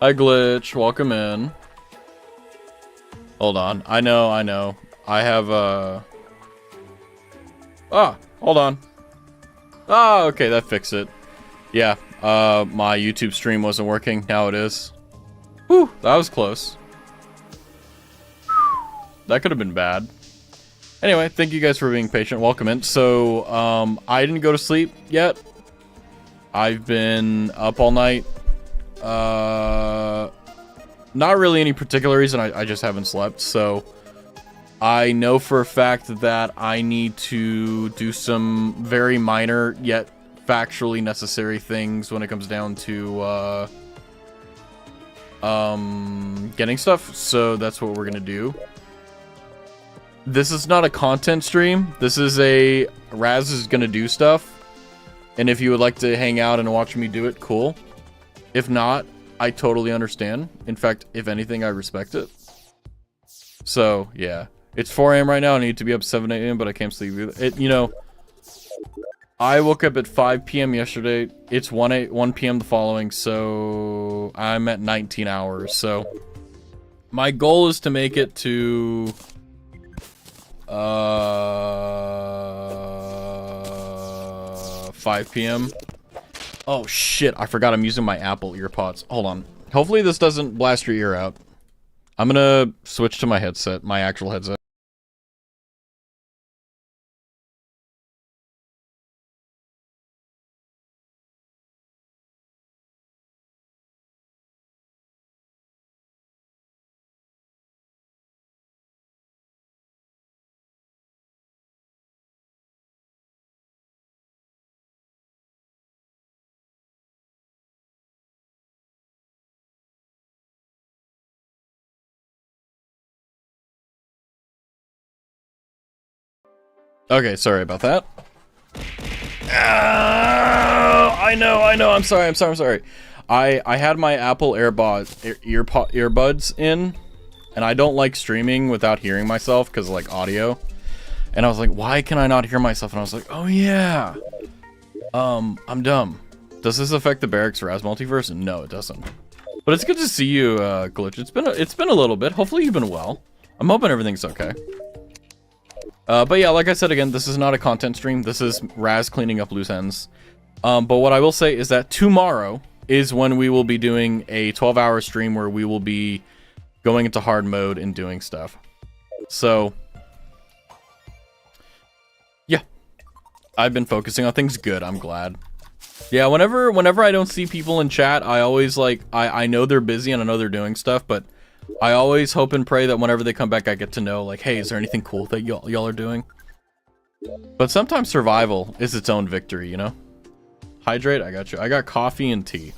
Hi, Glitch. Welcome in. Hold on. I know. I have, hold on. Ah, okay, that fixed it. Yeah, my YouTube stream wasn't working. Now it is. Whew, that was close. That could have been bad. Anyway, thank you guys for being patient. Welcome in. So, I didn't go to sleep yet. I've been up all night. Not really any particular reason, I just haven't slept, so I know for a fact that I need to do some very minor yet factually necessary things when it comes down to getting stuff, so that's what we're gonna do. This is not a content stream. This is a Raz is gonna do stuff, and if you would like to hang out and watch me do it, cool. If not, I totally understand. In fact, if anything, I respect it. So, yeah. It's 4 a.m. right now. I need to be up 7 a.m., but I can't sleep. You know, I woke up at 5 p.m. yesterday. It's 1 p.m. the following, so I'm at 19 hours. So, my goal is to make it to 5 p.m. Oh shit, I forgot I'm using my Apple earpods. Hold on. Hopefully this doesn't blast your ear out. I'm gonna switch to my headset, my actual headset. Okay, sorry about that. I know, I'm sorry. I had my Apple earbuds in, and I don't like streaming without hearing myself, because like audio. And I was like, why can I not hear myself? And I was like, oh yeah. I'm dumb. Does this affect the Barracks Raz multiverse? No, it doesn't. But it's good to see you, Glitch. It's been a little bit. Hopefully you've been well. I'm hoping everything's okay. But yeah, like I said again, this is not a content stream. This is Raz cleaning up loose ends. But what I will say is that tomorrow is when we will be doing a 12-hour stream where we will be going into hard mode and doing stuff. So, yeah. I've been focusing on things good. I'm glad. Yeah, whenever I don't see people in chat, I always like, I know they're busy and I know they're doing stuff, but I always hope and pray that whenever they come back, I get to know, like, hey, is there anything cool that y'all are doing? But sometimes survival is its own victory, you know? Hydrate, I got you. I got coffee and tea.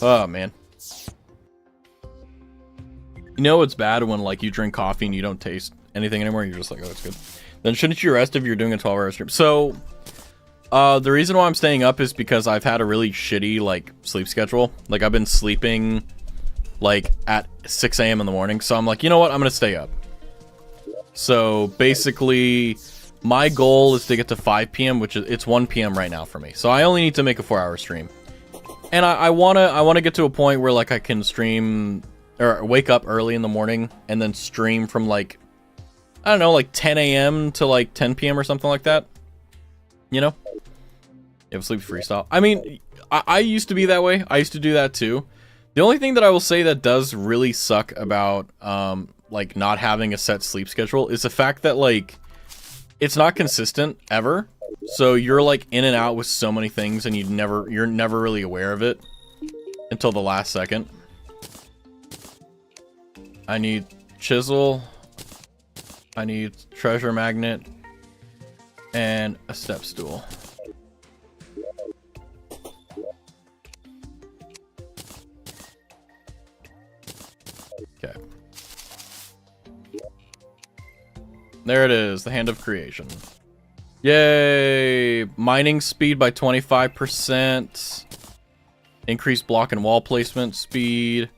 Oh, man. You know it's bad when, like, you drink coffee and you don't taste anything anymore? You're just like, oh, it's good. Then shouldn't you rest if you're doing a 12-hour stream? So, the reason why I'm staying up is because I've had a really shitty, like, sleep schedule. Like, I've been sleeping like at 6 a.m. in the morning, so I'm like, you know what, I'm gonna stay up. So basically my goal is to get to 5 p.m. which is, it's 1 p.m. right now for me, so I only need to make a 4-hour stream. And I wanna get to a point where like I can stream or wake up early in the morning and then stream from like, I don't know, like 10 a.m. to like 10 p.m. or something like that, you know? You have sleep freestyle. I mean, I used to be that way. I used to do that too. The only thing that I will say that does really suck about, like, not having a set sleep schedule is the fact that, like, it's not consistent, ever. So you're, like, in and out with so many things, and you're never really aware of it until the last second. I need chisel. I need treasure magnet. And a step stool. Okay. There it is, the Hand of Creation. Yay! Mining speed by 25%. Increased block and wall placement speed.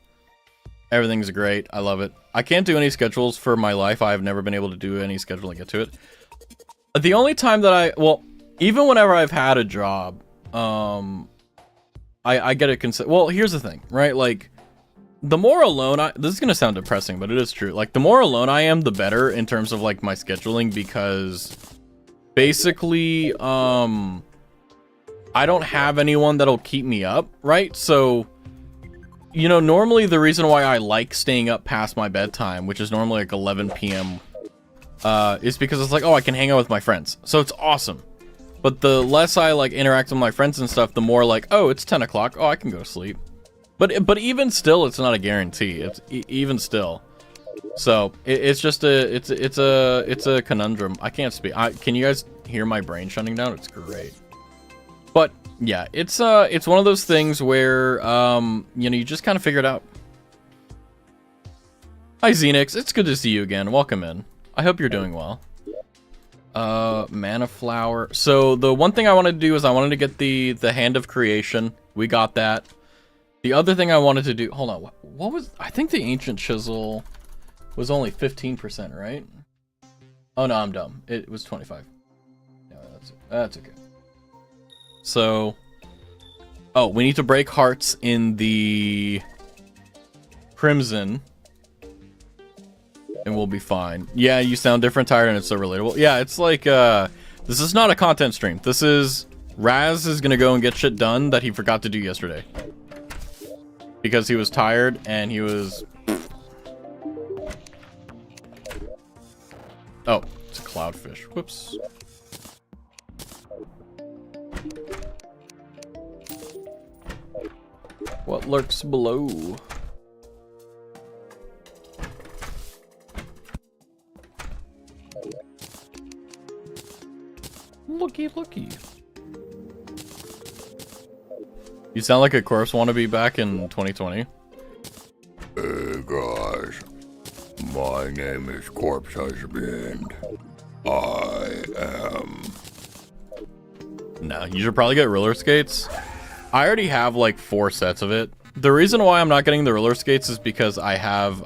Everything's great. I love it. I can't do any schedules for my life. I've never been able to do any scheduling get to it. The only time that well, even whenever I've had a job, I get it well, here's the thing, right? Like, the more alone this is gonna sound depressing, but it is true. Like, the more alone I am, the better in terms of like my scheduling, because basically, I don't have anyone that'll keep me up, right? So, you know, normally the reason why I like staying up past my bedtime, which is normally like 11 p.m., is because it's like, oh, I can hang out with my friends. So it's awesome. But the less I like interact with my friends and stuff, the more like, oh, it's 10 o'clock. Oh, I can go to sleep. But even still, it's not a guarantee. It's even still. So it's just it's a conundrum. I can't speak. Can you guys hear my brain shutting down? It's great. But yeah, it's one of those things where you know, you just kind of figure it out. Hi Xenix, it's good to see you again. Welcome in. I hope you're doing well. Mana flower. So the one thing I wanted to do is I wanted to get the hand of creation. We got that. The other thing I wanted to do, hold on, what was, I think the ancient chisel was only 15%, right? Oh no, I'm dumb. It was 25. No, that's okay. So, oh, we need to break hearts in the crimson, and we'll be fine. Yeah, you sound different, tired, and it's so relatable. Yeah, it's like, this is not a content stream. This is, Raz is gonna go and get shit done that he forgot to do yesterday. Because he was tired, and he was... Oh, it's a cloudfish. Whoops. What lurks below? Looky, looky. You sound like a corpse wannabe back in 2020. Hey guys, my name is Corpse Husband. I am... No, you should probably get roller skates. I already have like 4 sets of it. The reason why I'm not getting the roller skates is because I have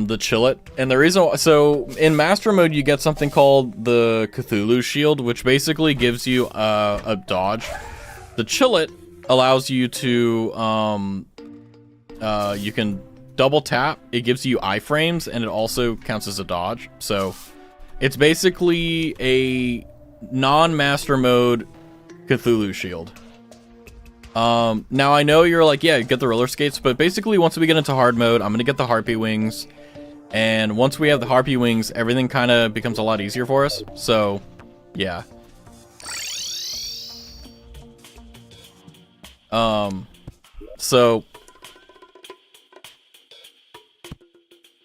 the chillet, and the reason why, so in master mode you get something called the Cthulhu shield, which basically gives you a dodge. The chillet allows you to you can double tap, it gives you iframes, and it also counts as a dodge. So it's basically a non-master mode Cthulhu shield. Now I know you're like, yeah, get the roller skates, but basically once we get into hard mode, I'm gonna get the harpy wings, and once we have the harpy wings, everything kind of becomes a lot easier for us. So yeah. So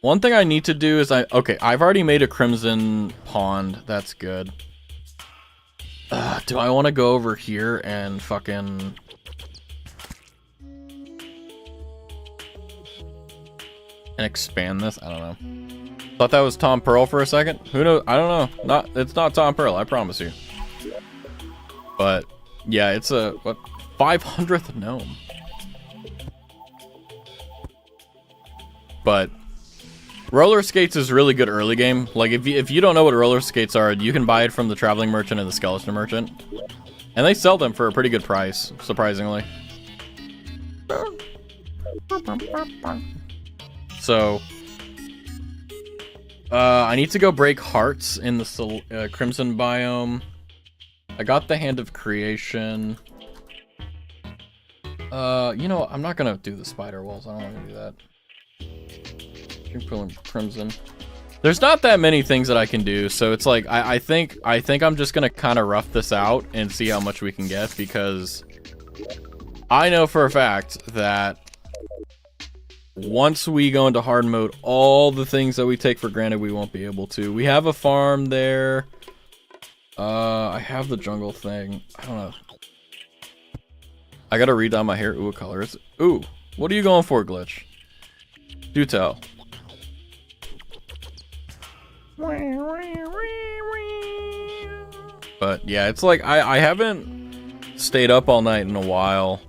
one thing I need to do is okay, I've already made a crimson pond. That's good. Do I want to go over here and fucking... and expand this? I don't know. Thought that was Tom Pearl for a second. Who knows? I don't know. It's not Tom Pearl, I promise you. But yeah, it's a what, 500th gnome. But roller skates is really good early game. Like if you don't know what roller skates are, you can buy it from the traveling merchant and the skeleton merchant, and they sell them for a pretty good price, surprisingly. So, I need to go break hearts in the crimson biome. I got the hand of creation. You know, I'm not gonna do the spider walls. I don't want to do that. Crimson. There's not that many things that I can do, so it's like I think I'm just gonna kind of rough this out and see how much we can get, because I know for a fact that once we go into hard mode, all the things that we take for granted we won't be able to. We have a farm there. I have the jungle thing. I don't know. I gotta redye my hair. Ooh, what color is it? Ooh, what are you going for, Glitch? Do tell. But yeah, it's like I haven't stayed up all night in a while,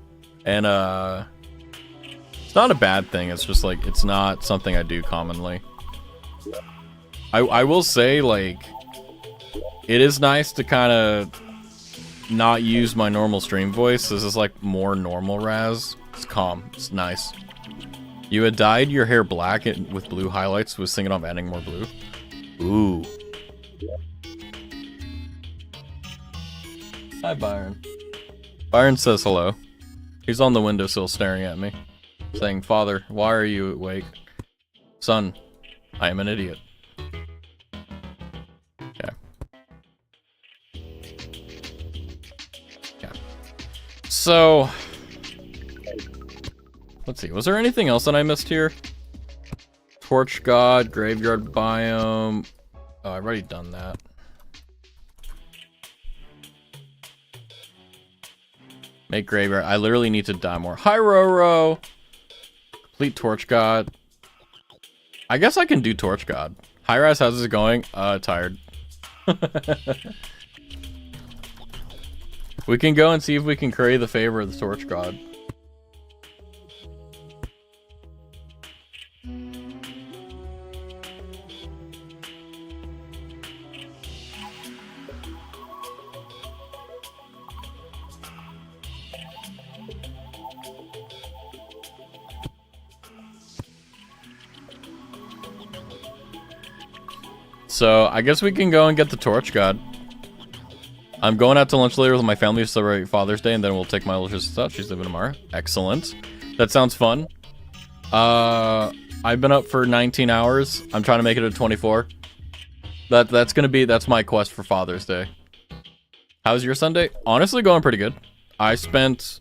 and it's not a bad thing. It's just like it's not something I do commonly. I will say, like, it is nice to kind of not use my normal stream voice. This is like more normal Raz. It's calm. It's nice. You had dyed your hair black with blue highlights. Was thinking of adding more blue. Ooh. Hi, Byron. Byron says hello. He's on the windowsill staring at me, saying, "Father, why are you awake?" "Son, I am an idiot." Okay. Okay. So, let's see. Was there anything else that I missed here? Torch God, graveyard biome. Oh, I've already done that. Make graveyard. I literally need to die more. Hi, Roro. Complete Torch God. I guess I can do Torch God. Hi, Raz, how's it going? Tired. We can go and see if we can curry the favor of the Torch God. So, I guess we can go and get the Torch God. I'm going out to lunch later with my family to celebrate Father's Day, and then we'll take my little sister out. She's leaving tomorrow. Excellent. That sounds fun. I've been up for 19 hours. I'm trying to make it to 24. That's my quest for Father's Day. How's your Sunday? Honestly, going pretty good. I spent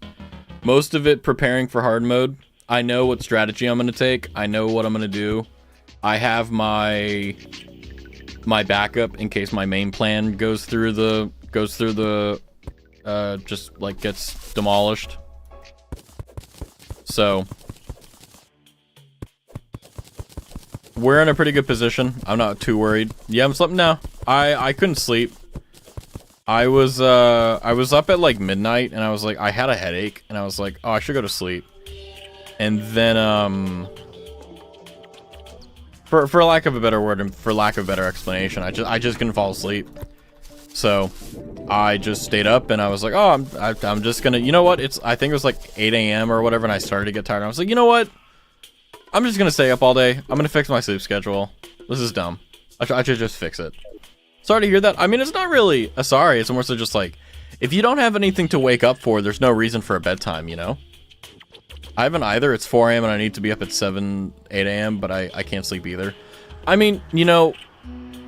most of it preparing for hard mode. I know what strategy I'm going to take. I know what I'm going to do. I have my backup in case my main plan goes through the just like gets demolished. So we're in a pretty good position. I'm not too worried. Yeah, I'm sleeping now. I couldn't sleep. I was up at like midnight, and I was like, I had a headache, and I was like, oh, I should go to sleep. And then for lack of a better word and for lack of a better explanation, I just couldn't fall asleep. So I just stayed up, and I was like, oh, I'm just gonna, you know what? I think it was like 8 a.m. or whatever, and I started to get tired. I was like, you know what? I'm just gonna stay up all day. I'm gonna fix my sleep schedule. This is dumb. I should just fix it. Sorry to hear that. I mean, it's not really a sorry. It's more so just like, if you don't have anything to wake up for, there's no reason for a bedtime, you know? I haven't either. It's 4 a.m. and I need to be up at 8 a.m., but I can't sleep either. I mean, you know,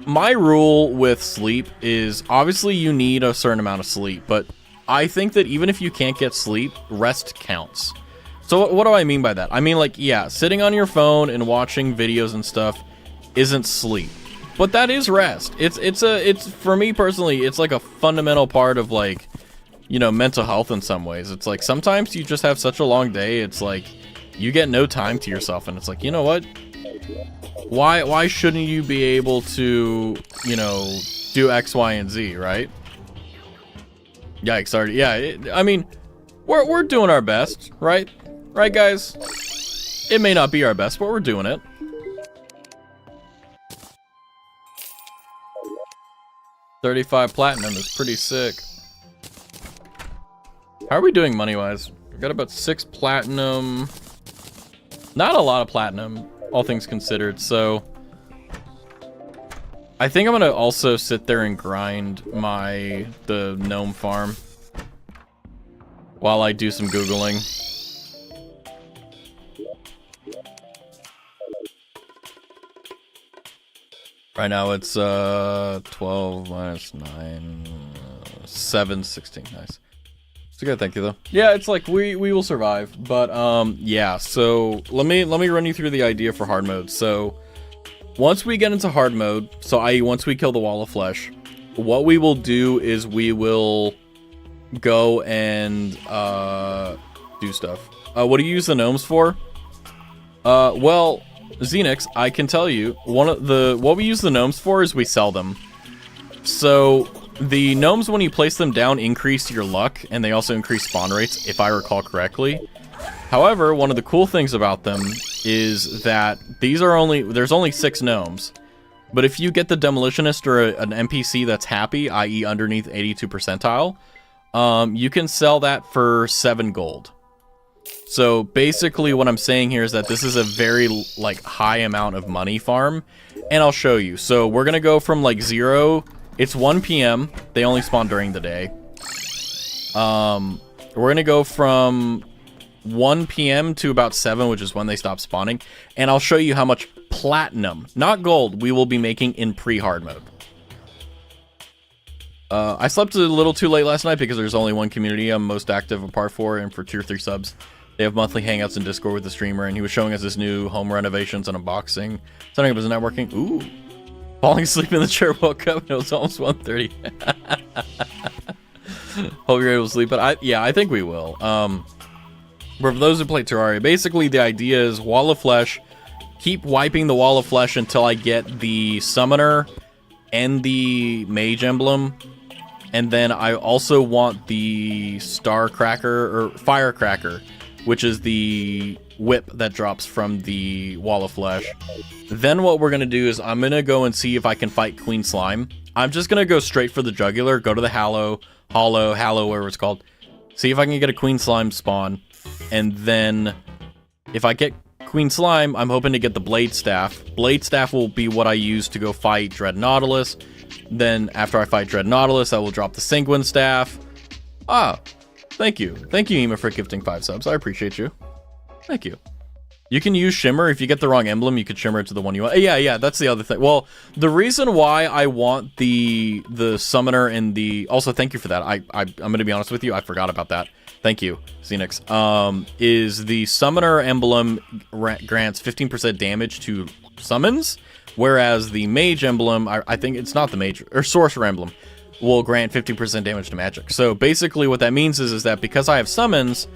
my rule with sleep is obviously you need a certain amount of sleep, but I think that even if you can't get sleep, rest counts. So what do I mean by that? I mean, like, yeah, sitting on your phone and watching videos and stuff isn't sleep, but that is rest. It's for me personally, it's like a fundamental part of, like, you know, mental health in some ways. It's like sometimes you just have such a long day, it's like you get no time to yourself, and it's like, you know what? Why shouldn't you be able to, you know, do X, Y, and Z, right? Yikes, already. Yeah, I mean, we're doing our best, right? Right, guys? It may not be our best, but we're doing it. $35 platinum is pretty sick. How are we doing money-wise? We've got about 6 platinum. Not a lot of platinum, all things considered, so I think I'm gonna also sit there and grind the gnome farm while I do some Googling. Right now it's 12 minus 9, 7, 16, nice. It's good, thank you though. Yeah, it's like we will survive, but yeah. So let me run you through the idea for hard mode. So once we get into hard mode, so i.e. once we kill the wall of flesh, what we will do is we will go and do stuff. What do you use the gnomes for? Well, Xenix, I can tell you what we use the gnomes for is we sell them. So the gnomes, when you place them down, increase your luck, and they also increase spawn rates, if I recall correctly. However, one of the cool things about them is that there's only 6 gnomes. But if you get the Demolitionist or an NPC that's happy, i.e. underneath 82 percentile, you can sell that for 7 gold. So basically what I'm saying here is that this is a very like high amount of money farm, and I'll show you. So we're gonna go from like 0, it's 1 p.m. They only spawn during the day. We're gonna go from 1 p.m. to about 7, which is when they stop spawning, and I'll show you how much platinum, not gold, we will be making in pre-hard mode. I slept a little too late last night because there's only one community I'm most active a part 4, and for tier 3 subs. They have monthly hangouts in Discord with the streamer, and he was showing us his new home renovations and unboxing. Setting up his networking. Ooh. Falling asleep in the chair, woke up, and it was almost 1:30. Hope you're able to sleep, but I think we will. For those who play Terraria, basically the idea is Wall of Flesh, keep wiping the Wall of Flesh until I get the Summoner and the Mage Emblem, and then I also want the Star Cracker, or Firecracker, which is the whip that drops from the Wall of Flesh. Then what we're going to do is I'm going to go and see if I can fight Queen Slime. I'm just going to go straight for the jugular, go to the Hollow, whatever it's called. See if I can get a Queen Slime spawn. And then if I get Queen Slime, I'm hoping to get the Blade Staff. Blade Staff will be what I use to go fight Dread Nautilus. Then after I fight Dread Nautilus, I will drop the Sanguine Staff. Ah, thank you. Thank you, Ema, for gifting 5 subs. I appreciate you. Thank you. You can use Shimmer. If you get the wrong emblem, you could Shimmer it to the one you want. Yeah, that's the other thing. Well, the reason why I want the Summoner and the... Also, thank you for that. I'm going to be honest with you. I forgot about that. Thank you, Xenix. Is the Summoner emblem grants 15% damage to summons, whereas the Mage emblem, I think it's not the Mage, or Sorcerer emblem, will grant 50% damage to magic. So basically what that means is that because I have summons,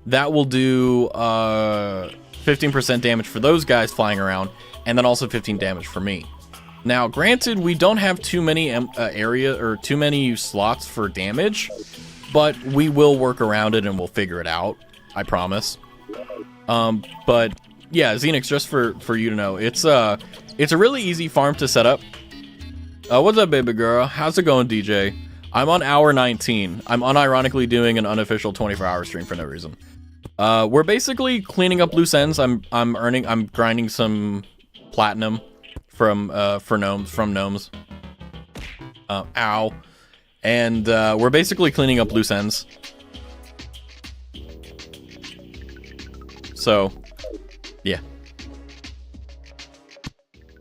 that will do 15% damage for those guys flying around, and then also 15 damage for me. Now, granted, we don't have too many too many slots for damage, but we will work around it and we'll figure it out. I promise. But yeah, Xenix, just for you to know, it's a really easy farm to set up. What's up, baby girl? How's it going, DJ? I'm on hour 19. I'm unironically doing an unofficial 24-hour stream for no reason. We're basically cleaning up loose ends. I'm grinding some platinum from gnomes. Ow. And we're basically cleaning up loose ends. So, yeah.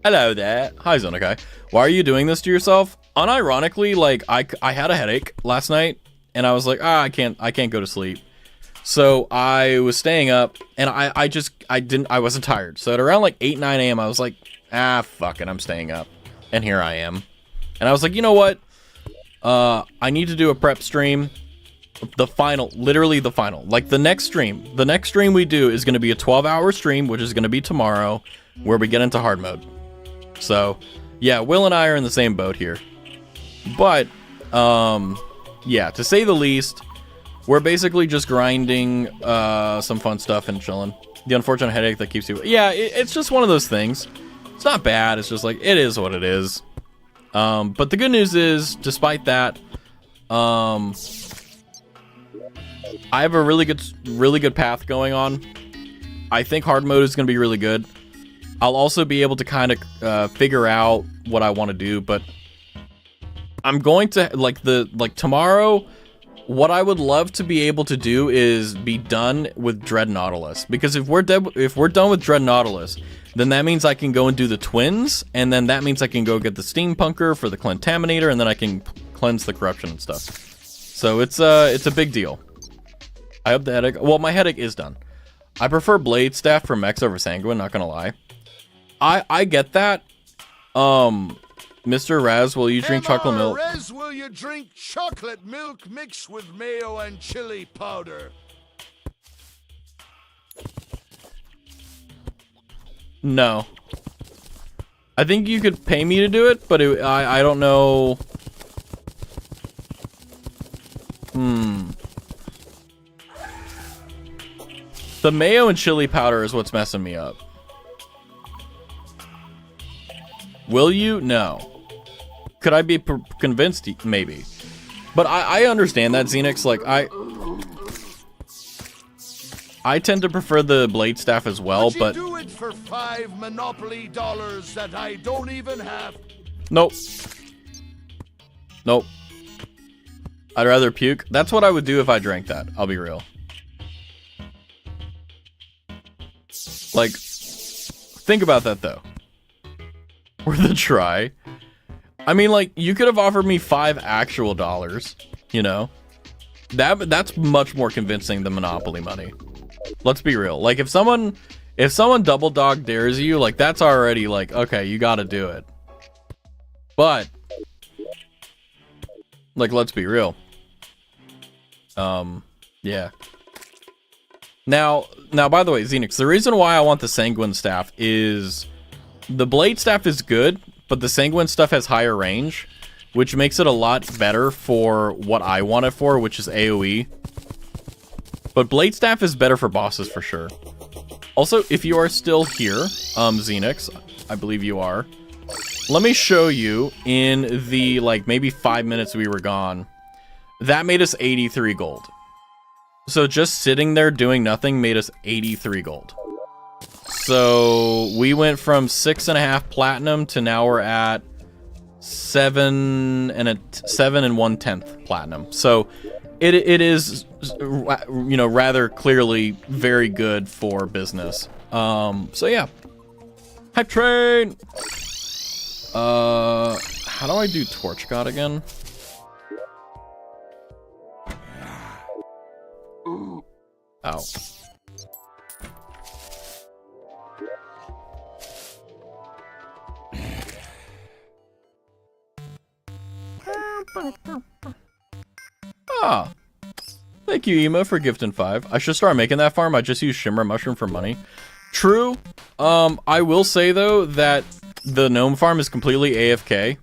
Hello there. Hi, Zonakai. Why are you doing this to yourself? Unironically, like I had a headache last night, and I was like, I can't go to sleep. So I was staying up, and I wasn't tired. So at around like 8, 9 a.m., I was like, fuck it, I'm staying up. And here I am. And I was like, you know what? I need to do a prep stream. Literally the final. Like the next stream we do is going to be a 12-hour stream, which is going to be tomorrow, where we get into hard mode. So, yeah, Will and I are in the same boat here. But, yeah, to say the least, we're basically just grinding some fun stuff and chilling. The unfortunate headache that keeps you... Yeah, it's just one of those things. It's not bad. It's just like, it is what it is. But the good news is, despite that, I have a really good path going on. I think hard mode is going to be really good. I'll also be able to kind of figure out what I want to do, but I'm going to like tomorrow. What I would love to be able to do is be done with Dread Nautilus, because if we're done with Dread Nautilus, then that means I can go and do the twins, and then that means I can go get the Steampunker for the Contaminator, and then I can cleanse the corruption and stuff. So it's a big deal. I hope the headache... Well, my headache is done. I prefer Blade Staff for mechs over Sanguine, not gonna lie. I get that. Mr. Raz, will you drink chocolate milk? Raz, will you drink chocolate milk mixed with mayo and chili powder? No. I think you could pay me to do it, but I don't know. The mayo and chili powder is what's messing me up. Will you? No. Could I be convinced? Maybe. But I understand that, Xenix. Like, I tend to prefer the blade staff as well, Would you but do it for 5 Monopoly dollars that I don't even have? nope. Nope. I'd rather puke. That's what I would do if I drank that. I'll be real. Like, think about that though. Worth a try. I mean, like, you could have offered me 5 actual dollars, you know? That's much more convincing than Monopoly money. Let's be real. Like, if someone double dog dares you, like, that's already like, okay, you gotta do it. But like, let's be real. Yeah. Now, by the way, Xenix, the reason why I want the Sanguine staff is the blade staff is good, but the Sanguine stuff has higher range, which makes it a lot better for what I want it for, which is AoE. But blade staff is better for bosses for sure. Also, if you are still here, Xenix, I believe you are. Let me show you in the, like, maybe 5 minutes we were gone. That made us 83 gold. So just sitting there doing nothing made us 83 gold. So we went from 6.5 platinum to now we're at 7 and 1/10 platinum. So it is, you know, rather clearly very good for business. So yeah. Hype train! How do I do Torch God again? Ow. Ah. Thank you, Ema, for gifting 5. I should start making that farm. I just use Shimmer Mushroom for money. True. I will say, though, that the gnome farm is completely AFK.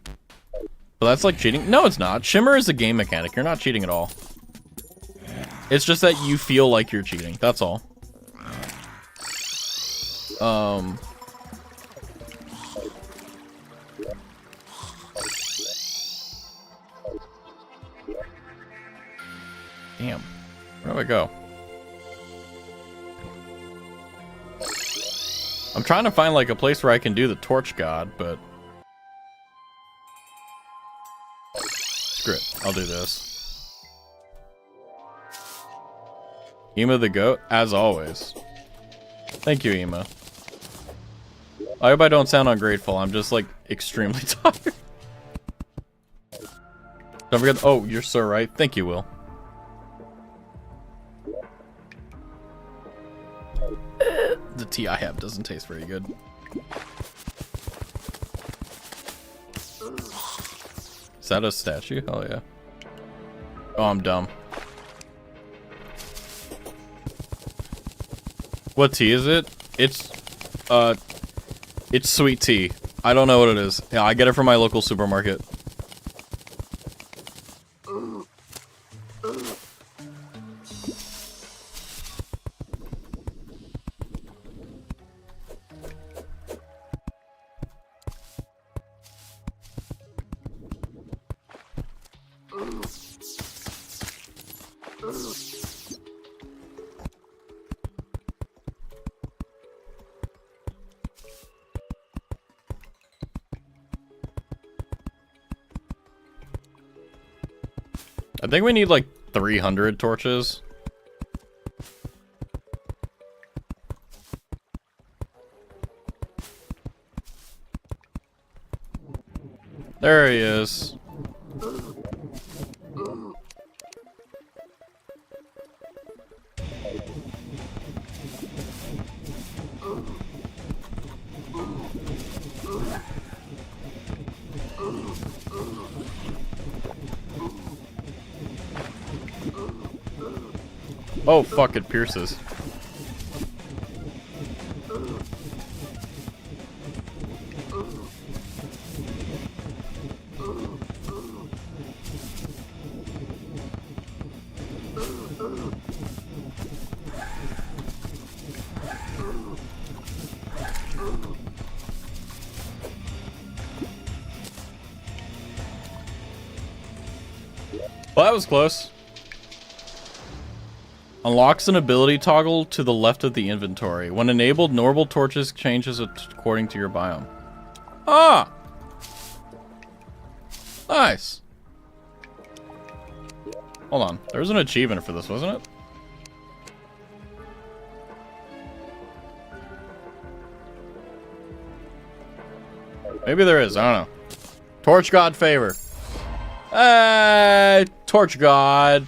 But that's like cheating. No, it's not. Shimmer is a game mechanic. You're not cheating at all. It's just that you feel like you're cheating. That's all. Damn. Where do I go? I'm trying to find like a place where I can do the Torch God, but screw it. I'll do this. Ema the goat, as always. Thank you, Ema. I hope I don't sound ungrateful. I'm just like extremely tired. Don't forget. Oh, you're so right. Thank you, Will. The tea I have doesn't taste very good. Is that a statue? Oh yeah. Oh, I'm dumb. What tea is it? It's sweet tea. I don't know what it is. Yeah, I get it from my local supermarket. I think we need like 300 torches. There he is. Oh, fuck, it pierces. Well, that was close. Unlocks an ability toggle to the left of the inventory. When enabled, normal torches changes according to your biome. Ah! Nice. Hold on. There was an achievement for this, wasn't it? Maybe there is. I don't know. Torch God favor. Hey, Torch God.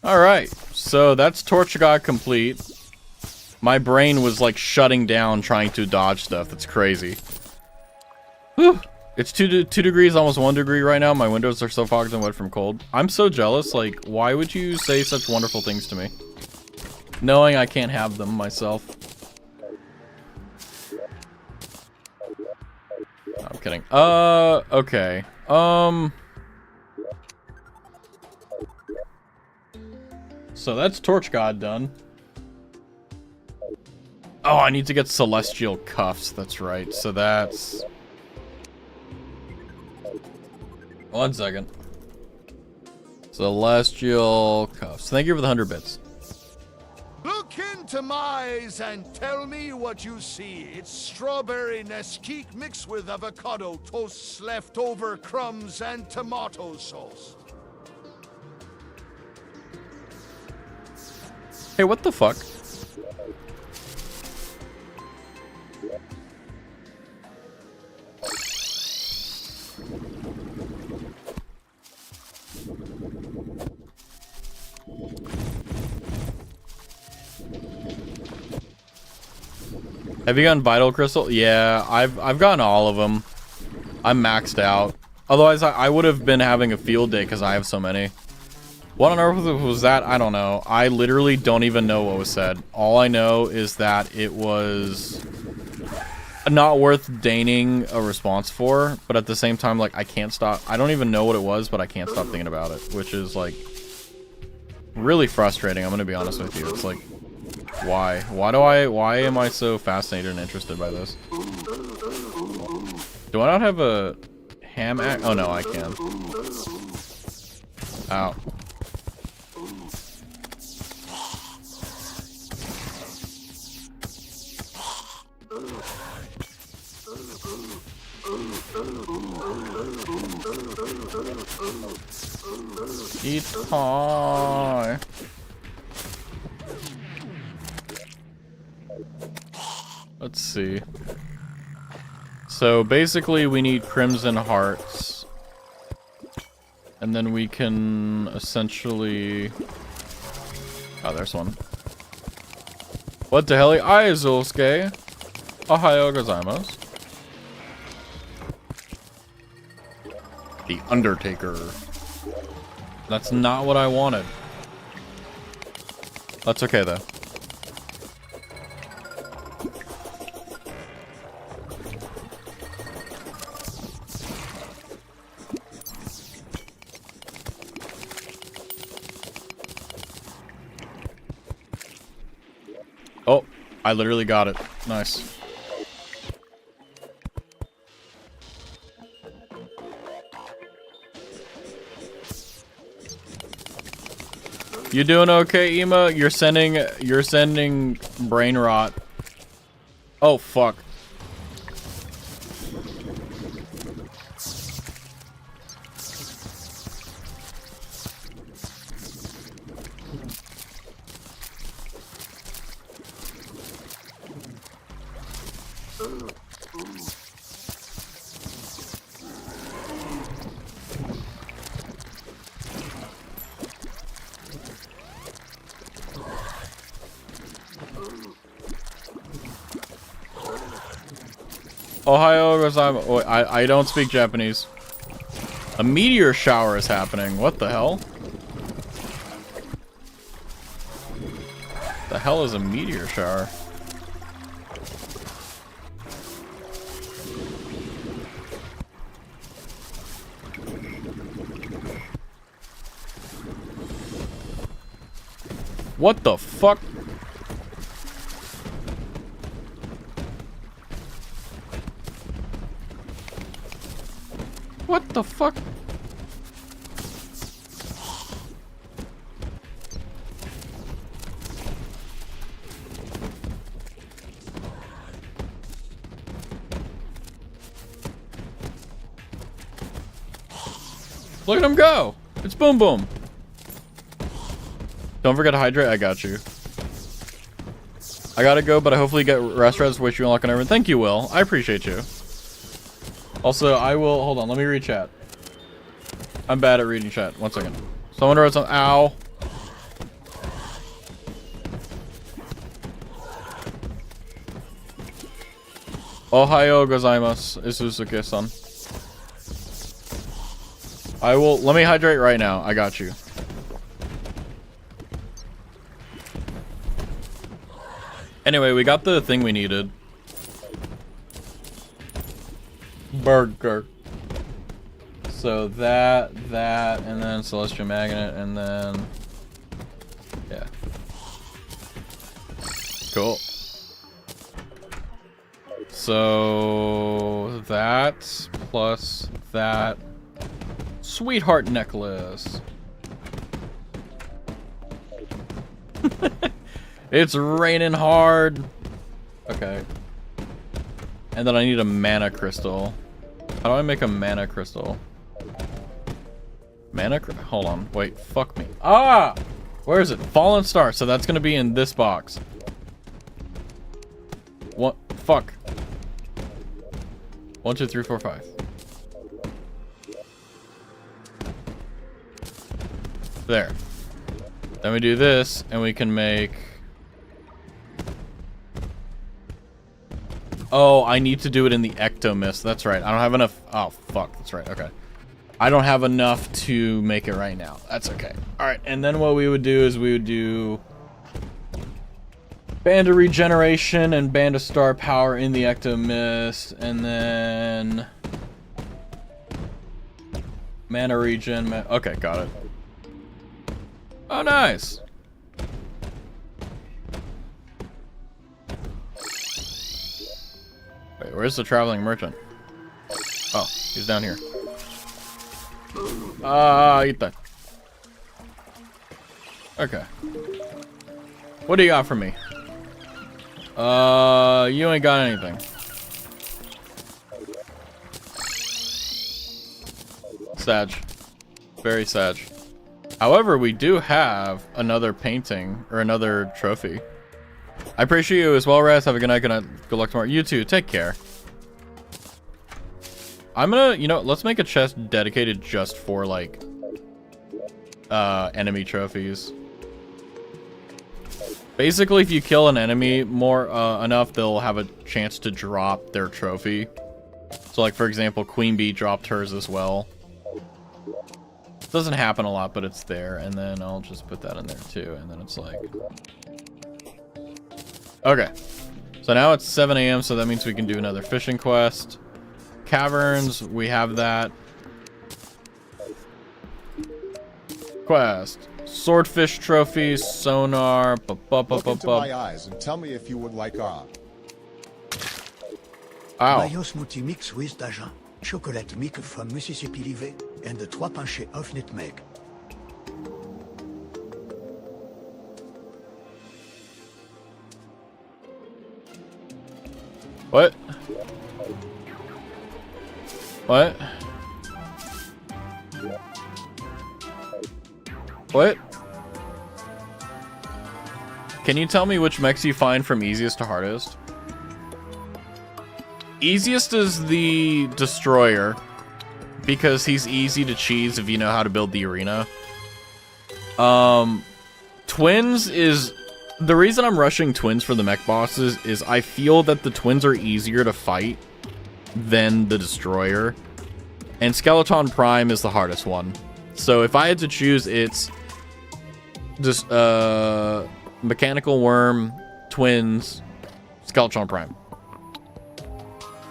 Alright, so that's Torch God complete. My brain was like shutting down trying to dodge stuff. That's crazy. Whew. It's 2 degrees, almost 1 degree right now. My windows are so fogged and wet from cold. I'm so jealous. Like, why would you say such wonderful things to me? Knowing I can't have them myself. I'm kidding. Okay. So that's Torch God done. Oh, I need to get Celestial Cuffs. That's right. So that's... 1 second. Celestial Cuffs. Thank you for the 100 bits. Look into my eyes and tell me what you see. It's strawberry Nesquik mixed with avocado toasts, leftover crumbs, and tomato sauce. Hey, what the fuck? Have you gotten Vital Crystal? Yeah, I've gotten all of them. I'm maxed out. Otherwise, I would have been having a field day because I have so many. What on earth was that? I don't know. I literally don't even know what was said. All I know is that it was not worth deigning a response for, but at the same time, like, I can't stop. I don't even know what it was, but I can't stop thinking about it, which is, like, really frustrating. I'm gonna be honest with you. It's like, why? Why am I so fascinated and interested by this? Do I not have a ham axe? Oh, no, I can. Ow. Eat pie. Let's see. So basically we need crimson hearts. And then we can essentially... Oh, there's one. What the hell? Aizusuke. Ohayo gozaimasu. The Undertaker. That's not what I wanted. That's okay, though. Oh, I literally got it. Nice. You doing okay, Ema? You're sending brain rot. Oh, fuck. Ohayo gozaimasu. Oh, I don't speak Japanese. A meteor shower is happening. What the hell? The hell is a meteor shower? What the fuck? What the fuck? Look at him go! It's boom boom. Don't forget to hydrate. I got you. I gotta go, but I hopefully get rest wish you unlock and everything. Thank you, Will. I appreciate you. Also, I will hold on. Let me read chat. I'm bad at reading chat. 1 second. Someone wrote something. Ow. Ohayo gozaimasu, Isuzuki-san. I will. Let me hydrate right now. I got you. Anyway, we got the thing we needed. Burger. So that, and then Celestial Magnet, and then... Yeah. Cool. So... that, plus that... Sweetheart necklace. It's raining hard. Okay. And then I need a mana crystal. How do I make a mana crystal? Hold on. Wait. Fuck me. Ah! Where is it? Fallen Star. So that's going to be in this box. What? Fuck. 1, 2, 3, 4, 5. There. Then we do this, and we can make... Oh, I need to do it in the Ectomist. That's right. I don't have enough... Oh, fuck. That's right. Okay. I don't have enough to make it right now. That's okay. Alright, and then what we would do is we would do... Band of Regeneration and Band of Star Power in the Ectomist, and then... Mana Regen... Okay, got it. Oh, nice! Wait, where's the traveling merchant? Oh, he's down here. Eat that. Okay. What do you got for me? You ain't got anything. Sag. Very sag. However, we do have another painting, or another trophy. I appreciate you as well, Raz. Have a good night. Good luck tomorrow. You too. Take care. I'm gonna, you know, let's make a chest dedicated just for, like, enemy trophies. Basically, if you kill an enemy more enough, they'll have a chance to drop their trophy. So, like, for example, Queen Bee dropped hers as well. Doesn't happen a lot, but it's there. And then I'll just put that in there too. And then it's like... Okay. So now it's 7 a.m. So that means we can do another fishing quest. Caverns, we have that. Quest. Swordfish trophies, sonar. Look into my eyes and tell me if you would like our... Ow. Mayo smoothie mix with d'agent, chocolate milk from Mississippi Livet, and the 3 pinchés of nutmeg. What? What? What? Can you tell me which mechs you find from easiest to hardest? Easiest is the Destroyer, because he's easy to cheese if you know how to build the arena. Twins is... The reason I'm rushing Twins for the mech bosses is I feel that the Twins are easier to fight than the Destroyer. And Skeleton Prime is the hardest one. So if I had to choose, it's just Mechanical Worm, Twins, Skeleton Prime.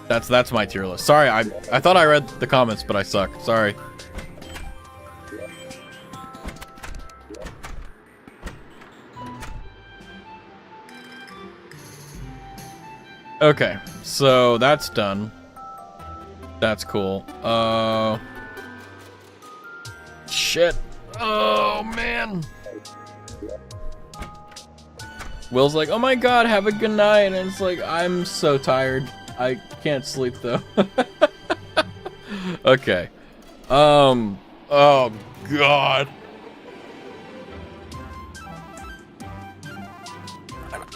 That's my tier list. Sorry, I thought I read the comments, but I suck. Sorry. Okay, so that's done. That's cool. shit. Oh, man. Will's like, oh my god, have a good night. And it's like, I'm so tired. I can't sleep, though. Okay. Oh, god.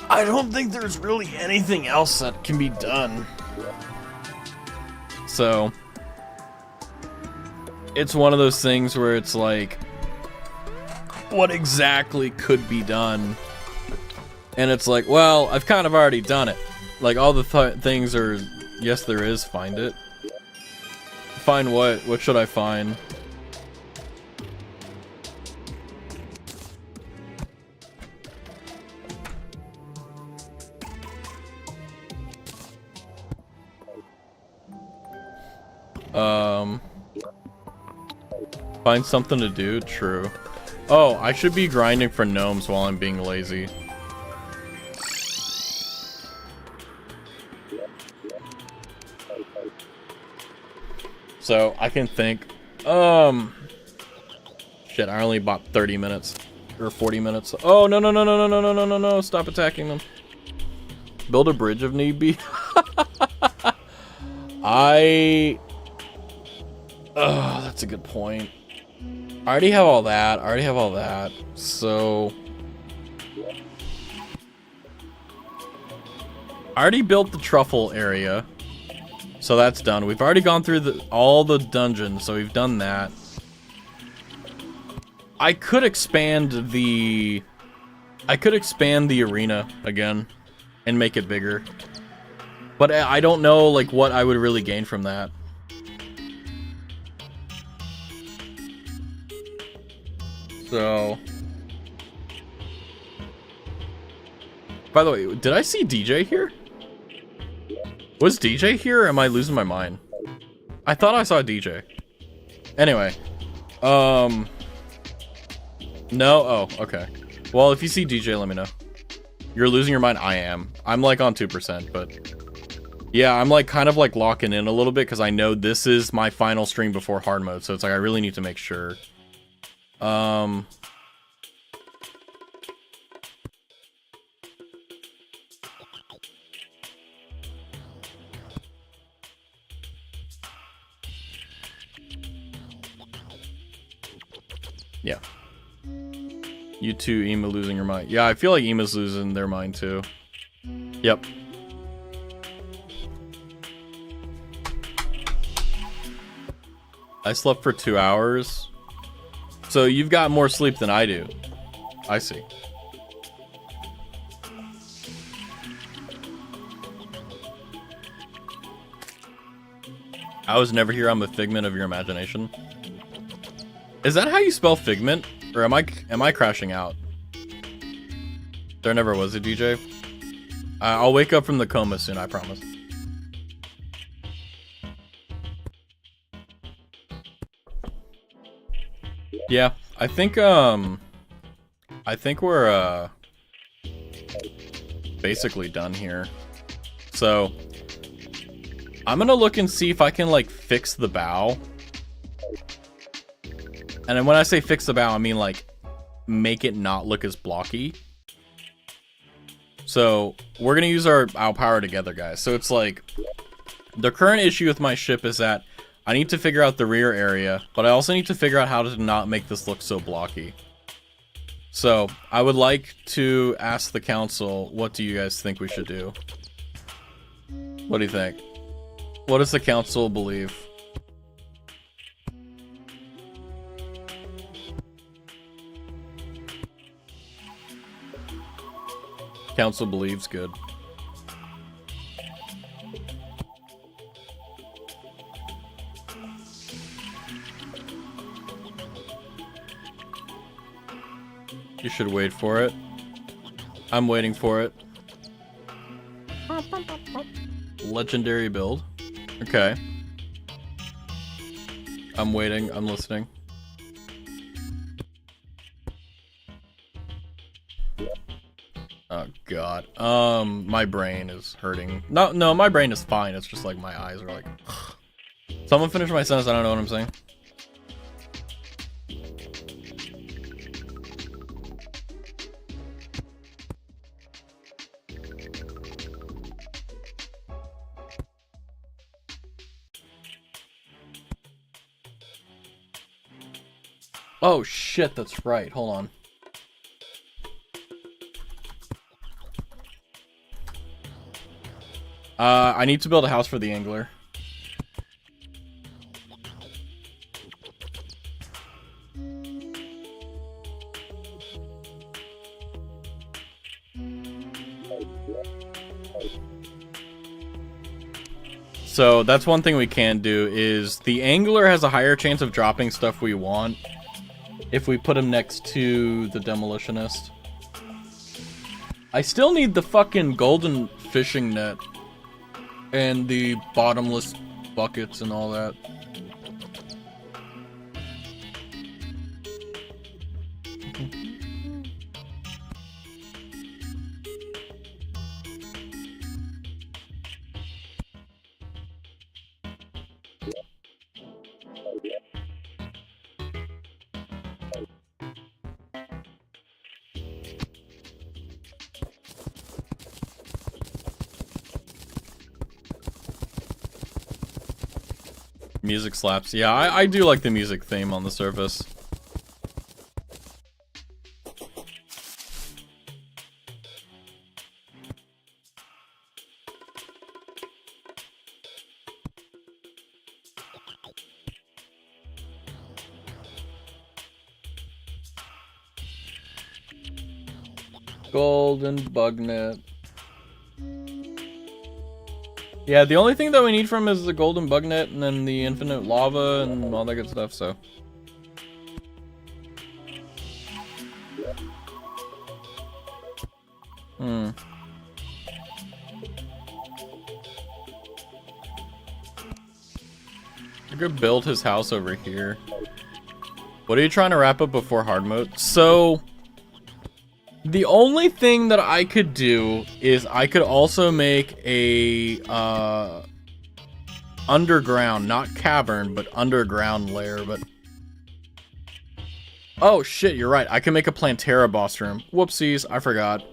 I don't think there's really anything else that can be done. So, it's one of those things where it's like, what exactly could be done? And it's like, well, I've kind of already done it. Like, all the things are, yes, there is, find it. Find what? What should I find? Find something to do? True. Oh, I should be grinding for gnomes while I'm being lazy. So, I can think, shit, I only bought 30 minutes, or 40 minutes. Oh, no, no, no, no, no, no, no, no, no, no, stop attacking them. Build a bridge if need be. Oh, that's a good point. I already have all that, so... I already built the truffle area. So that's done. We've already gone through all the dungeons, so we've done that. I could expand the arena again and make it bigger. But I don't know like what I would really gain from that. So, by the way, did I see DJ here? Was DJ here, or am I losing my mind? I thought I saw DJ. Anyway. No? Oh, okay. Well, if you see DJ, let me know. You're losing your mind? I am. I'm like on 2%, but... yeah, I'm like kind of like locking in a little bit, because I know this is my final stream before hard mode, so it's like I really need to make sure. Yeah. You too, Ema losing your mind. Yeah, I feel like Ema's losing their mind too. Yep. I slept for 2 hours. So you've got more sleep than I do. I see. I was never here. I'm a figment of your imagination. Is that how you spell figment? Or am I crashing out? There never was a DJ. I'll wake up from the coma soon, I promise. Yeah, I think we're basically done here. So I'm gonna look and see if I can like fix the bow. And then when I say fix the bow, I mean like make it not look as blocky. So we're gonna use our power together, guys. So it's like the current issue with my ship is that I need to figure out the rear area, but I also need to figure out how to not make this look so blocky. So I would like to ask the council, what do you guys think we should do? What do you think? What does the council believe? Council believes good. You should wait for it. I'm waiting for it. Legendary build. Okay. I'm waiting. I'm listening. Oh god. My brain is hurting. No, my brain is fine. It's just like my eyes are like. Someone finish my sentence. I don't know what I'm saying. Oh shit, that's right. Hold on. I need to build a house for the angler. So that's one thing we can do is the angler has a higher chance of dropping stuff we want if we put him next to the demolitionist. I still need the fucking golden fishing net and the bottomless buckets and all that. Music slaps. Yeah, I do like the music theme on the surface. Golden bug net. Yeah, the only thing that we need from is the golden bug net and then the infinite lava and all that good stuff, so. I could build his house over here. What are you trying to wrap up before hard mode? So, the only thing that I could do is I could also make a underground, not cavern, but underground lair, but oh shit, you're right. I can make a Plantera boss room. Whoopsies, I forgot.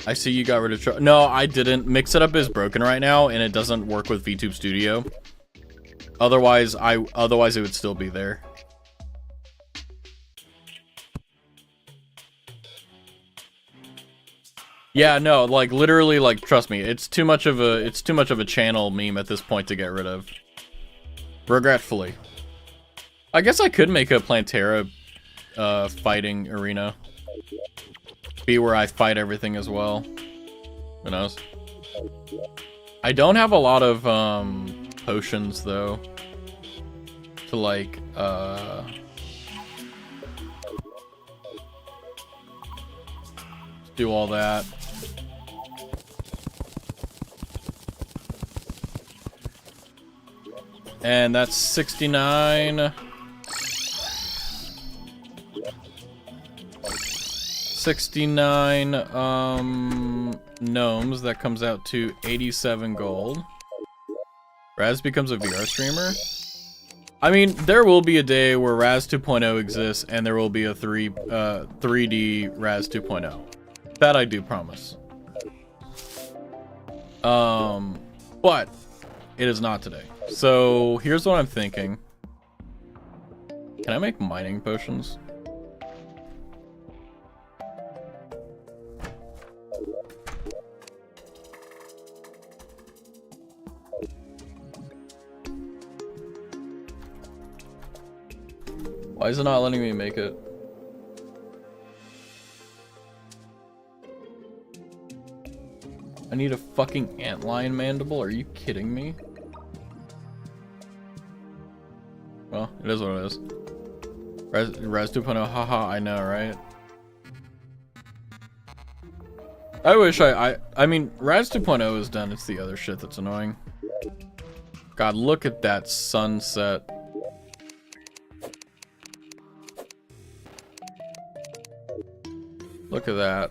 I see you got rid of no, I didn't. Mix It Up is broken right now and it doesn't work with VTube Studio. Otherwise it would still be there. Yeah, no, like literally, like trust me, it's too much of a channel meme at this point to get rid of. Regretfully. I guess I could make a Plantera fighting arena. Be where I fight everything as well. Who knows? I don't have a lot of potions though. To like do all that. And that's 69. 69 gnomes. That comes out to 87 gold. Raz becomes a VR streamer. I mean, there will be a day where Raz 2.0 exists and there will be a 3D Raz 2.0. That I do promise. But it is not today. So here's what I'm thinking. Can I make mining potions? Why is it not letting me make it? I need a fucking antlion mandible? Are you kidding me? Well, it is what it is. Raz 2.0, haha, I know, right? I wish I mean, Raz 2.0 is done, it's the other shit that's annoying. God, look at that sunset. Look at that.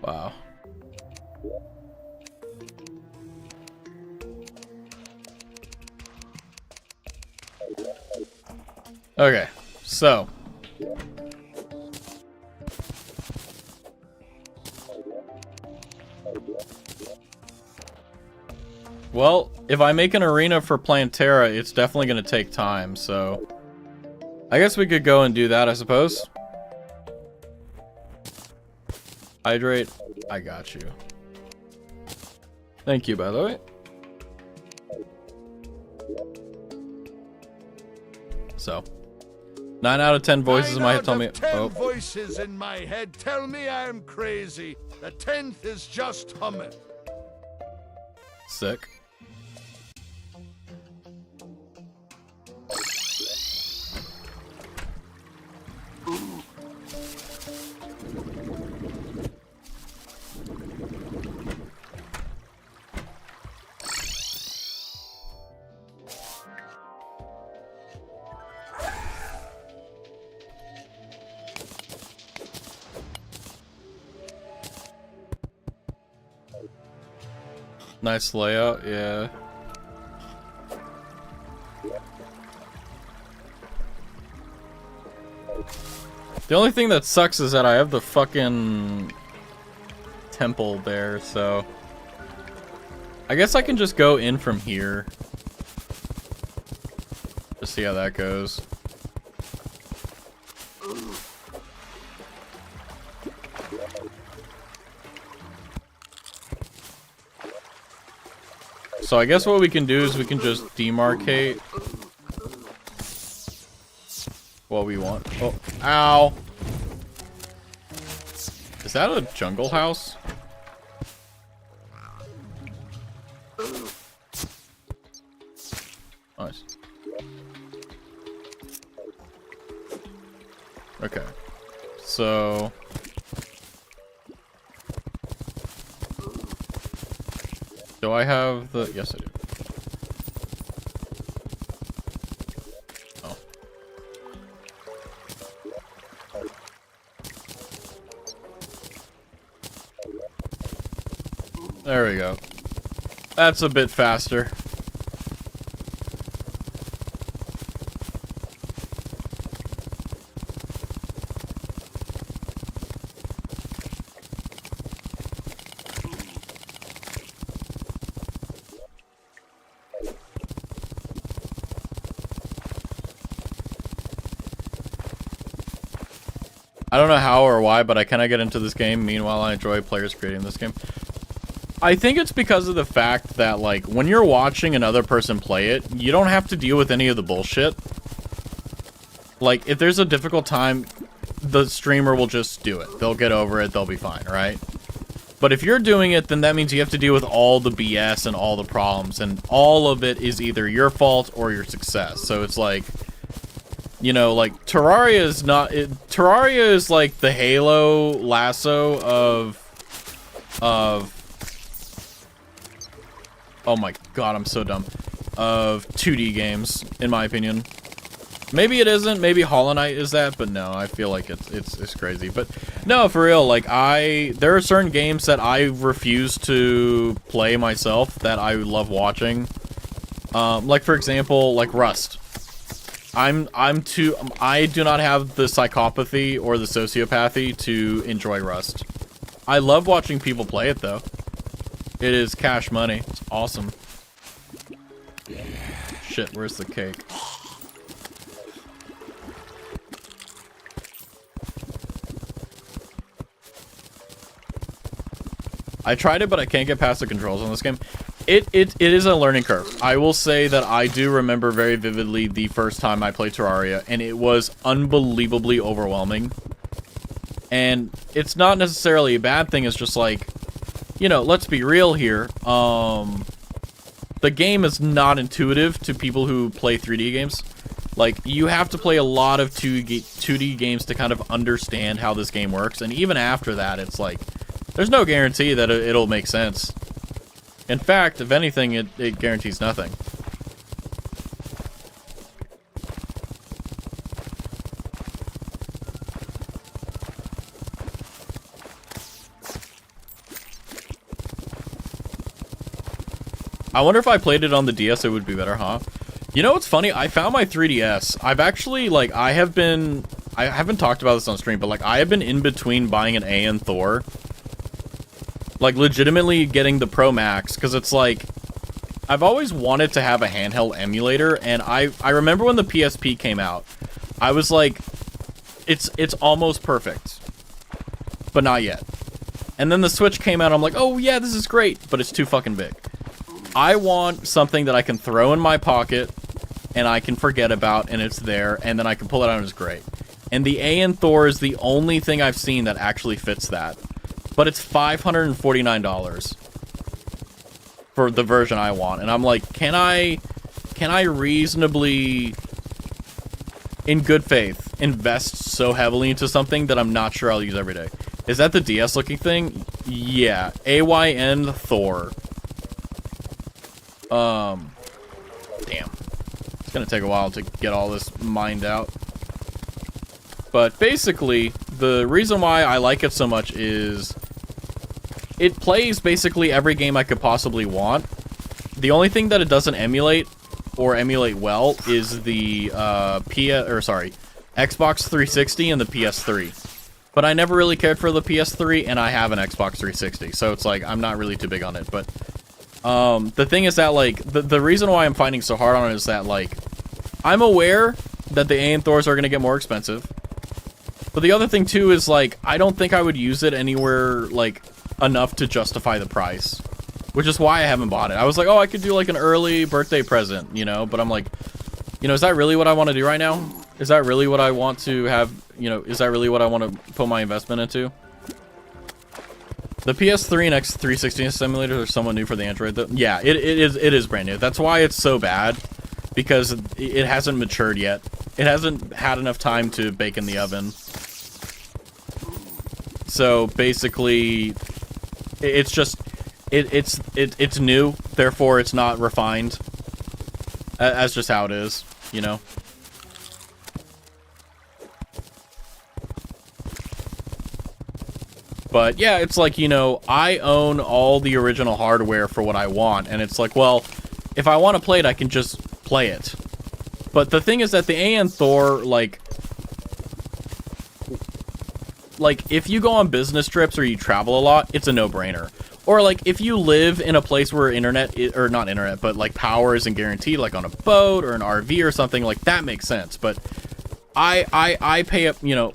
Wow. Okay, so. Well, if I make an arena for Plantera, it's definitely going to take time, so... I guess we could go and do that, I suppose. Hydrate. I got you. Thank you, by the way. So. 9 out of 10 voices in my head tell me... 10 voices in my head tell me I'm crazy. The 10th is just humming. Sick. Nice layout, yeah. The only thing that sucks is that I have the fucking temple there, so I guess I can just go in from here. Just see how that goes. So I guess what we can do is we can just demarcate what we want. Oh, ow! Is that a jungle house? Nice. Okay. So... do I have the... yes, I do. Oh. There we go. That's a bit faster. I don't know how or why, but I cannot get into this game. Meanwhile, I enjoy players creating this game. I think it's because of the fact that, like, when you're watching another person play it, you don't have to deal with any of the bullshit. Like, if there's a difficult time, the streamer will just do it. They'll get over it, they'll be fine, right? But if you're doing it, then that means you have to deal with all the BS and all the problems, and all of it is either your fault or your success. So it's like... you know, like, Terraria is not... Terraria is like the Halo lasso of... oh my god, I'm so dumb. Of 2D games, in my opinion. Maybe it isn't, maybe Hollow Knight is that, but no, I feel like it's crazy. But, no, for real, like, there are certain games that I refuse to play myself that I love watching. Like, for example, like Rust. I do not have the psychopathy or the sociopathy to enjoy Rust. I love watching people play it, though. It is cash money. It's awesome. Shit, where's the cake? I tried it, but I can't get past the controls on this game. It is a learning curve. I will say that I do remember very vividly the first time I played Terraria, and it was unbelievably overwhelming. And it's not necessarily a bad thing, it's just like, you know, let's be real here. The game is not intuitive to people who play 3D games. Like, you have to play a lot of 2D games to kind of understand how this game works, and even after that, it's like, there's no guarantee that it'll make sense. In fact, if anything, it guarantees nothing. I wonder if I played it on the DS, it would be better, huh? You know what's funny? I found my 3DS. I've actually, like, I haven't talked about this on stream, but, like, I have been in between buying an AN Thor. Like, legitimately getting the Pro Max, because it's like, I've always wanted to have a handheld emulator, and I remember when the PSP came out, I was like, it's almost perfect, but not yet. And then the Switch came out, I'm like, oh yeah, this is great, but it's too fucking big. I want something that I can throw in my pocket, and I can forget about, and it's there, and then I can pull it out and it's great. And the AN Thor is the only thing I've seen that actually fits that. But it's $549 for the version I want. And I'm like, can I reasonably, in good faith, invest so heavily into something that I'm not sure I'll use every day? Is that the DS looking thing? Yeah. AYN Thor. Damn. It's gonna take a while to get all this mined out. But basically, the reason why I like it so much is it plays basically every game I could possibly want. The only thing that it doesn't emulate, or emulate well, is the Xbox 360 and the PS3. But I never really cared for the PS3, and I have an Xbox 360, so it's like, I'm not really too big on it. But the thing is that, like, the reason why I'm fighting so hard on it is that, like, I'm aware that the AN Thors are going to get more expensive. But the other thing, too, is, like, I don't think I would use it anywhere, like, enough to justify the price. Which is why I haven't bought it. I was like, oh, I could do, like, an early birthday present, you know? But I'm like, you know, is that really what I want to do right now? Is that really what I want to have, you know, is that really what I want to put my investment into? The PS3 and X360 simulators are somewhat new for the Android, though. Yeah, it is brand new. That's why it's so bad. Because it hasn't matured yet. It hasn't had enough time to bake in the oven. So basically, it's just it's new, therefore it's not refined. That's just how it is, you know. But yeah, it's like, you know, I own all the original hardware for what I want, and it's like, well, if I want to play it, I can just play it. But the thing is that the AN Thor, like, if you go on business trips or you travel a lot, it's a no-brainer. Or, like, if you live in a place where or not internet, but, like, power isn't guaranteed, like on a boat or an RV or something, like, that makes sense. But I pay up, you know,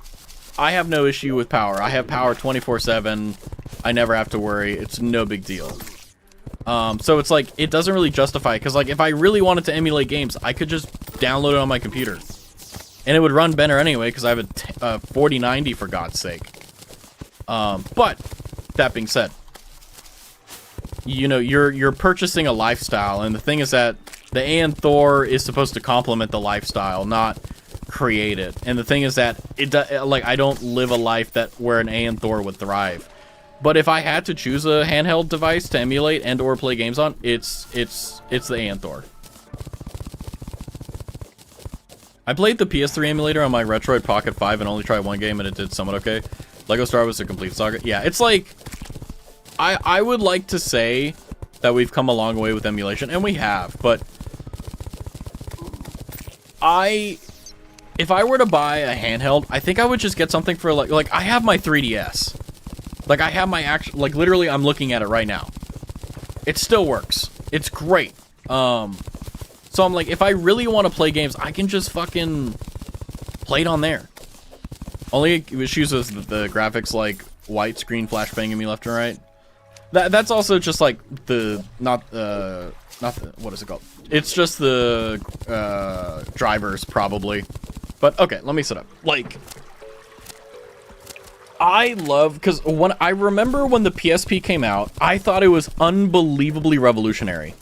I have no issue with power. I have power 24/7. I never have to worry. It's no big deal. So it's like, it doesn't really justify it, because, like, if I really wanted to emulate games, I could just download it on my computer. And it would run better anyway, because I have a 4090, for God's sake. But, that being said, you know, you're purchasing a lifestyle, and the thing is that the AN Thor is supposed to complement the lifestyle, not create it. And the thing is that, like, I don't live a life where an AN Thor would thrive. But if I had to choose a handheld device to emulate and or play games on, it's the AN Thor. I played the PS3 emulator on my Retroid Pocket 5 and only tried one game, and it did somewhat okay. Lego Star was a complete saga. Yeah, it's like, I would like to say that we've come a long way with emulation, and we have, but if I were to buy a handheld, I think I would just get something for, like I have my 3DS. Like, I have my actual, like, literally, I'm looking at it right now. It still works. It's great. So I'm like, if I really want to play games, I can just fucking play it on there. Only issues with the graphics, like, white screen flashbanging me left and right. That's also just, like, not the, what is it called? It's just the, drivers, probably. But, okay, let me set up. Like, I love, because I remember when the PSP came out, I thought it was unbelievably revolutionary.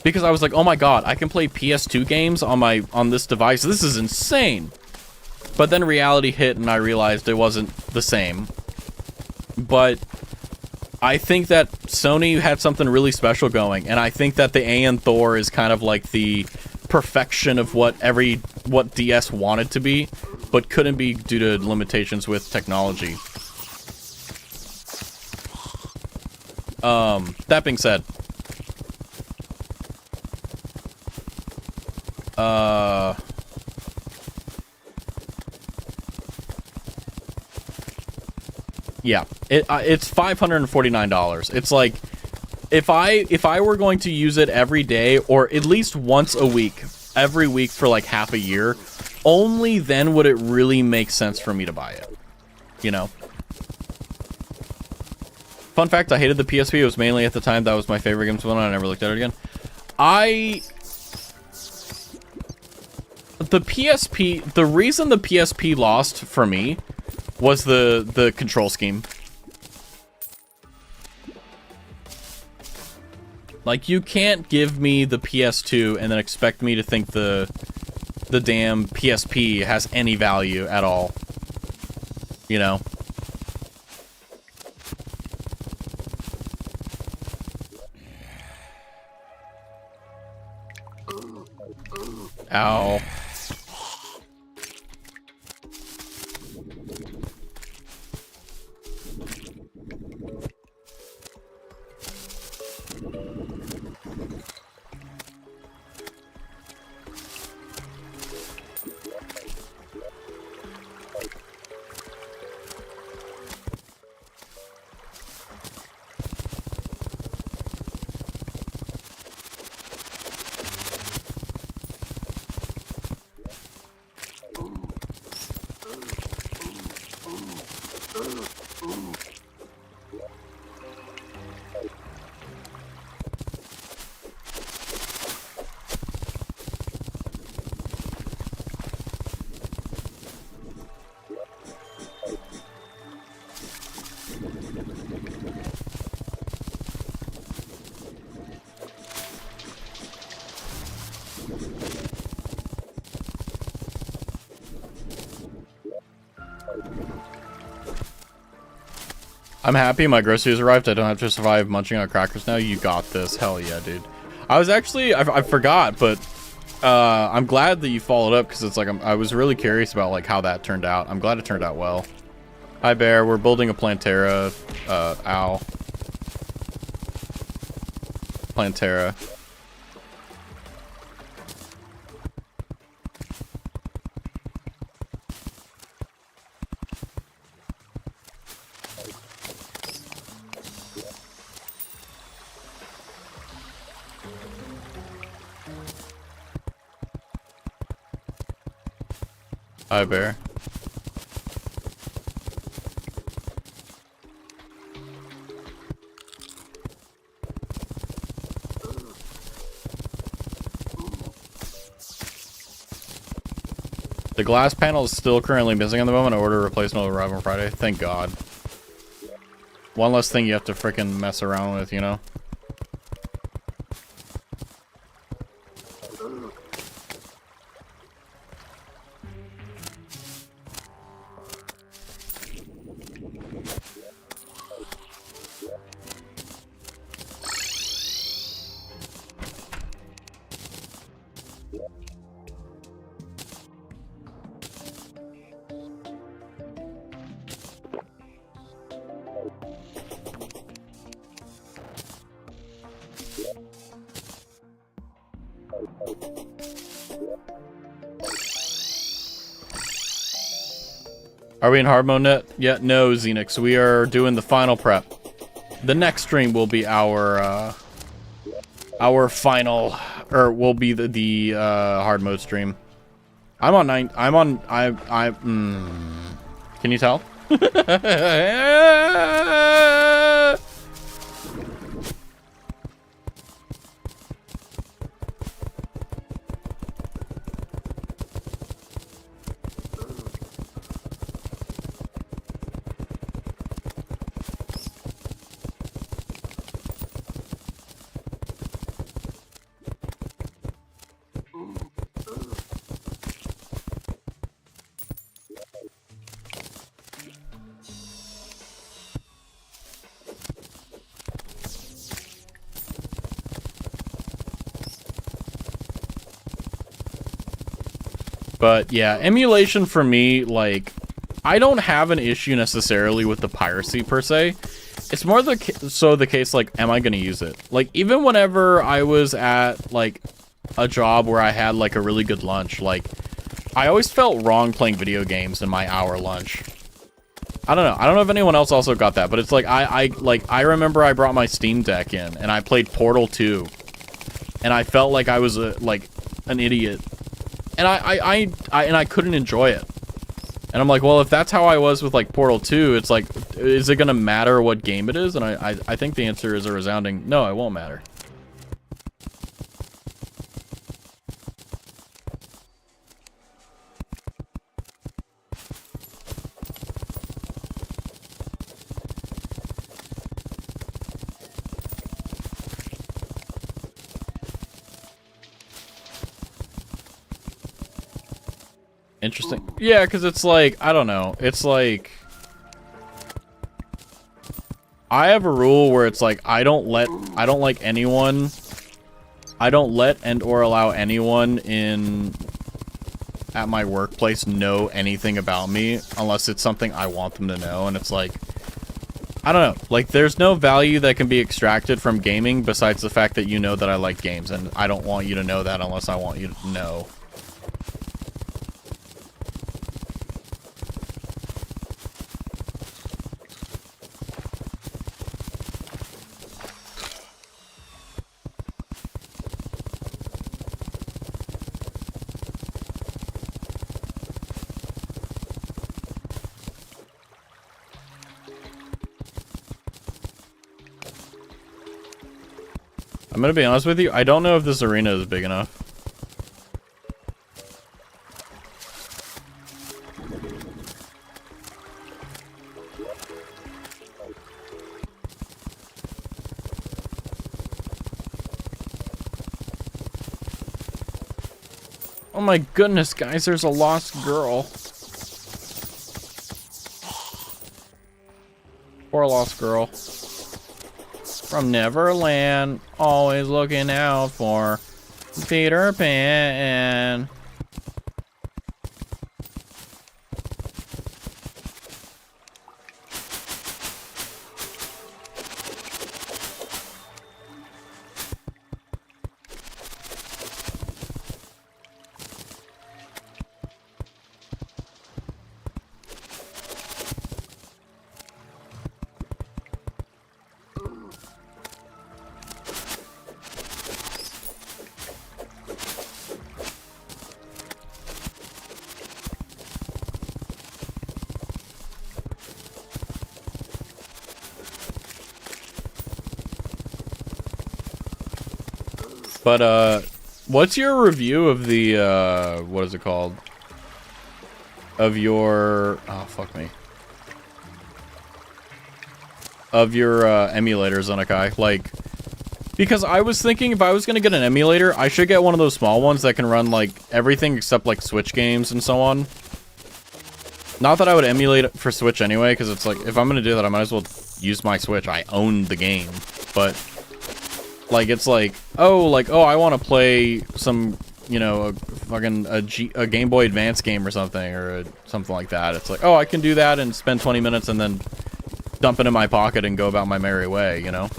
Because I was like, oh my god, I can play PS2 games on this device. This is insane. But then reality hit and I realized it wasn't the same. But I think that Sony had something really special going, and I think that the AN Thor is kind of like the perfection of what DS wanted to be, but couldn't be due to limitations with technology. That being said, Yeah, it's $549. It's like if I were going to use it every day or at least once a week, every week for like half a year, only then would it really make sense for me to buy it. You know. Fun fact, I hated the PSP. It was mainly at the time that was my favorite game to win on. I never looked at it again. The PSP, the reason the PSP lost for me was the control scheme. Like, you can't give me the PS2 and then expect me to think the damn PSP has any value at all. You know? Ow. I'm happy my groceries arrived. I don't have to survive munching on crackers now. You got this. Hell yeah, dude. I was actually, I forgot, but I'm glad that you followed up because it's like, I was really curious about like how that turned out. I'm glad it turned out well. Hi, Bear. We're building a Plantera. Ow. Plantera. Hi, Bear. The glass panel is still currently missing at the moment. I order a replacement will arrive on Friday. Thank God. One less thing you have to frickin' mess around with, you know? Are we in Hardmode yet? No, Xenix. We are doing the final prep. The next stream will be our final, or will be the hard mode stream. I'm on 9. I'm on. Can you tell? But yeah, emulation for me, like, I don't have an issue necessarily with the piracy per se. It's more the case, like, am I going to use it? Like, even whenever I was at, like, a job where I had like a really good lunch. Like, I always felt wrong playing video games in my hour lunch. I don't know. I don't know if anyone else also got that, but it's like I remember I brought my Steam Deck in and I played Portal 2, and I felt like I was like an idiot, and I couldn't enjoy it. And I'm like, well, if that's how I was with like Portal 2, it's like, is it gonna matter what game it is? And I think the answer is a resounding no. It won't matter. Interesting. Yeah, because it's like, I don't know. It's like, I have a rule where it's like, I don't let and or allow anyone in at my workplace know anything about me unless it's something I want them to know. And it's like, I don't know. Like, there's no value that can be extracted from gaming besides the fact that you know that I like games, and I don't want you to know that unless I want you to know. I'm gonna be honest with you, I don't know if this arena is big enough. Oh my goodness, guys, there's a lost girl. Poor lost girl. From Neverland, always looking out for Peter Pan. But, what's your review of the, what is it called? Of your, oh, fuck me. Of your, emulators, Unakai? Like, because I was thinking if I was gonna get an emulator, I should get one of those small ones that can run, like, everything except, like, Switch games and so on. Not that I would emulate it for Switch anyway, because it's like, if I'm gonna do that, I might as well use my Switch. I own the game, but... like, it's like, oh, I want to play some, you know, a Game Boy Advance game or something, or something like that. It's like, oh, I can do that and spend 20 minutes and then dump it in my pocket and go about my merry way, you know?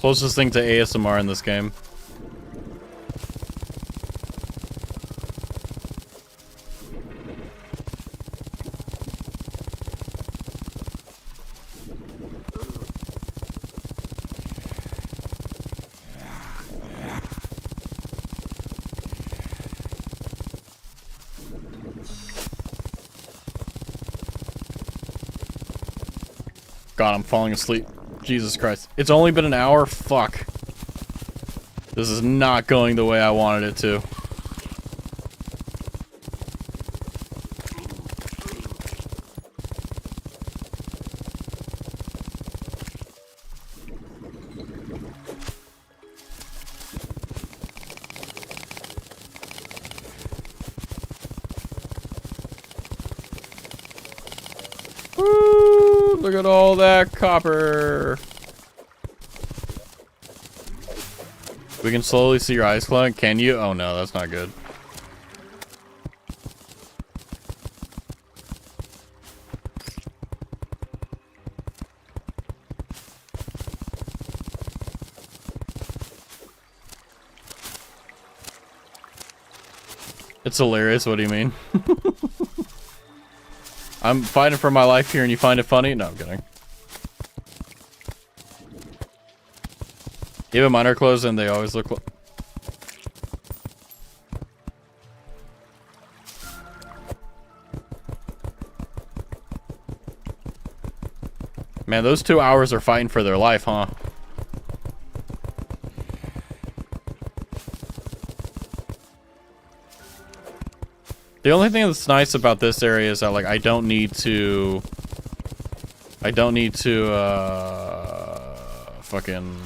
Closest thing to ASMR in this game. God, I'm falling asleep. Jesus Christ. It's only been an hour? Fuck. This is not going the way I wanted it to. Woo! Look at all that copper. We can slowly see your eyes glowing. Can you? Oh no, that's not good. It's hilarious. What do you mean? I'm fighting for my life here and you find it funny? No, I'm kidding. Even mine are closed and they always look... Man, those 2 hours are fighting for their life, huh? The only thing that's nice about this area is that, like, I don't need to, fucking...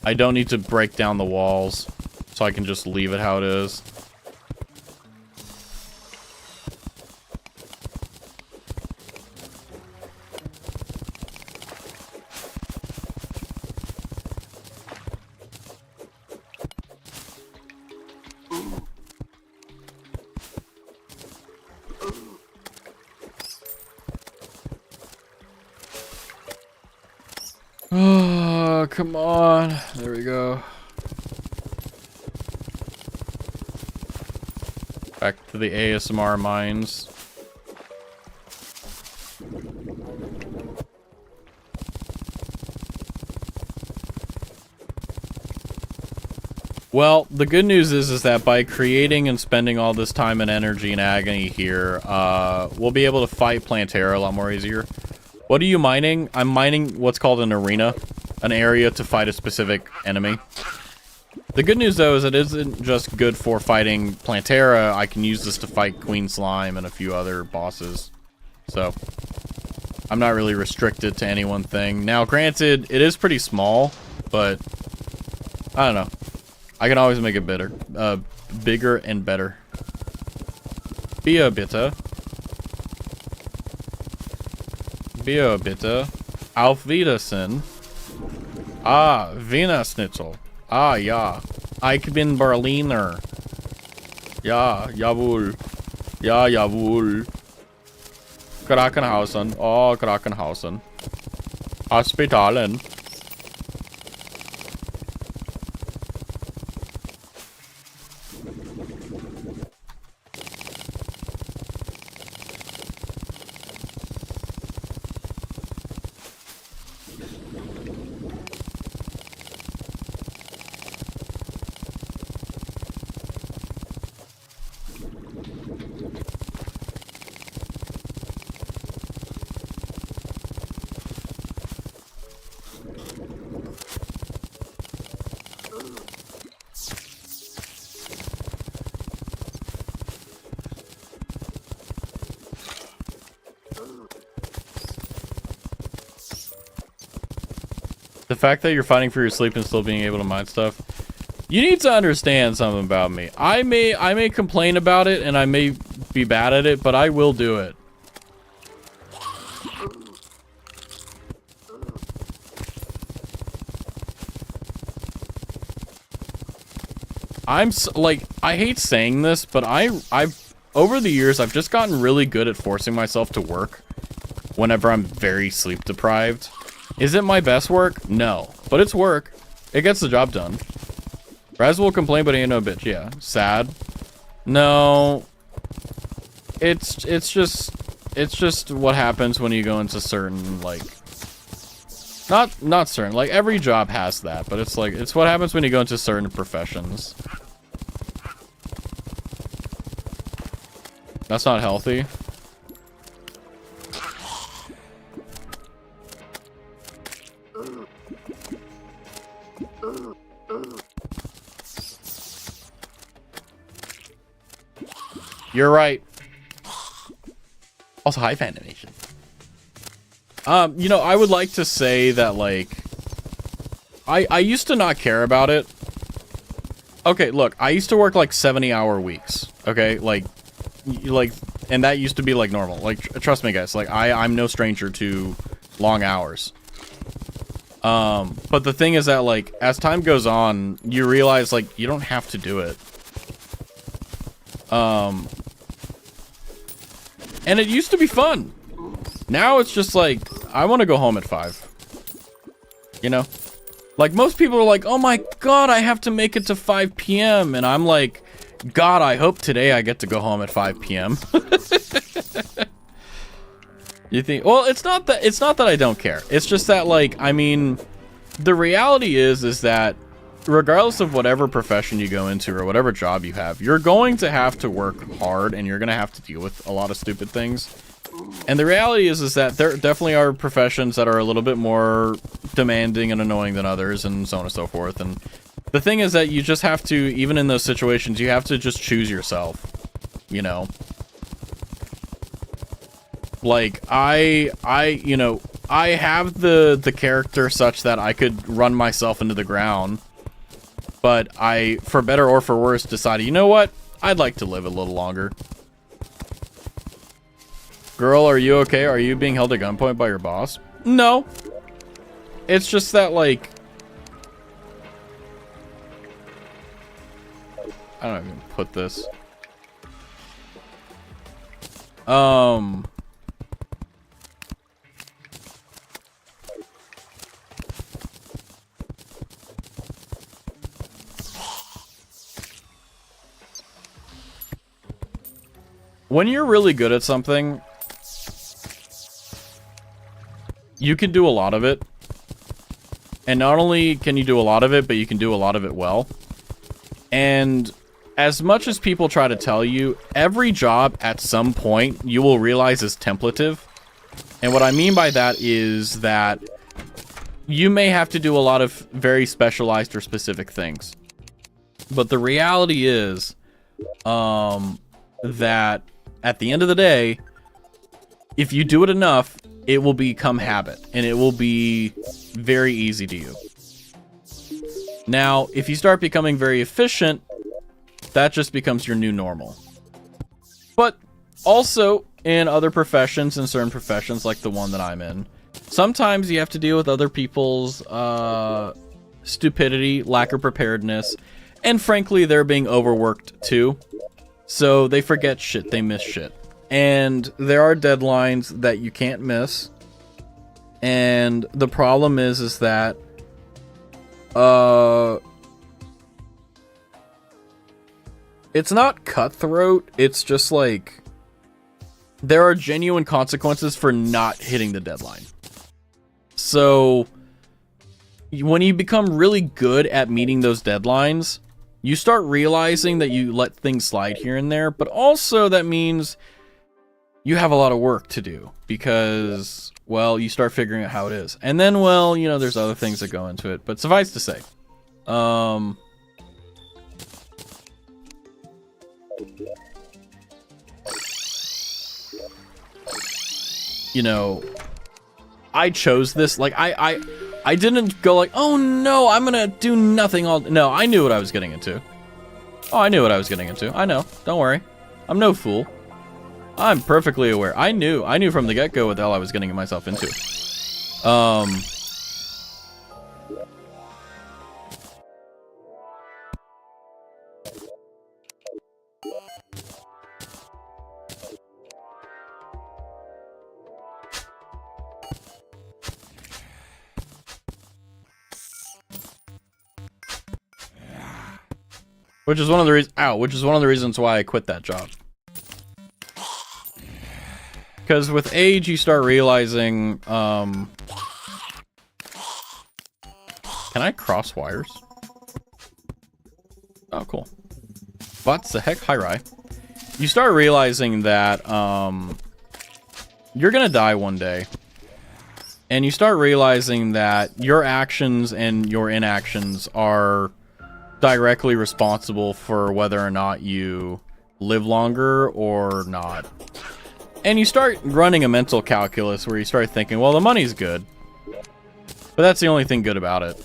I don't need to break down the walls, so I can just leave it how it is. Oh, come on. There we go. Back to the ASMR mines. Well, the good news is that by creating and spending all this time and energy and agony here, we'll be able to fight Plantera a lot more easier. What are you mining? I'm mining what's called an arena, an area to fight a specific enemy. The good news, though, is it isn't just good for fighting Plantera. I can use this to fight Queen Slime and a few other bosses. So, I'm not really restricted to any one thing. Now, granted, it is pretty small, but I don't know. I can always make it better, bigger and better. Bitte. Bitte. Auf Wiedersehen. Ah, Wiener Schnitzel. Ah, ja. Ich bin Berliner. Ja, jawohl. Ja, jawohl. Krankenhausen. Oh, Krankenhausen. Hospitalen. The fact that you're fighting for your sleep and still being able to mine stuff. You need to understand something about me. I may complain about it and I may be bad at it, but I will do it. Like, I hate saying this, but I've over the years I've just gotten really good at forcing myself to work whenever I'm very sleep deprived. Is it my best work? No. But it's work. It gets the job done. Raz will complain, but he ain't no bitch. Yeah. Sad. No. It's just what happens when you go into certain, like... Not certain. Like, every job has that, but it's like, it's what happens when you go into certain professions. That's not healthy. You're right. Also, hive animation. You know, I would like to say that, like, I used to not care about it. Okay, look, I used to work like 70-hour weeks. Okay, like, and that used to be like normal. Like, trust me, guys. Like, I'm no stranger to long hours. But the thing is that, like, as time goes on, you realize, like, you don't have to do it. And it used to be fun. Now it's just like, I want to go home at 5. You know? Like, most people are like, oh my god, I have to make it to 5 p.m. And I'm like, God, I hope today I get to go home at 5 p.m. You think, well, it's not that I don't care. It's just that, like, I mean, the reality is that regardless of whatever profession you go into or whatever job you have, you're going to have to work hard and you're going to have to deal with a lot of stupid things. And the reality is that there definitely are professions that are a little bit more demanding and annoying than others and so on and so forth. And the thing is that you just have to, even in those situations, you have to just choose yourself, you know? Like, you know, I have the character such that I could run myself into the ground. But I, for better or for worse, decided, you know what? I'd like to live a little longer. Girl, are you okay? Are you being held at gunpoint by your boss? No. It's just that, like... I don't even put this. When you're really good at something, you can do a lot of it. And not only can you do a lot of it, but you can do a lot of it well. And as much as people try to tell you, every job at some point you will realize is templative. And what I mean by that is that you may have to do a lot of very specialized or specific things. But the reality is that at the end of the day, if you do it enough, it will become habit and it will be very easy to you. Now, if you start becoming very efficient, that just becomes your new normal. But also in other professions, in certain professions like the one that I'm in, sometimes you have to deal with other people's stupidity, lack of preparedness, and frankly, they're being overworked too. So they forget shit, they miss shit. And there are deadlines that you can't miss. And the problem is that it's not cutthroat, it's just like there are genuine consequences for not hitting the deadline. So when you become really good at meeting those deadlines, you start realizing that you let things slide here and there, but also that means you have a lot of work to do because, well, you start figuring out how it is. And then, well, you know, there's other things that go into it, but suffice to say, you know, I chose this, like, I didn't go like, oh no, I'm gonna do nothing all... No, I knew what I was getting into. Oh, I knew what I was getting into. I know. Don't worry. I'm no fool. I'm perfectly aware. I knew from the get-go what the hell I was getting myself into. Which is one of the reasons why I quit that job. Because with age, you start realizing, can I cross wires? Oh, cool. What the heck? Hi, Rai. you start realizing that you're gonna die one day. And you start realizing that your actions and your inactions are directly responsible for whether or not you live longer or not. And you start running a mental calculus where you start thinking, well, the money's good. But that's the only thing good about it.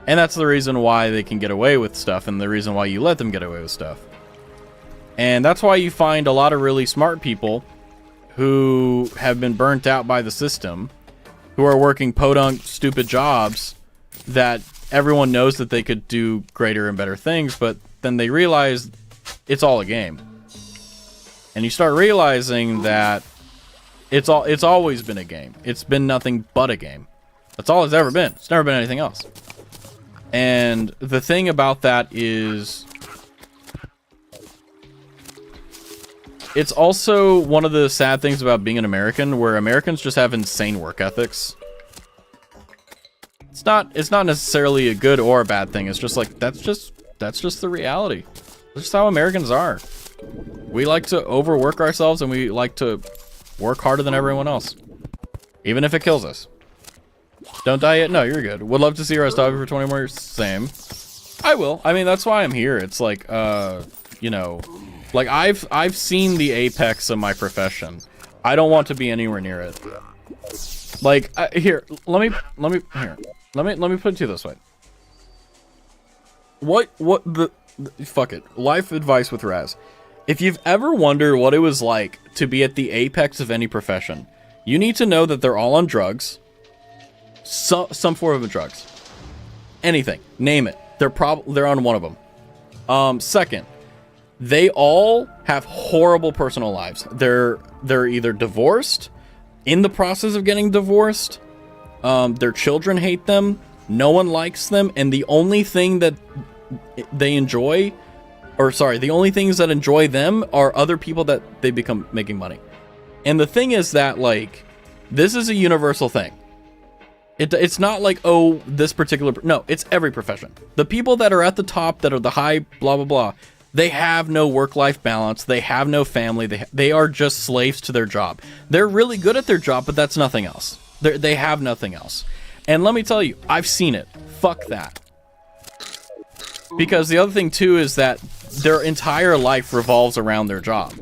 And that's the reason why they can get away with stuff, and the reason why you let them get away with stuff. And that's why you find a lot of really smart people who have been burnt out by the system, who are working podunk, stupid jobs that everyone knows that they could do greater and better things, but then they realize it's all a game. And you start realizing that it's always been a game. It's been nothing but a game. That's all it's ever been. It's never been anything else. And the thing about that is, it's also one of the sad things about being an American, where Americans just have insane work ethics. It's not necessarily a good or a bad thing. It's just like, that's just the reality. That's just how Americans are. We like to overwork ourselves, and we like to work harder than everyone else, even if it kills us. Don't die yet? No, you're good. Would love to see Raztavi for 20 more years. Same. I will. I mean, that's why I'm here. It's like, you know, like I've seen the apex of my profession. I don't want to be anywhere near it. Like, here, let me put it to you this way. Fuck it. Life advice with Raz. If you've ever wondered what it was like to be at the apex of any profession, you need to know that they're all on drugs. Some form of drugs. Anything. Name it. They're on one of them. Second, they all have horrible personal lives. They're either divorced, in the process of getting divorced, their children hate them, no one likes them, and the only thing that they enjoy, or sorry, the only things that enjoy them are other people that they become making money. And the thing is that, like, this is a universal thing. It's not like, oh, this particular... No, it's every profession. The people that are at the top, that are the high blah, blah, blah, they have no work-life balance. They have no family. They are just slaves to their job. They're really good at their job, but that's nothing else. They have nothing else. And let me tell you, I've seen it. Fuck that. Because the other thing, too, is that their entire life revolves around their job.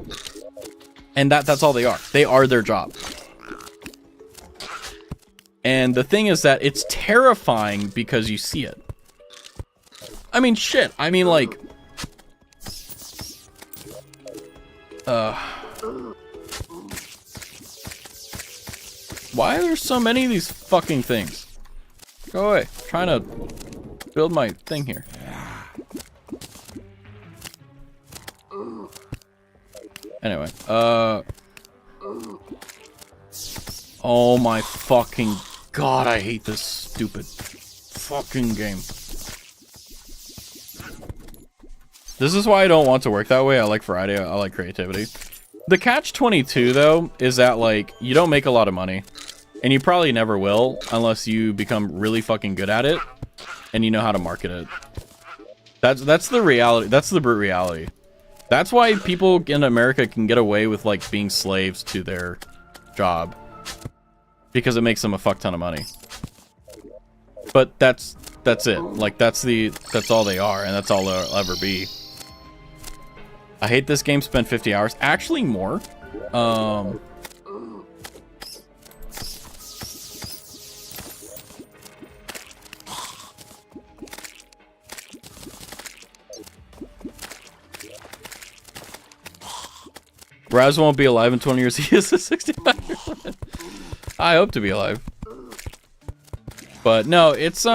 And that's all they are. They are their job. And the thing is that it's terrifying because you see it. I mean, shit. I mean, like... Why are there so many of these fucking things? Go away. I'm trying to build my thing here. Anyway, oh my fucking god, I hate this stupid fucking game. This is why I don't want to work that way. I like variety, I like creativity. The catch-22, though, is that, like, you don't make a lot of money. And you probably never will, unless you become really fucking good at it, and you know how to market it. That's the reality. That's the brute reality. That's why people in America can get away with, like, being slaves to their job. Because it makes them a fuck ton of money. But that's it. Like, that's all they are, and that's all they'll ever be. I hate this game. Spent 50 hours. Actually, more. Raz won't be alive in 20 years. He is a 65-year-old. I hope to be alive. But no, it's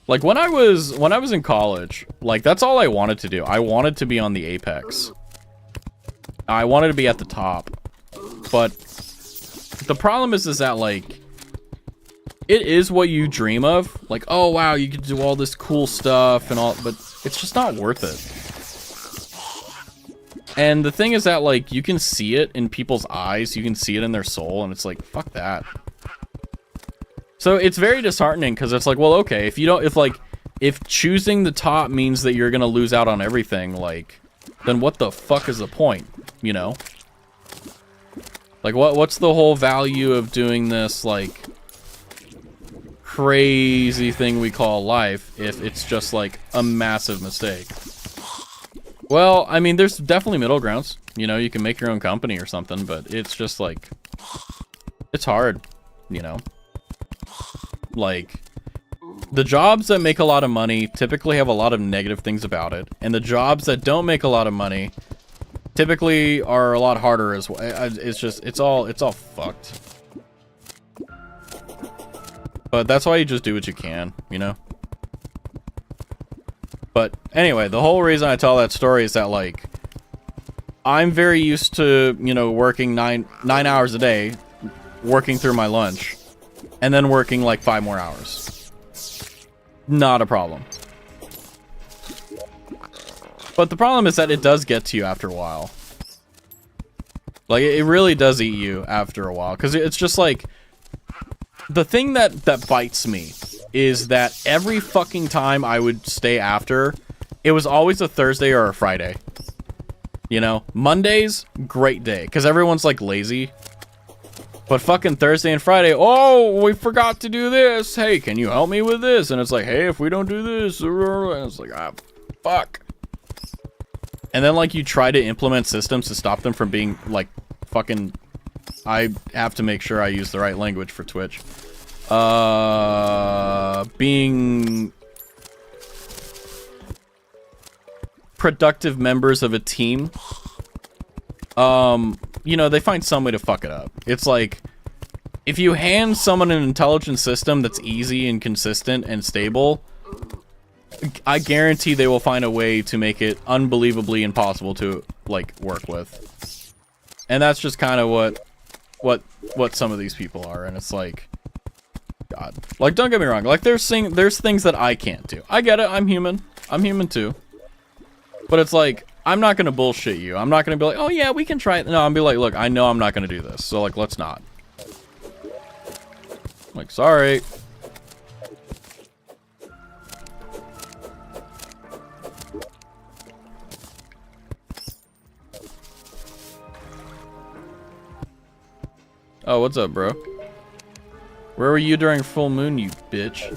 like when I was in college, like that's all I wanted to do. I wanted to be on the apex. I wanted to be at the top. But the problem is that like it is what you dream of. Like, oh wow, you could do all this cool stuff and all, but it's just not worth it. And the thing is that, like, you can see it in people's eyes, you can see it in their soul, and it's like, fuck that. So it's very disheartening, because it's like, well, okay, if choosing the top means that you're gonna lose out on everything, like, then what the fuck is the point, you know? Like, what's the whole value of doing this, like, crazy thing we call life if it's just, like, a massive mistake? Well, I mean, there's definitely middle grounds. You know, you can make your own company or something, but it's just, like, it's hard, you know? Like, the jobs that make a lot of money typically have a lot of negative things about it, and the jobs that don't make a lot of money typically are a lot harder as well. It's just, it's all fucked. But that's why you just do what you can, you know? But anyway, the whole reason I tell that story is that, like, I'm very used to, you know, working nine hours a day, working through my lunch, and then working like 5 more hours. Not a problem. But the problem is that it does get to you after a while. Like, it really does eat you after a while. Because it's just like, the thing that bites me is that every fucking time I would stay after, it was always a Thursday or a Friday. You know? Mondays, great day. Because everyone's, like, lazy. But fucking Thursday and Friday, oh, we forgot to do this. Hey, can you help me with this? And it's like, hey, if we don't do this, and it's like, ah, fuck. And then, like, you try to implement systems to stop them from being, like, fucking... I have to make sure I use the right language for Twitch. Being... productive members of a team. You know, they find some way to fuck it up. It's like, if you hand someone an intelligent system that's easy and consistent and stable... I guarantee they will find a way to make it unbelievably impossible to, like, work with. And that's just kind of what some of these people are, and it's like, God. Like, don't get me wrong, like, there's things that I can't do. I get it, I'm human. I'm human too. But it's like, I'm not gonna bullshit you. I'm not gonna be like, oh yeah, we can try it. No, I'm be like, look, I know I'm not gonna do this, so, like, let's not. Like, sorry. Oh, what's up, bro? Where were you during full moon, you bitch?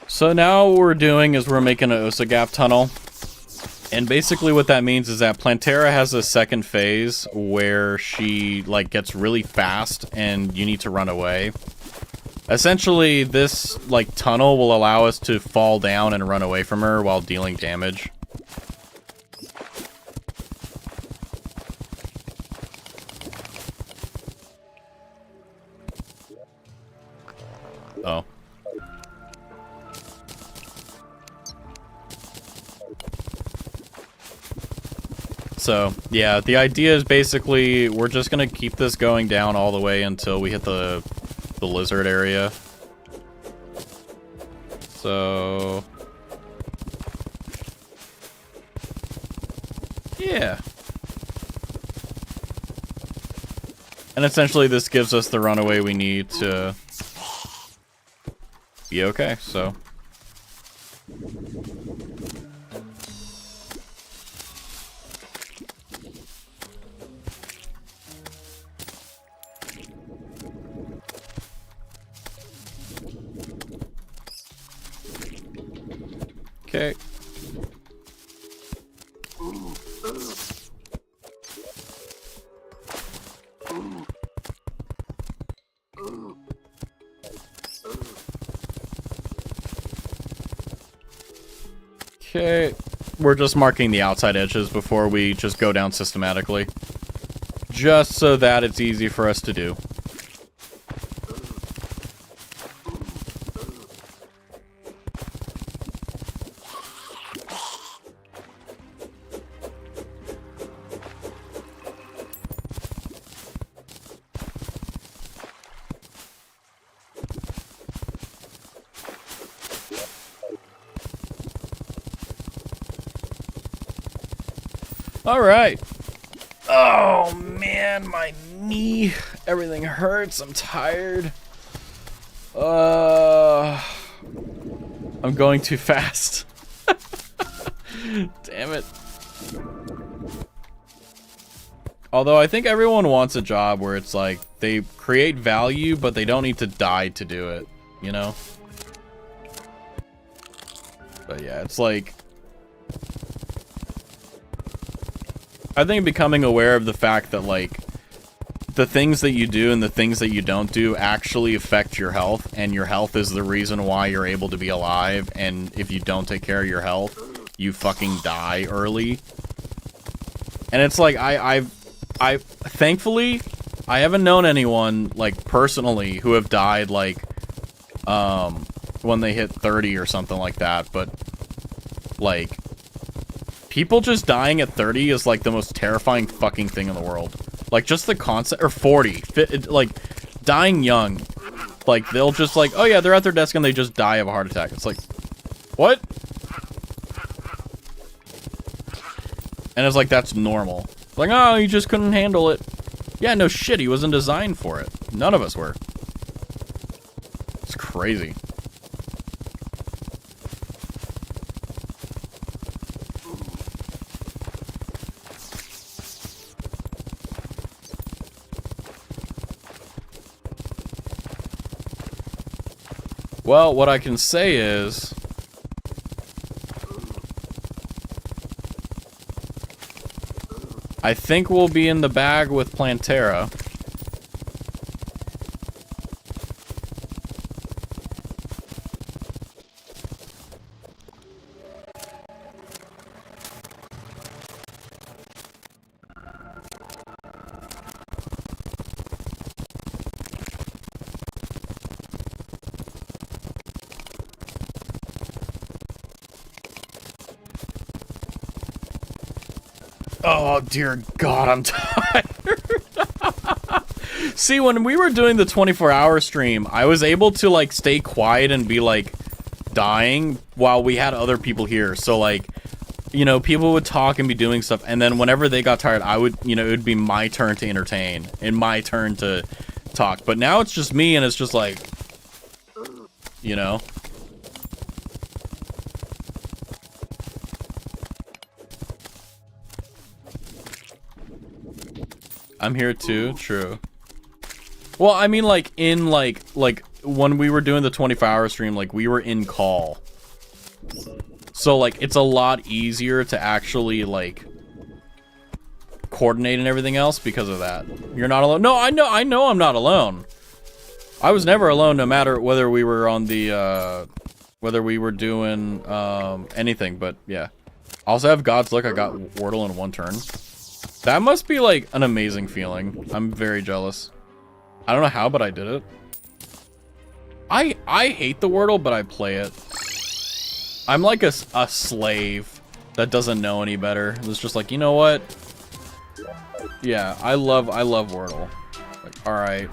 So now what we're doing is we're making an Osagap tunnel. And basically what that means is that Plantera has a second phase where she, like, gets really fast and you need to run away. Essentially, this, like, tunnel will allow us to fall down and run away from her while dealing damage. Oh. So, yeah, the idea is basically we're just gonna keep this going down all the way until we hit the lizard area. So... yeah. And essentially this gives us the runaway we need to be okay, so... Okay. Okay. We're just marking the outside edges before we just go down systematically. Just so that it's easy for us to do. All right. Oh man, my knee. Everything hurts. I'm tired. I'm going too fast. Damn it. Although I think everyone wants a job where it's like they create value, but they don't need to die to do it, you know? But yeah, it's like, I think becoming aware of the fact that, like, the things that you do and the things that you don't do actually affect your health, and your health is the reason why you're able to be alive, and if you don't take care of your health, you fucking die early. And it's like, thankfully, I haven't known anyone, like, personally, who have died, like, when they hit 30 or something like that, but, like, people just dying at 30 is, like, the most terrifying fucking thing in the world. Like, just the concept, or 40, like, dying young. Like, they'll just, like, oh yeah, they're at their desk and they just die of a heart attack. It's like, what? And it's like, that's normal. Like, oh, he just couldn't handle it. Yeah, no shit, he wasn't designed for it. None of us were. It's crazy. Well, what I can say is, I think we'll be in the bag with Plantera. Oh, dear God, I'm tired. See, when we were doing the 24-hour stream, I was able to, like, stay quiet and be, like, dying while we had other people here. So, like, you know, people would talk and be doing stuff, and then whenever they got tired, I would, you know, it would be my turn to entertain and my turn to talk. But now it's just me, and it's just like, you know? I'm here too, true. Well, I mean, like, in, like, when we were doing the 24-hour stream, like, we were in call. So, like, it's a lot easier to actually, like, coordinate and everything else because of that. You're not alone. No, I know I'm not alone. I was never alone, no matter whether we were on the, whether we were doing, anything, but, yeah. I also have God's Luck, I got Wordle in one turn. That must be, like, an amazing feeling. I'm very jealous. I don't know how, but I did it. I hate the Wordle, but I play it. I'm like a slave that doesn't know any better. It's just like, you know what? Yeah, I love Wordle. Like, alright.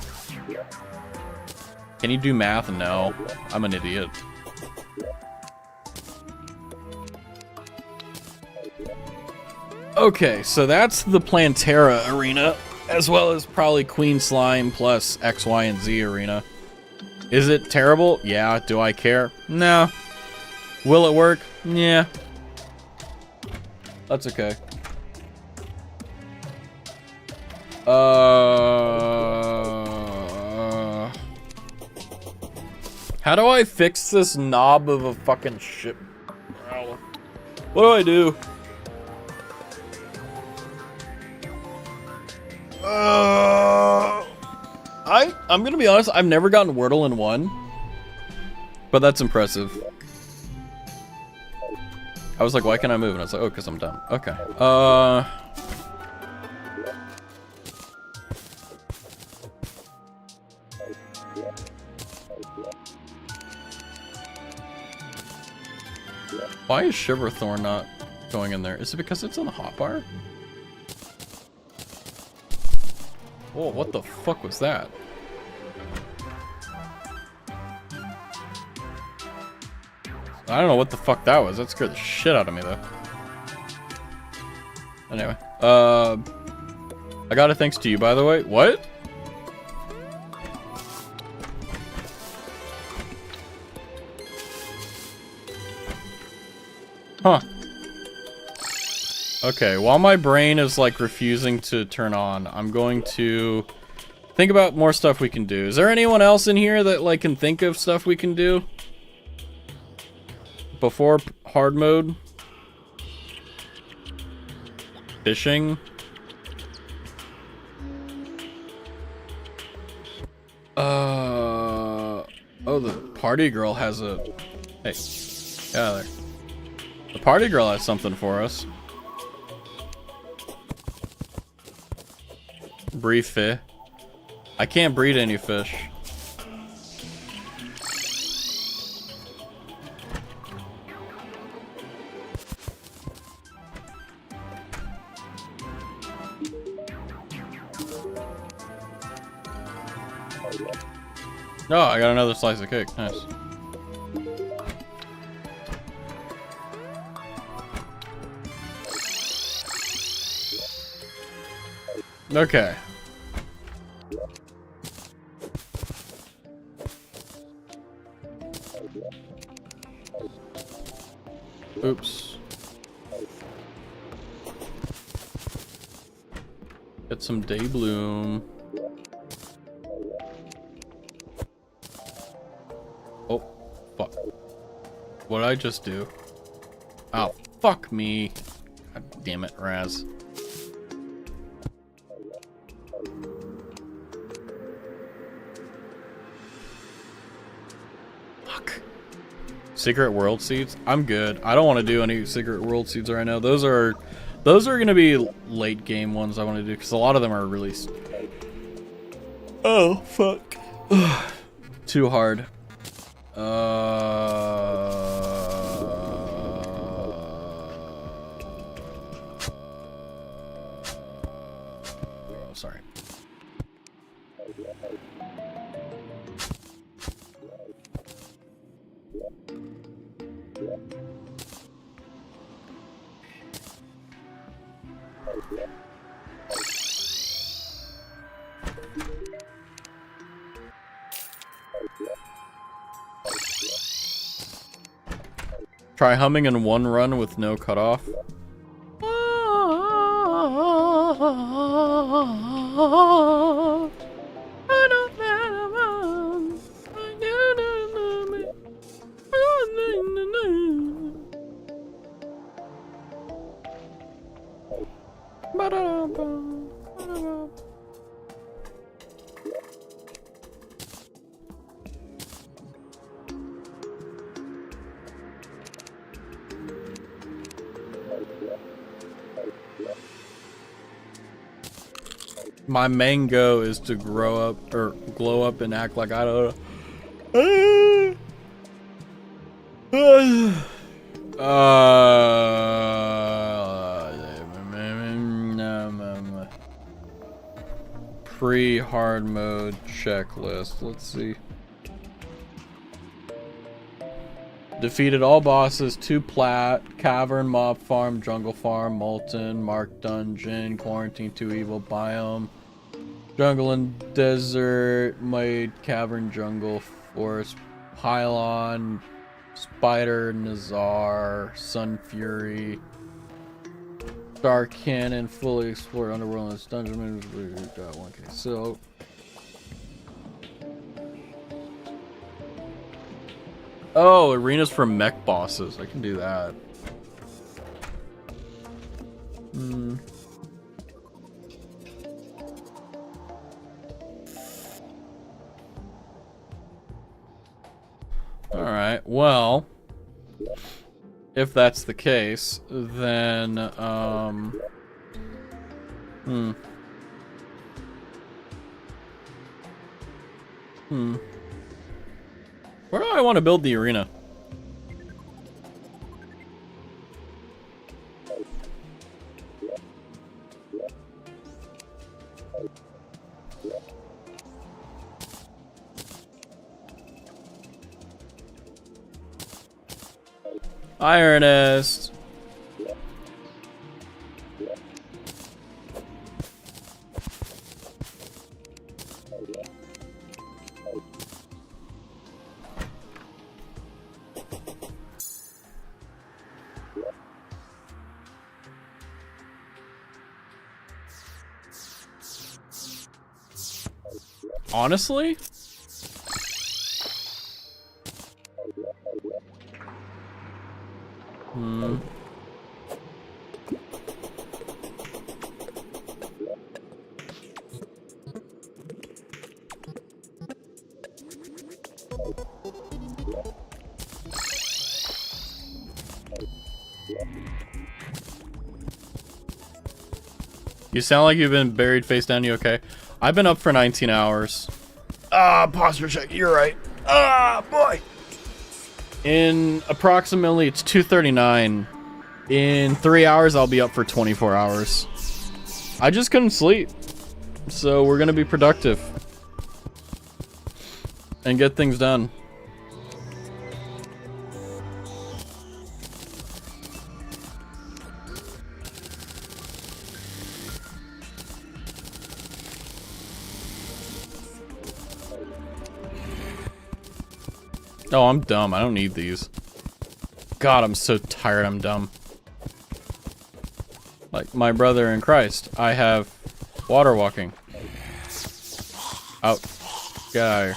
Can you do math? No. I'm an idiot. Okay, so that's the Plantera arena, as well as probably Queen Slime plus X, Y, and Z arena. Is it terrible? Yeah. Do I care? No. Will it work? Yeah. That's okay. How do I fix this knob of a fucking ship? Well, What do I do? I'm gonna be honest, I've never gotten Wordle in one. But that's impressive. I was like, why can't I move? And I was like, oh, because I'm dumb. Okay. Why is Shiverthorn not going in there? Is it because it's in the hotbar? Oh, what the fuck was that? I don't know what the fuck that was. That scared the shit out of me, though. Anyway, I got a thanks to you, by the way. What? Huh. Okay, while my brain is like refusing to turn on, I'm going to think about more stuff we can do. Is there anyone else in here that like can think of stuff we can do before hard mode? Fishing. Oh, the party girl has a... Hey, get out of there. The party girl has something for us. Breed fish. I can't breed any fish. Oh, I got another slice of cake. Nice. Okay. Oops. Get some day bloom. Oh, fuck. What'd I just do? Oh, fuck me. God damn it, Raz. Secret World Seeds? I'm good. I don't want to do any Secret World Seeds right now. Those are gonna be late game ones I want to do because a lot of them are released. Oh fuck. Too hard. Sorry. Try humming in one run with no cutoff. My main goal is to grow up or glow up and act like I don't know. Pre-hard mode checklist. Let's see. Defeated all bosses, 2 plat, cavern, mob farm, jungle farm, molten, mark dungeon, quarantine, 2 evil biome, jungle and desert, made cavern, jungle, forest, pylon, spider, Nazar, sun fury, star cannon, fully explored underworld and its dungeon. Got 1k. So. Oh, arenas for mech bosses. I can do that. Alright, well, if that's the case, then, where do I want to build the arena? Hi, Ernest. Honestly? You sound like you've been buried face down. You okay? I've been up for 19 hours. Posture check. You're right. Boy. In approximately, it's 2:39. In 3 hours, I'll be up for 24 hours. I just couldn't sleep. So we're gonna be productive. And get things done. Oh, I'm dumb. I don't need these. God, I'm so tired. I'm dumb. Like my brother in Christ, I have water walking. Out. Get out of here.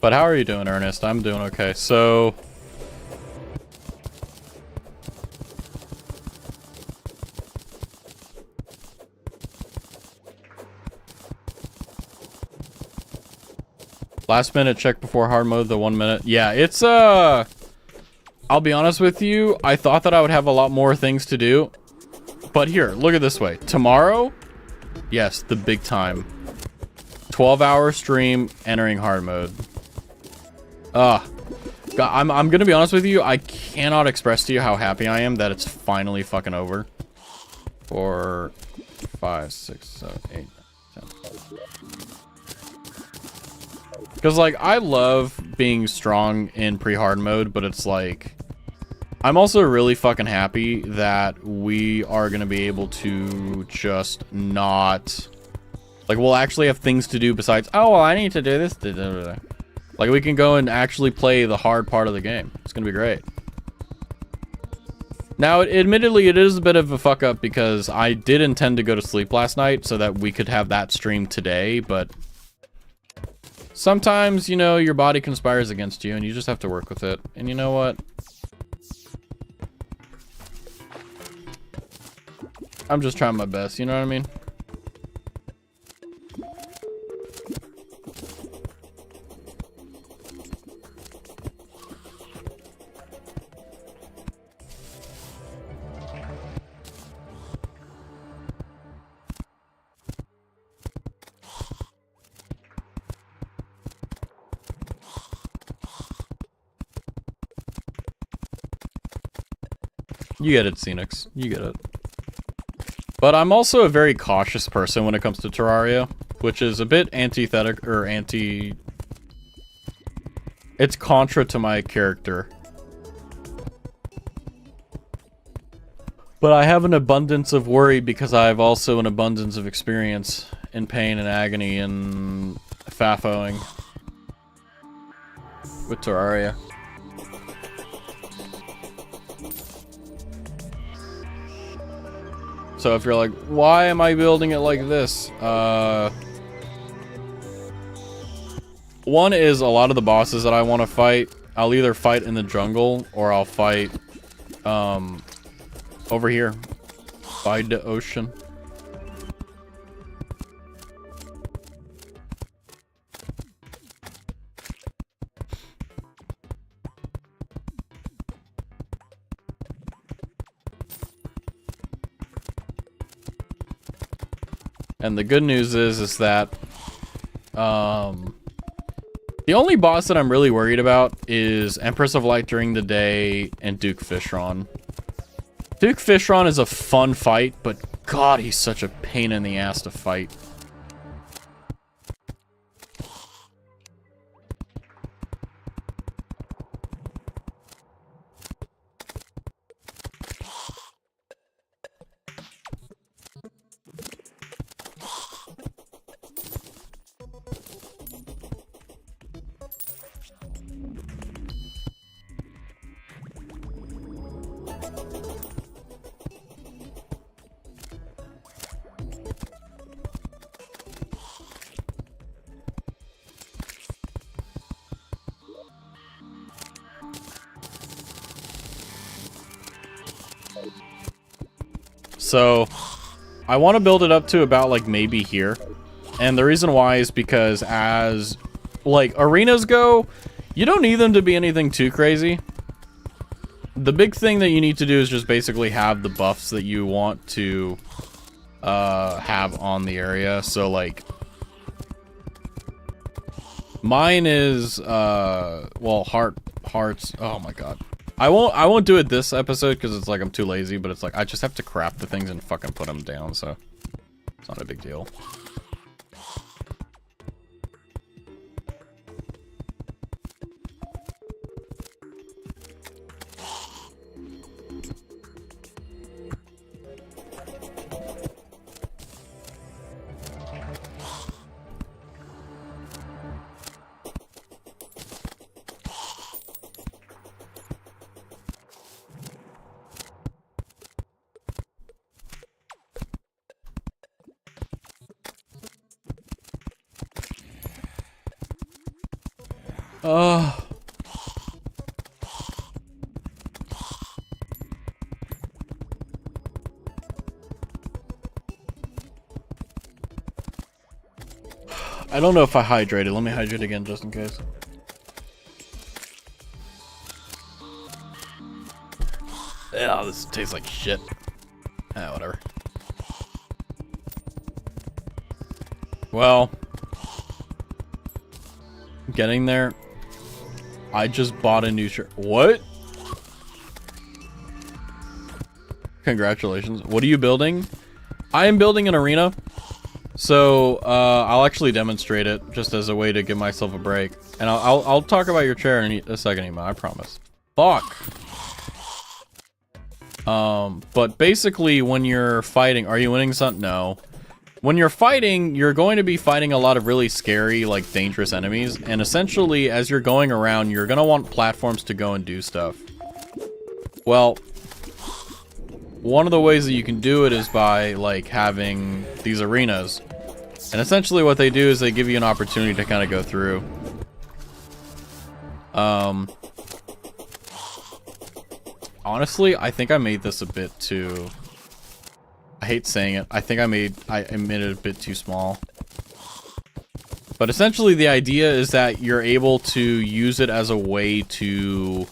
But how are you doing, Ernest? I'm doing okay. So... last minute check before hard mode, the 1 minute. Yeah, it's, I'll be honest with you. I thought that I would have a lot more things to do. But here, look at this way. Tomorrow, yes, the big time. 12-hour stream, entering hard mode. God, I'm gonna be honest with you. I cannot express to you how happy I am that it's finally fucking over. 4, 5, 6, 7, 8, 10. Because, like, I love being strong in pre-hard mode, but it's like... I'm also really fucking happy that we are going to be able to just not... Like, we'll actually have things to do besides, oh, well, I need to do this. Like, we can go and actually play the hard part of the game. It's going to be great. Now, admittedly, it is a bit of a fuck up because I did intend to go to sleep last night so that we could have that stream today, but... sometimes, you know, your body conspires against you and you just have to work with it. And you know what? I'm just trying my best, you know what I mean? You get it, Xenix. You get it. But I'm also a very cautious person when it comes to Terraria, which is a bit antithetical, or anti... It's contra to my character. But I have an abundance of worry because I have also an abundance of experience in pain and agony and fafoing with Terraria. So if you're like, why am I building it like this? One is a lot of the bosses that I want to fight, I'll either fight in the jungle or I'll fight over here by the ocean. And the good news is that the only boss that I'm really worried about is Empress of Light during the day and Duke Fishron. Duke Fishron is a fun fight, but God, he's such a pain in the ass to fight. So, I want to build it up to about, like, maybe here. And the reason why is because as, like, arenas go, you don't need them to be anything too crazy. The big thing that you need to do is just basically have the buffs that you want to have on the area. So, like, mine is, well, hearts. Oh my god. I won't do it this episode because it's like I'm too lazy, but it's like I just have to craft the things and fucking put them down, so it's not a big deal. I don't know if I hydrated. Let me hydrate again just in case. Yeah, this tastes like shit. Ah, whatever. Well, getting there. I just bought a new shirt. What? Congratulations. What are you building? I am building an arena. So, I'll actually demonstrate it just as a way to give myself a break. And I'll talk about your chair in a second, Ema, I promise. Fuck. But basically when you're fighting, are you winning something? No. When you're fighting, you're going to be fighting a lot of really scary, like, dangerous enemies. And essentially, as you're going around, you're gonna want platforms to go and do stuff. Well, one of the ways that you can do it is by, like, having these arenas. And essentially what they do is they give you an opportunity to kind of go through. Honestly, I think I made this a bit too... I hate saying it. I think I made it a bit too small. But essentially the idea is that you're able to use it as a way to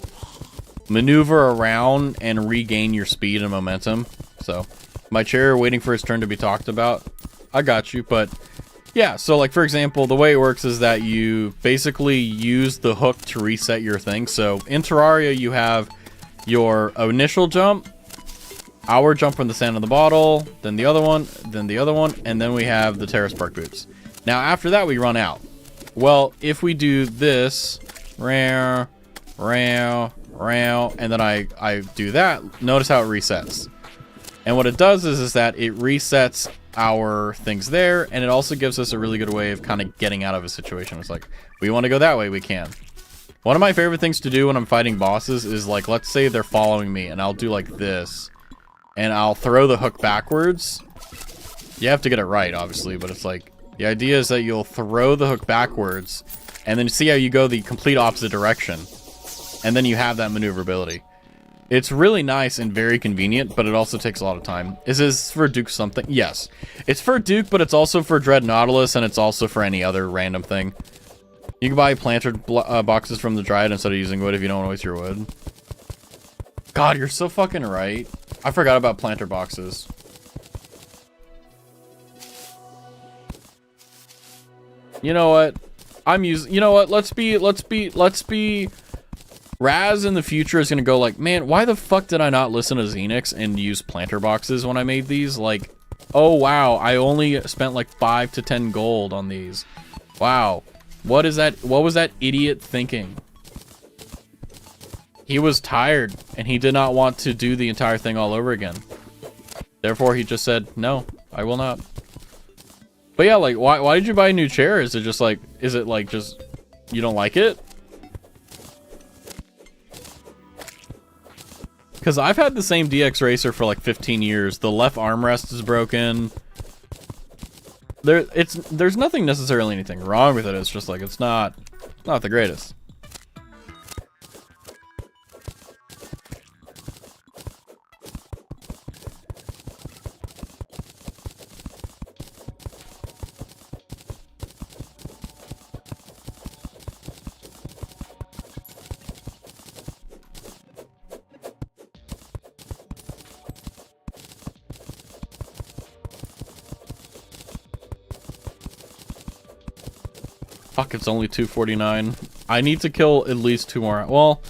maneuver around and regain your speed and momentum. So, my chair waiting for its turn to be talked about. I got you, but yeah, so like for example, the way it works is that you basically use the hook to reset your thing. So in Terraria, you have your initial jump, our jump from the sand in the bottle, then the other one, and then we have the Terra Spark boots. Now after that, we run out. Well, if we do this, and then I do that, notice how it resets. And what it does is that it resets our things there, and it also gives us a really good way of kind of getting out of a situation. It's like, we want to go that way, we can. One of my favorite things to do when I'm fighting bosses is, like, let's say they're following me, and I'll do like this, and I'll throw the hook backwards. You have to get it right, obviously, but it's like, the idea is that you'll throw the hook backwards, and then see how you go the complete opposite direction, and then you have that maneuverability. It's really nice and very convenient, but it also takes a lot of time. Is this for Duke something? Yes. It's for Duke, but it's also for Dread Nautilus, and it's also for any other random thing. You can buy planter boxes from the Dryad instead of using wood if you don't want to waste your wood. God, you're so fucking right. I forgot about planter boxes. You know what? You know what? Let's be Raz in the future is gonna go like, man, why the fuck did I not listen to Xenix and use planter boxes when I made these? Like, oh wow, I only spent like 5 to 10 gold on these. Wow. What is that? What was that idiot thinking? He was tired and he did not want to do the entire thing all over again. Therefore, he just said, no, I will not. But yeah, like, why did you buy a new chair? Is it just like, just, you don't like it? Because I've had the same DX Racer for like 15 years. The left armrest is broken. There's nothing necessarily anything wrong with it. It's just like, it's not the greatest. Fuck, it's only 249. I need to kill at least 2 more. Well,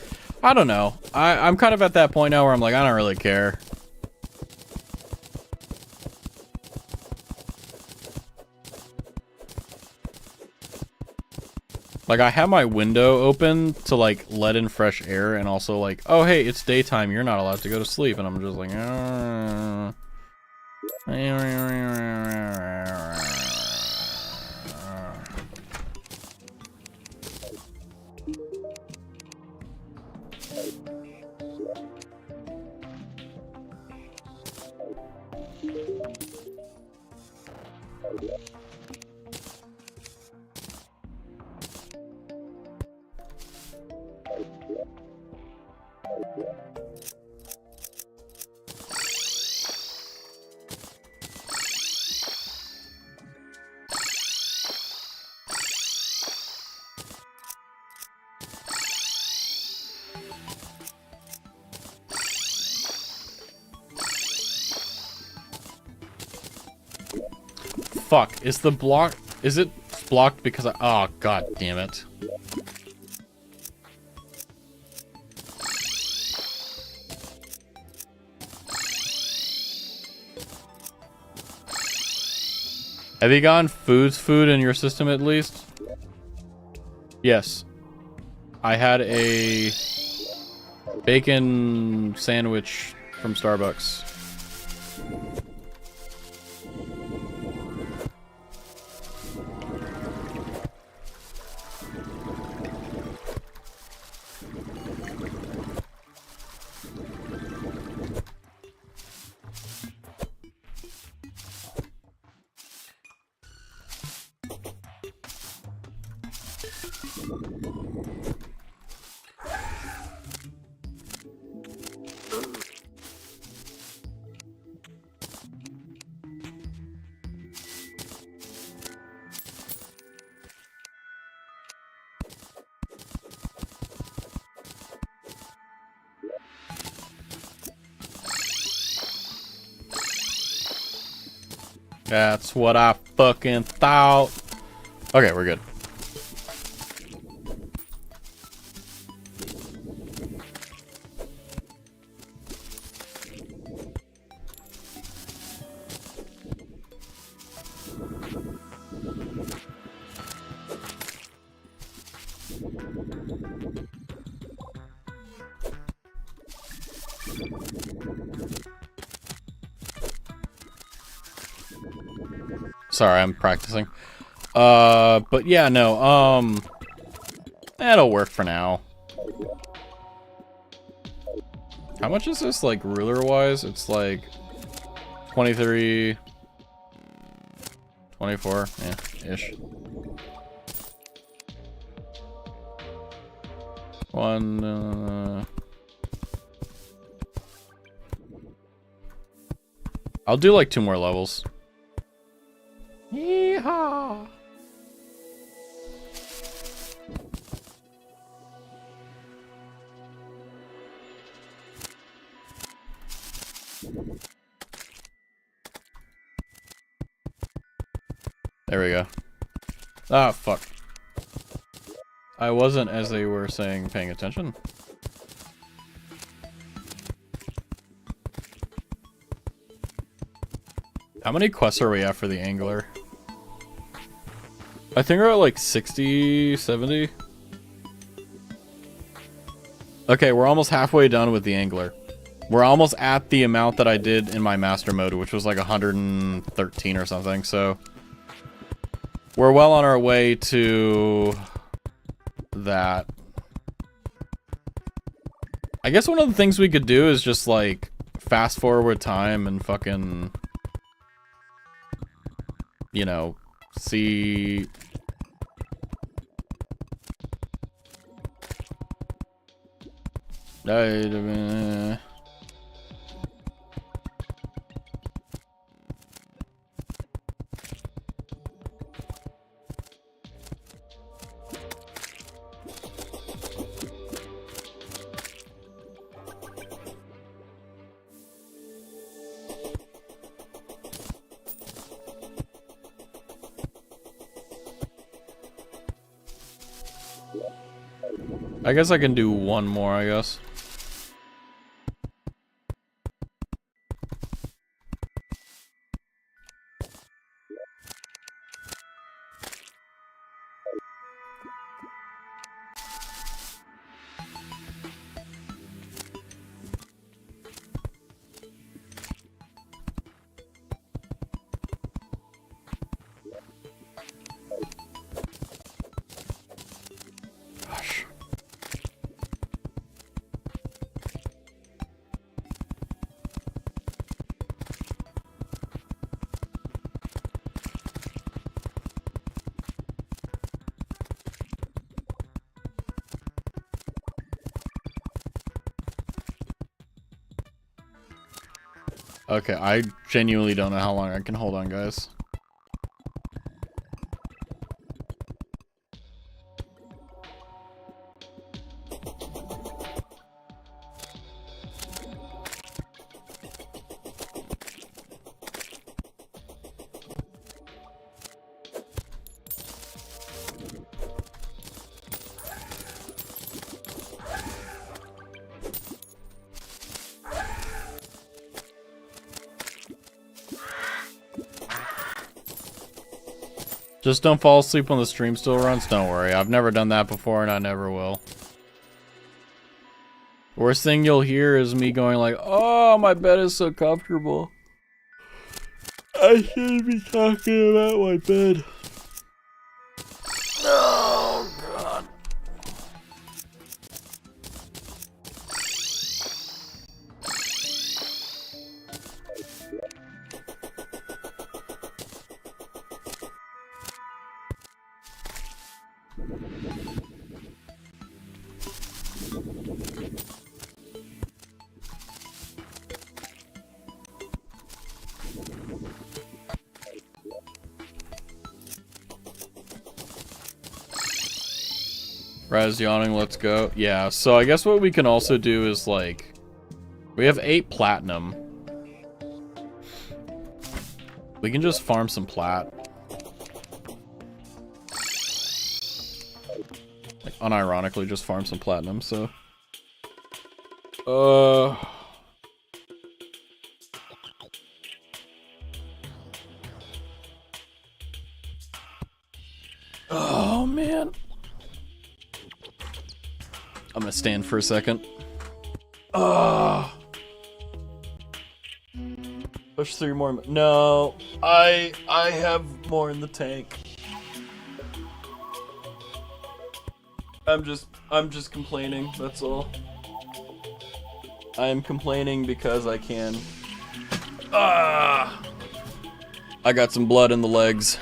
I don't know. I'm kind of at that point now where I'm like, I don't really care. Like, I have my window open to, like, let in fresh air, and also, like, oh, hey, it's daytime, you're not allowed to go to sleep, and I'm just like, fuck, is it blocked because oh, god damn it. Have you gotten food in your system at least? Yes. I had a bacon sandwich from Starbucks. That's what I fucking thought. Okay, we're good. Sorry, I'm practicing. But yeah, no, that'll work for now. How much is this, like, ruler-wise? It's like 23, 24, yeah, ish. One. I'll do like 2 more levels. Yeehaw! There we go. Ah, fuck. I wasn't, as they were saying, paying attention. How many quests are we at for the angler? I think we're at like 60, 70. Okay, we're almost halfway done with the angler. We're almost at the amount that I did in my master mode, which was like 113 or something, so... We're well on our way to... that. I guess one of the things we could do is just like fast forward time and fucking, you know, see. I guess I can do one more, I guess. Okay, I genuinely don't know how long I can hold on, guys. Just don't fall asleep when the stream still runs. Don't worry. I've never done that before and I never will. Worst thing you'll hear is me going like, oh, my bed is so comfortable. I shouldn't be talking about my bed. Oh, God. Raz yawning, let's go. Yeah, so I guess what we can also do is like, we have 8 platinum. We can just farm some plat. Like, unironically just farm some platinum, so. Oh, man. I'm gonna stand for a second. Push 3 more. No, I have more in the tank. I'm just complaining. That's all. I am complaining because I can. I got some blood in the legs.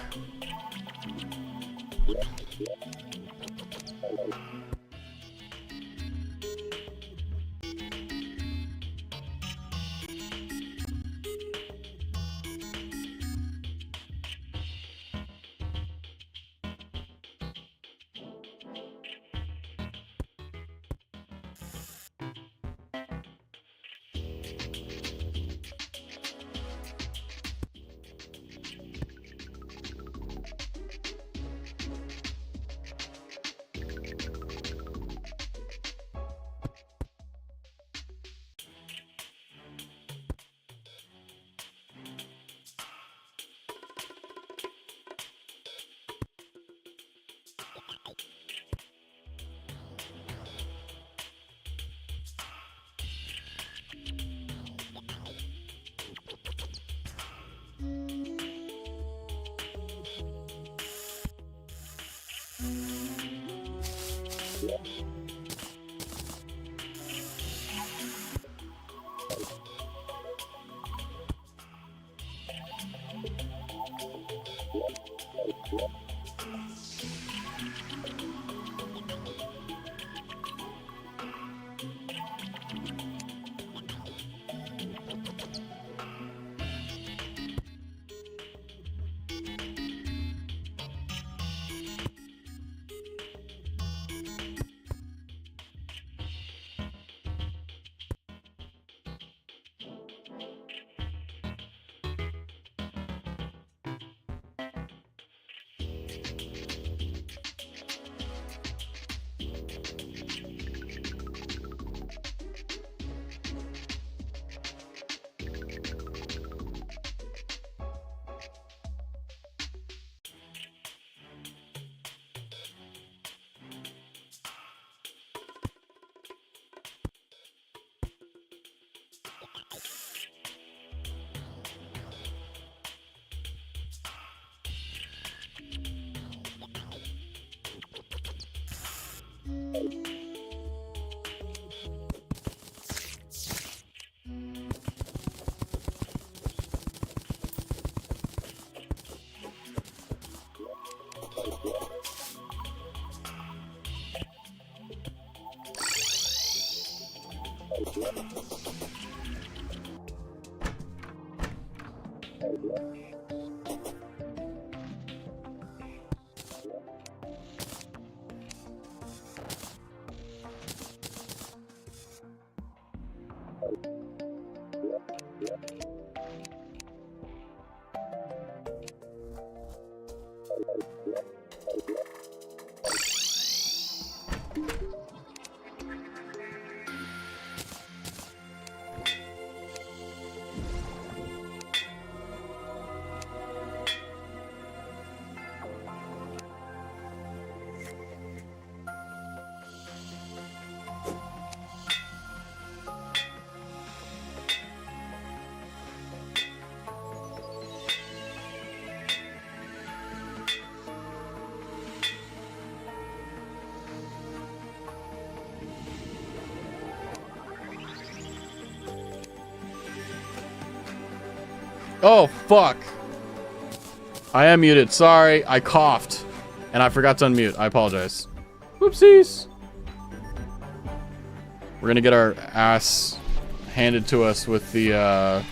Oh, fuck. I am muted. Sorry, I coughed. And I forgot to unmute. I apologize. Whoopsies. We're gonna get our ass handed to us with the,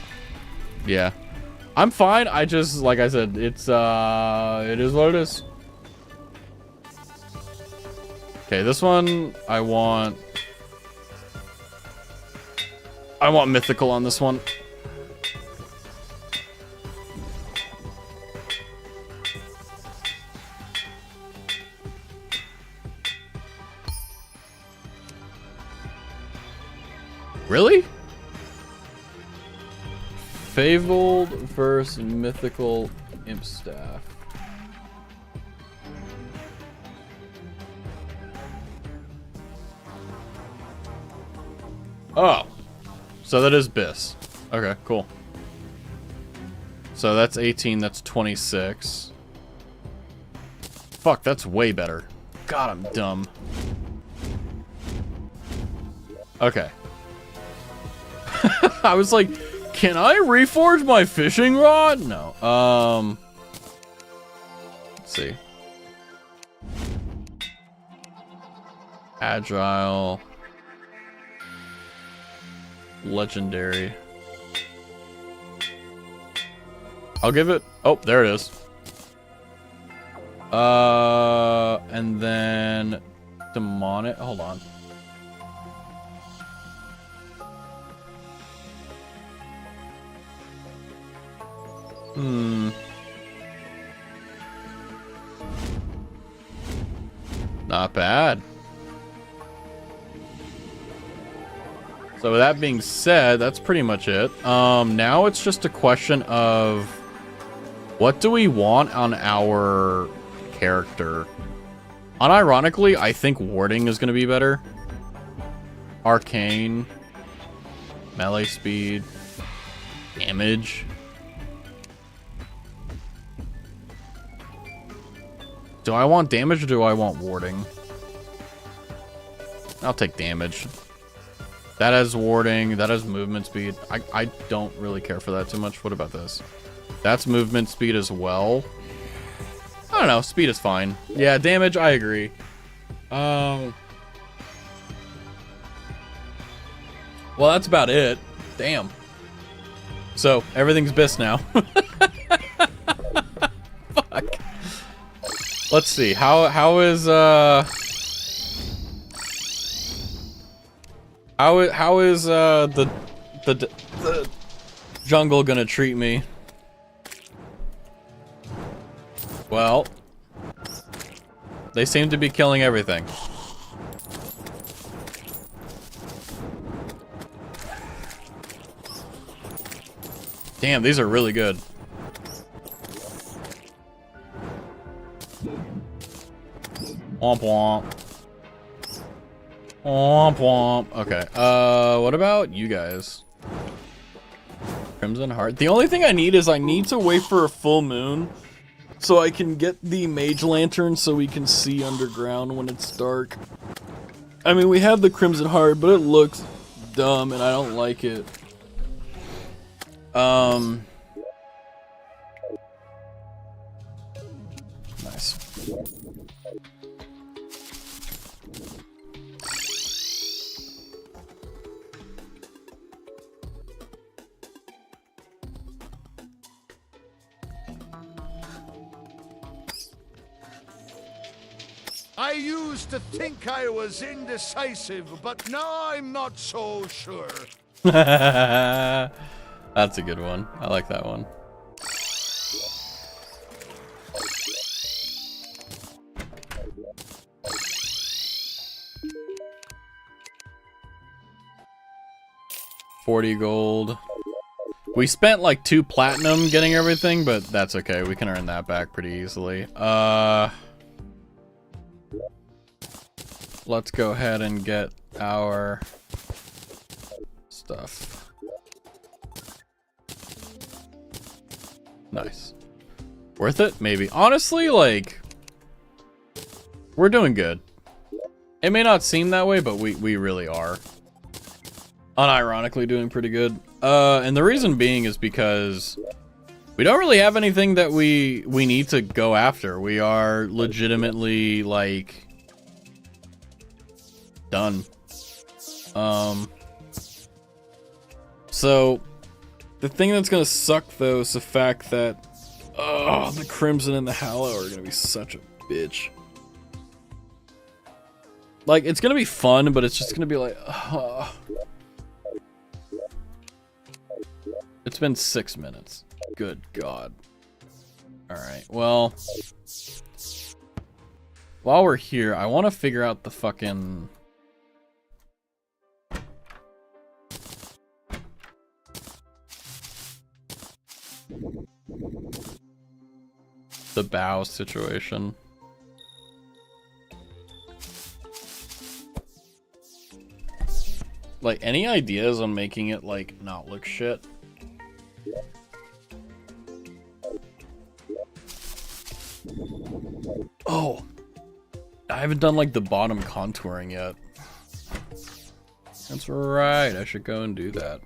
yeah. I'm fine. I just, like I said, it's, it is what it is. Okay, this one, I want mythical on this one. Really? Fabled versus mythical imp staff. Oh. So that is Biss. Okay, cool. So that's 18, that's 26. Fuck, that's way better. God, I'm dumb. Okay. I was like, can I reforge my fishing rod? No. Let's see. Agile. Legendary. I'll give it. Oh, there it is. And then demonic. Hold on. Not bad. So with that being said, that's pretty much it. Now it's just a question of what do we want on our character? Unironically, I think warding is going to be better. Arcane. Melee speed. Damage. Do I want damage or do I want warding? I'll take damage. That has warding. That has movement speed. I don't really care for that too much. What about this? That's movement speed as well. I don't know. Speed is fine. Yeah, damage, I agree. Well, that's about it. Damn. So, everything's BIS now. Fuck. Let's see. How is the jungle gonna treat me? Well, they seem to be killing everything. Damn, these are really good. Womp womp. Womp womp. Okay, what about you guys? Crimson Heart. The only thing I need is I need to wait for a full moon so I can get the mage lantern so we can see underground when it's dark. I mean, we have the Crimson Heart, but it looks dumb and I don't like it. Nice. I used to think I was indecisive, but now I'm not so sure. That's a good one. I like that one. $40 gold. We spent like 2 platinum getting everything, but that's okay. We can earn that back pretty easily. Let's go ahead and get our stuff. Nice. Worth it? Maybe. Honestly, like, we're doing good. It may not seem that way, but we really are. Unironically doing pretty good. And the reason being is because we don't really have anything that we need to go after. We are legitimately, like, done. So the thing that's gonna suck though is the fact that the Crimson and the Hallow are gonna be such a bitch. Like, it's gonna be fun, but it's just gonna be like, It's been 6 minutes. Good God. Alright, well, while we're here, I want to figure out the fucking... the bow situation. Like, any ideas on making it, like, not look shit? Oh, I haven't done, like, the bottom contouring yet. That's right, I should go and do that.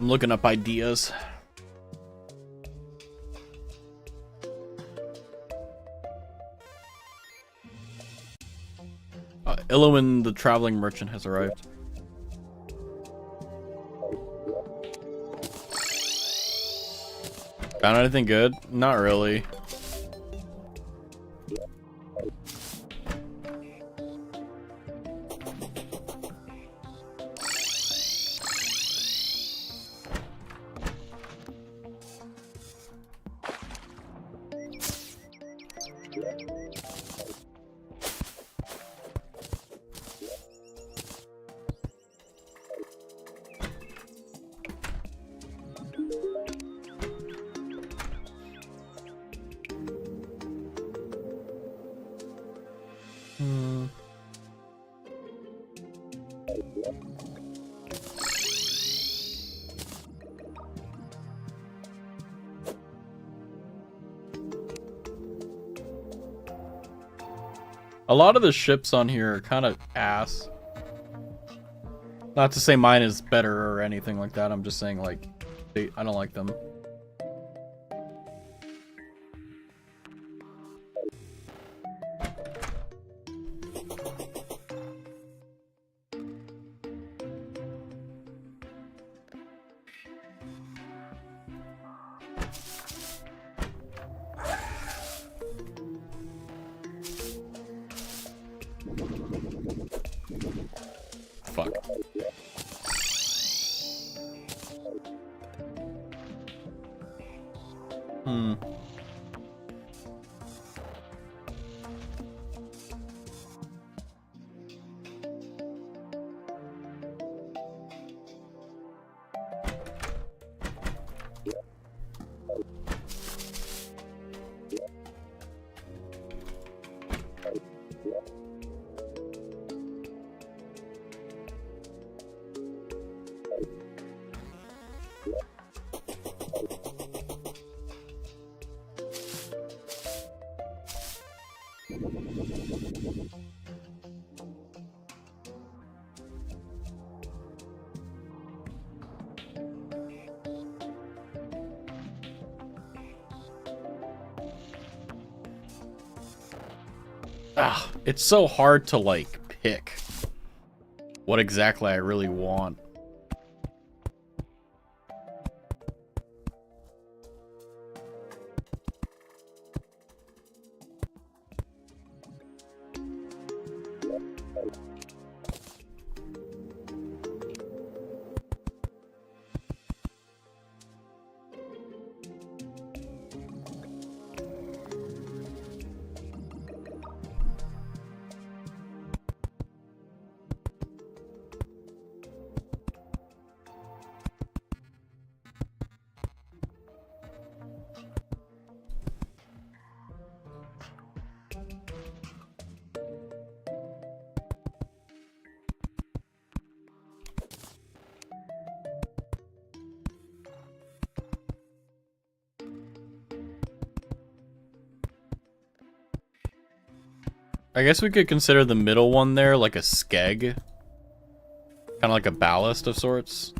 I'm looking up ideas. Illowin the traveling merchant has arrived. Found anything good? Not really. A lot of the ships on here are kind of ass. Not to say mine is better or anything like that. I'm just saying, like, I don't like them. Fuck. Hmm. Ah, it's so hard to like pick what exactly I really want. I guess we could consider the middle one there like a skeg. Kind of like a ballast of sorts.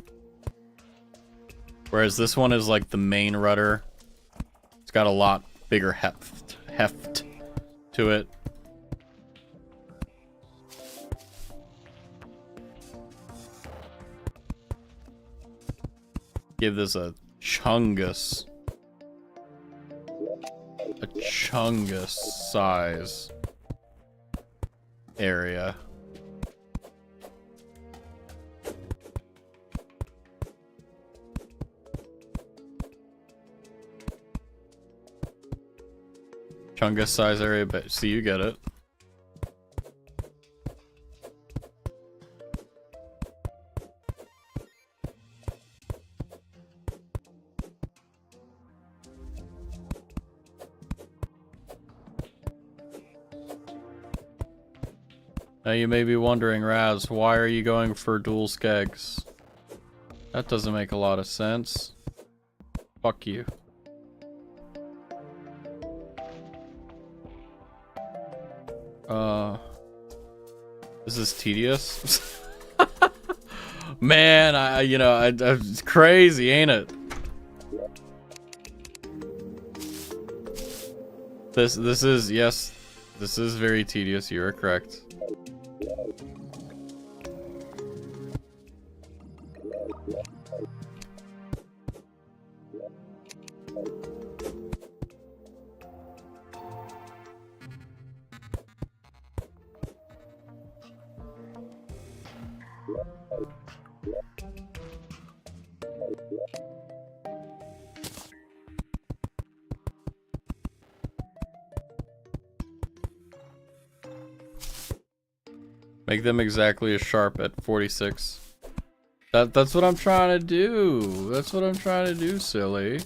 Whereas this one is like the main rudder. It's got a lot bigger heft to it. Give this a chungus. A chungus size area. Chungus size area, but see, you get it. Now you may be wondering, Raz, why are you going for dual skegs? That doesn't make a lot of sense. Fuck you. This is tedious. Man, it's crazy, ain't it? This is, yes, this is very tedious, you are correct. Make them exactly as sharp at 46. That's what I'm trying to do. That's what I'm trying to do, silly.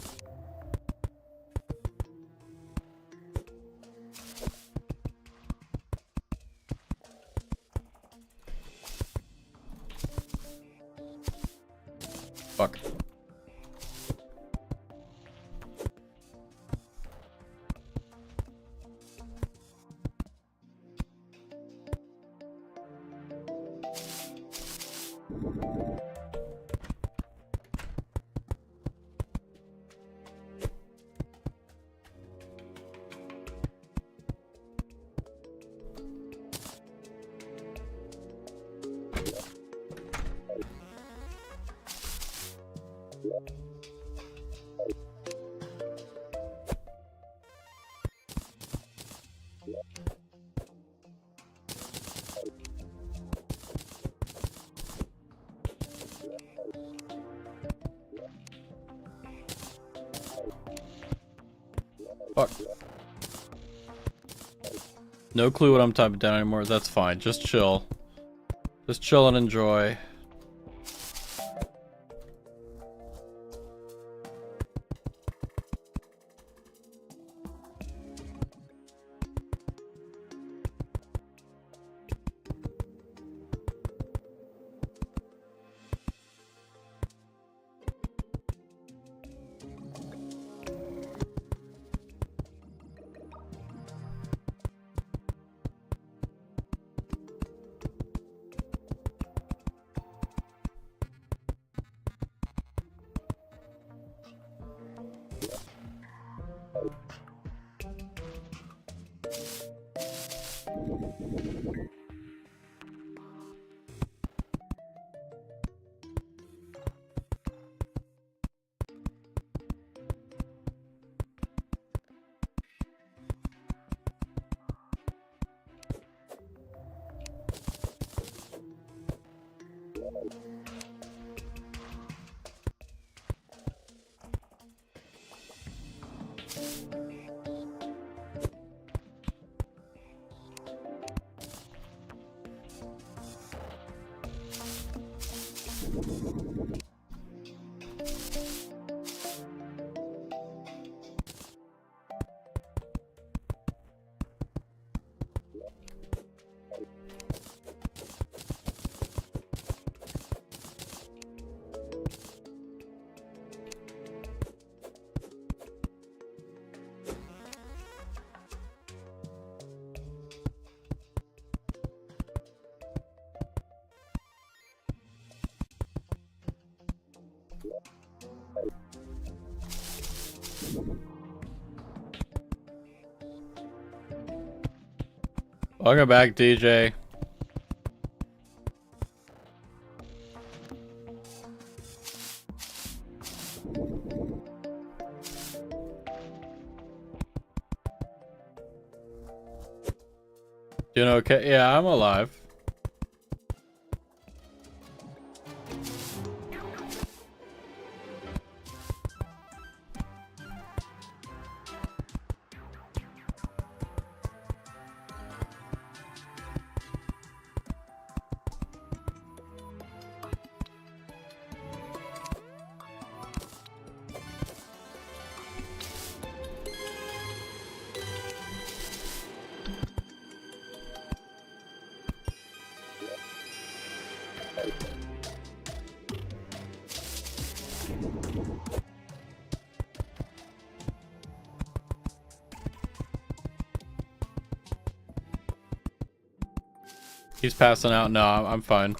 Fuck. No clue what I'm typing down anymore. That's fine. Just chill. Just chill and enjoy. Welcome back, DJ. Doing okay? Yeah, I'm alive. He's passing out. No, I'm fine.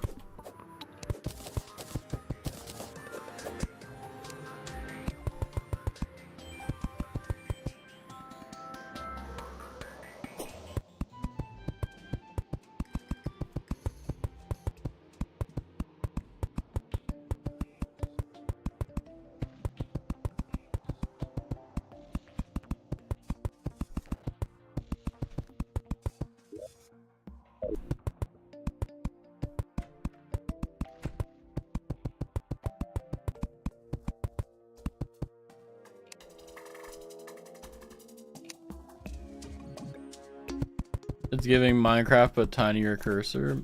It's giving Minecraft but tinier cursor.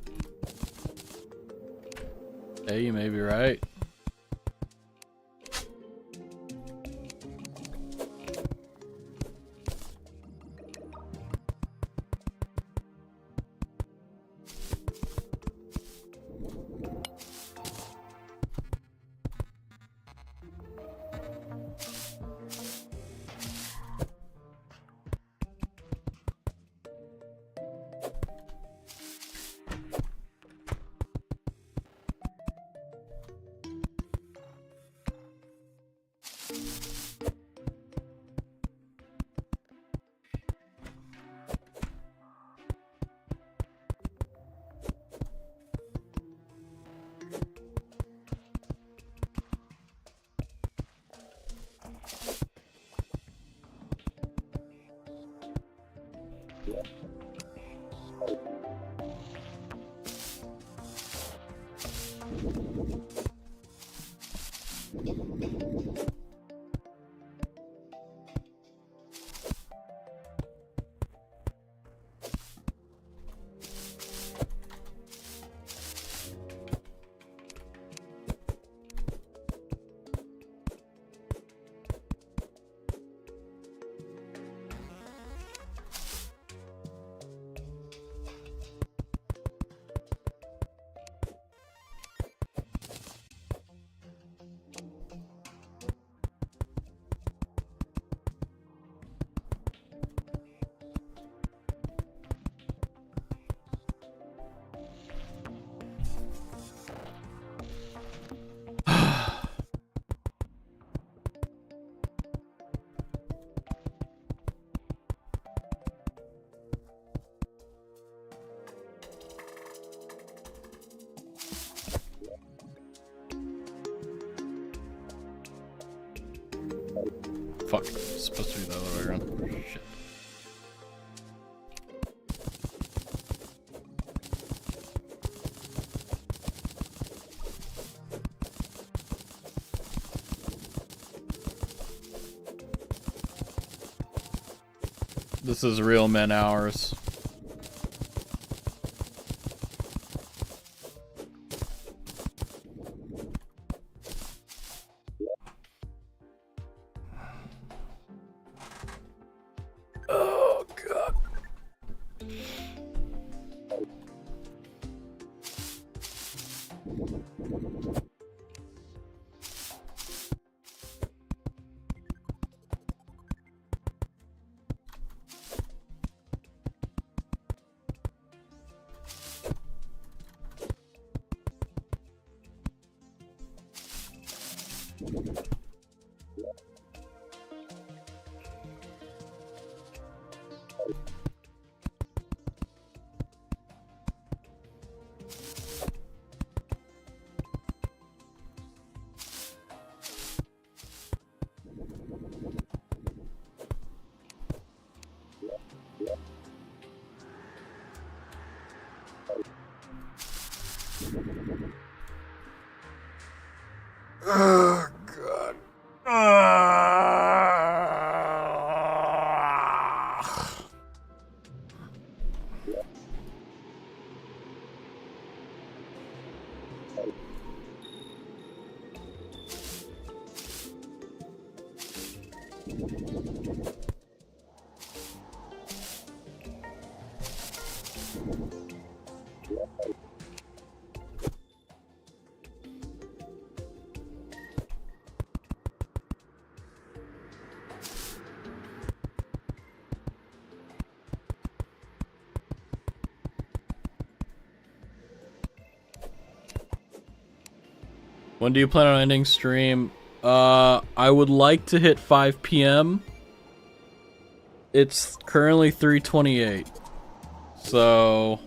Hey, you may be right. Fuck. It's supposed to be the other way around. Shit. This is real men hours. Oh god. Oh god. When do you plan on ending stream? I would like to hit 5 p.m. It's currently 3:28. So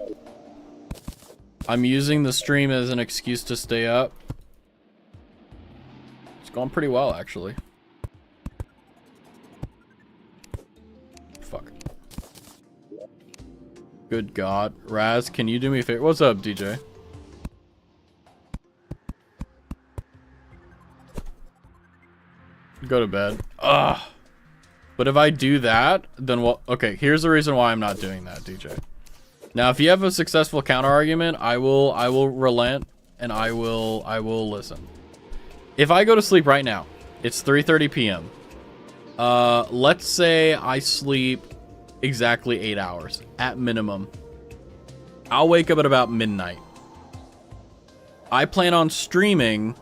I'm using the stream as an excuse to stay up. It's going pretty well, actually. Fuck. Good God. Raz, can you do me a favor? What's up, DJ? Go to bed. Ugh. But if I do that, then what? Okay, here's the reason why I'm not doing that, DJ. Now, if you have a successful counter argument, I will relent and I will listen. If I go to sleep right now, it's 3:30 p.m. Let's say I sleep exactly 8 hours at minimum. I'll wake up at about midnight. I plan on streaming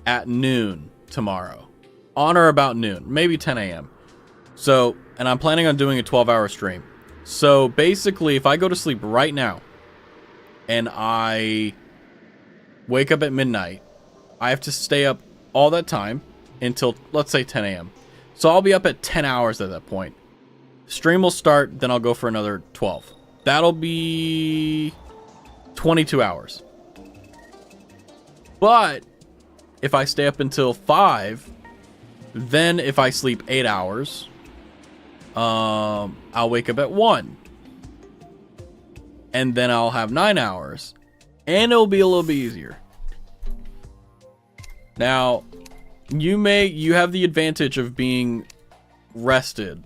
at noon tomorrow, on or about noon, maybe 10 a.m. So, and I'm planning on doing a 12-hour stream. So basically, if I go to sleep right now and I wake up at midnight, I have to stay up all that time until, let's say, 10 a.m. So I'll be up at 10 hours at that point. Stream will start, then I'll go for another 12. That'll be 22 hours. But if I stay up until 5, then if I sleep 8 hours, I'll wake up at 1. And then I'll have 9 hours. And it'll be a little bit easier. Now, you have the advantage of being rested.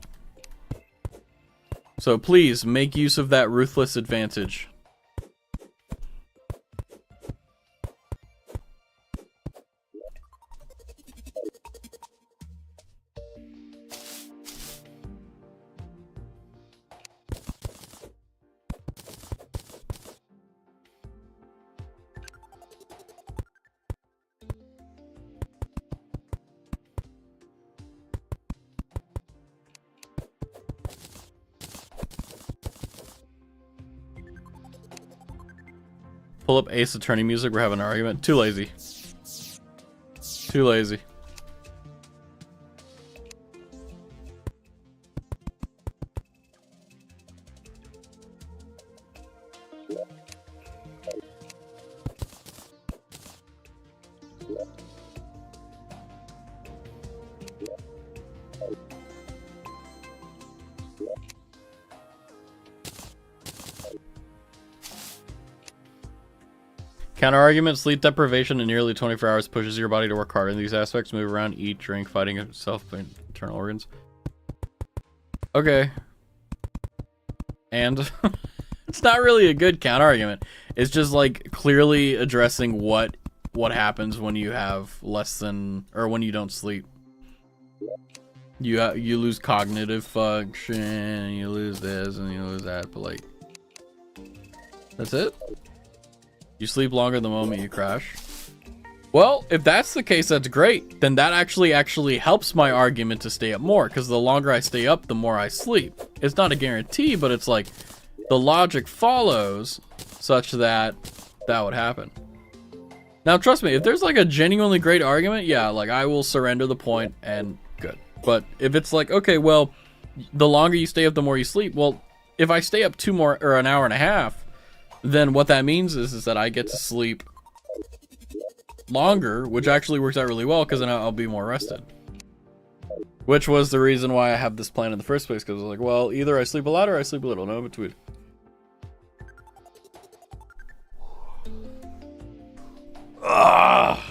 So please make use of that ruthless advantage. Pull up Ace Attorney music. We're having an argument. Too lazy. Too lazy. Counter argument: sleep deprivation in nearly 24 hours pushes your body to work harder in these aspects. Move around, eat, drink, fighting itself, internal organs. Okay. And it's not really a good counter argument. It's just like clearly addressing what happens when you have less than, or when you don't sleep. You lose cognitive function, you lose this and you lose that, but like that's it. You sleep longer the moment you crash. Well, if that's the case, that's great. Then that actually helps my argument to stay up more, because the longer I stay up, the more I sleep. It's not a guarantee, but it's like the logic follows such that that would happen. Now, trust me, if there's like a genuinely great argument, yeah, like I will surrender the point and good. But if it's like, okay, well, the longer you stay up, the more you sleep. Well, if I stay up an hour and a half, then what that means is that I get to sleep longer, which actually works out really well because then I'll be more rested. Which was the reason why I have this plan in the first place, because I was like, well, either I sleep a lot or I sleep a little, no in between. Ah.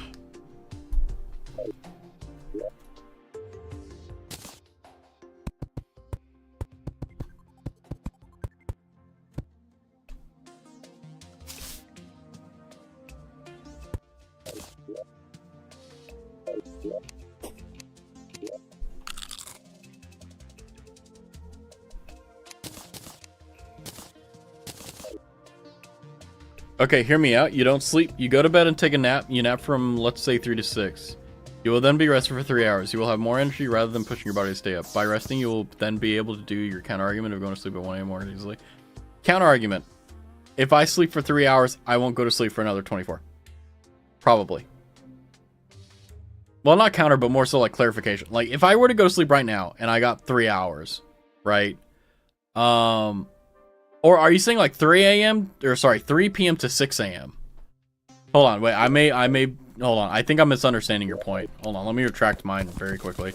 Okay, hear me out. You don't sleep. You go to bed and take a nap. You nap from, let's say, 3 to 6. You will then be rested for 3 hours. You will have more energy rather than pushing your body to stay up. By resting, you will then be able to do your counter-argument of going to sleep at 1 a.m. more easily. Counter-argument. If I sleep for 3 hours, I won't go to sleep for another 24. Probably. Well, not counter, but more so like clarification. Like, if I were to go to sleep right now, and I got 3 hours, right? Or are you saying like 3 a.m. or sorry, 3 p.m. to 6 a.m.? Hold on, wait, I may, hold on. I think I'm misunderstanding your point. Hold on, let me retract mine very quickly.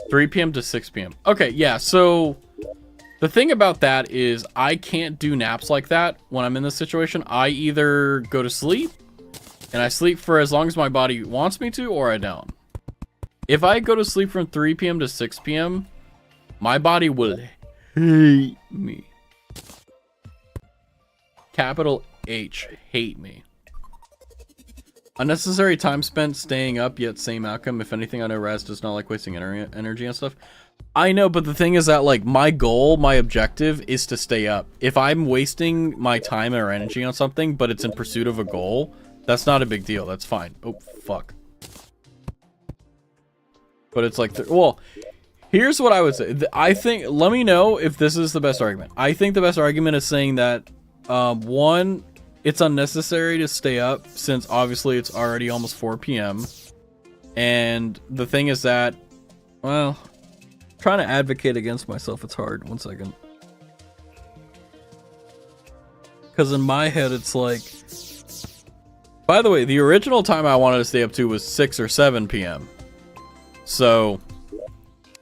(3 p.m. to 6 p.m.) Okay, yeah, so the thing about that is I can't do naps like that when I'm in this situation. I either go to sleep and I sleep for as long as my body wants me to, or I don't. If I go to sleep from 3 p.m. to 6 p.m., my body will hate me. Capital H, hate me. Unnecessary time spent staying up, yet same outcome. If anything, I know Raz does not like wasting energy and stuff. I know, but the thing is that, like, my goal, my objective is to stay up. If I'm wasting my time or energy on something, but it's in pursuit of a goal, that's not a big deal. That's fine. Oh, fuck. But it's like, well, here's what I would say. I think, let me know if this is the best argument. I think the best argument is saying that, one, it's unnecessary to stay up since obviously it's already almost 4 p.m. And the thing is that, well, trying to advocate against myself, it's hard. 1 second. Because in my head, it's like, by the way, the original time I wanted to stay up to was 6 or 7 p.m. So,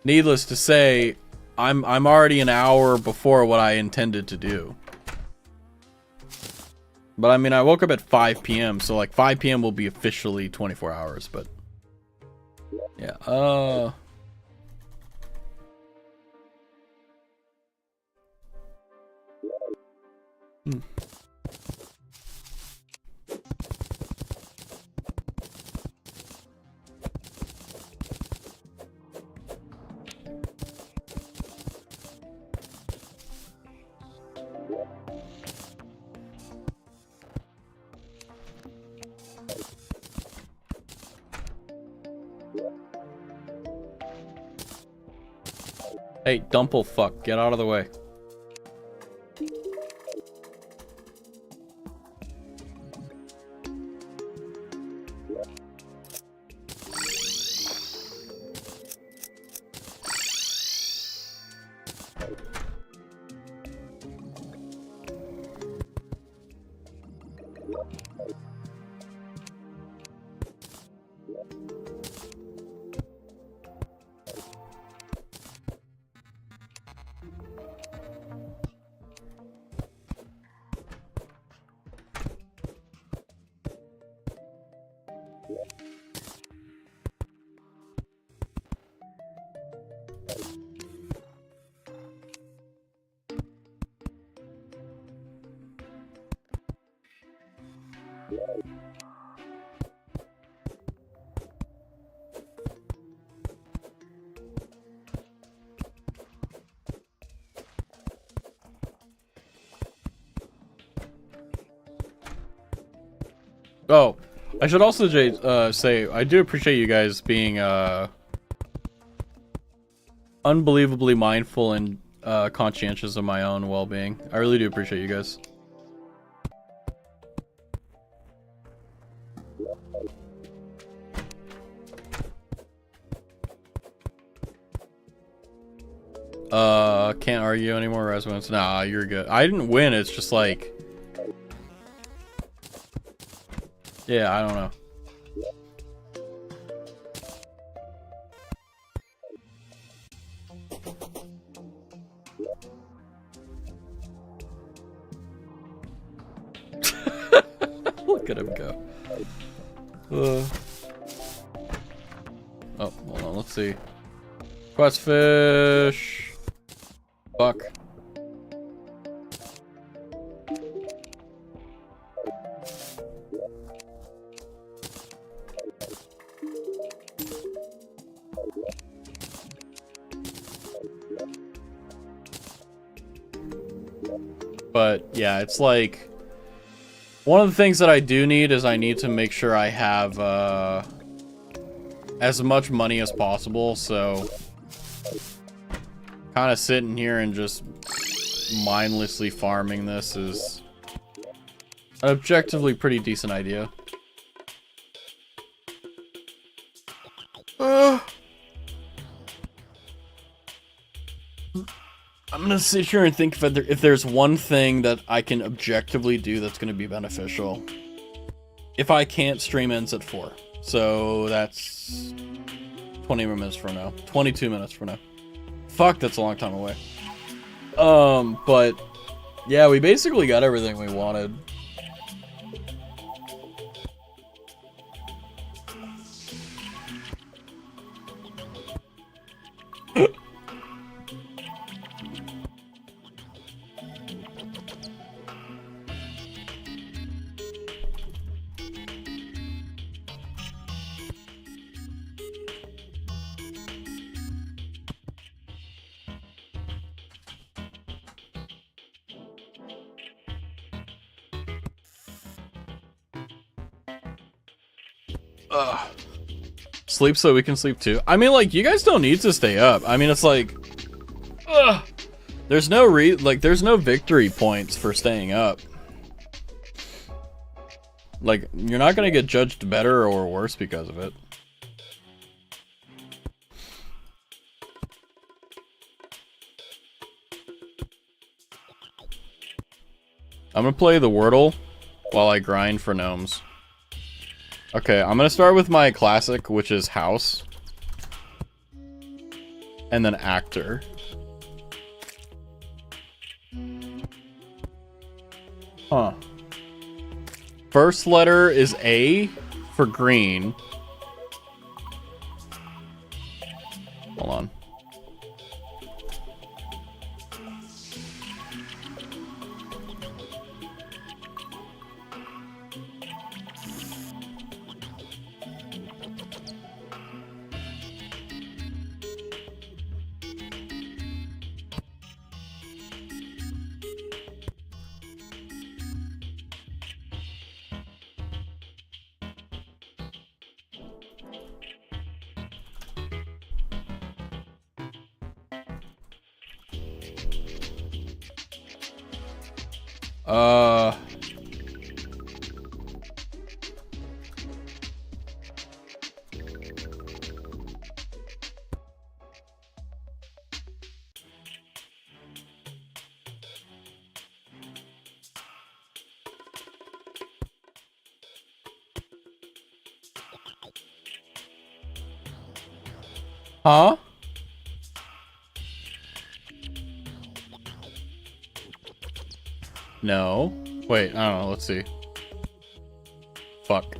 needless to say, I'm already an hour before what I intended to do. But I mean, I woke up at 5 p.m. So like 5 p.m. will be officially 24 hours, but yeah. Hey, Dumple fuck, get out of the way. Oh, I should also say I do appreciate you guys being unbelievably mindful and conscientious of my own well-being. I really do appreciate you guys. Can't argue anymore, Rasmus. Nah, you're good. I didn't win, it's just like... Yeah, I don't know. Look at him go. Oh, hold on, let's see. Quest fish. Fuck. But yeah, it's like one of the things that I do need is I need to make sure I have as much money as possible, so kind of sitting here and just mindlessly farming this is an objectively pretty decent idea. I'm gonna sit here and think if there's one thing that I can objectively do that's gonna be beneficial. If I can't, stream ends at 4. So that's 20 minutes from now. 22 minutes from now. Fuck, that's a long time away. But yeah, we basically got everything we wanted. Sleep so we can sleep too. I mean, like, you guys don't need to stay up. I mean, it's like, there's no there's no victory points for staying up. Like, you're not gonna get judged better or worse because of it. I'm gonna play the Wordle while I grind for gnomes. Okay, I'm gonna start with my classic, which is house. And then actor. Huh. First letter is A for green. Hold on. Huh? No. Wait, I don't know. Let's see. Fuck.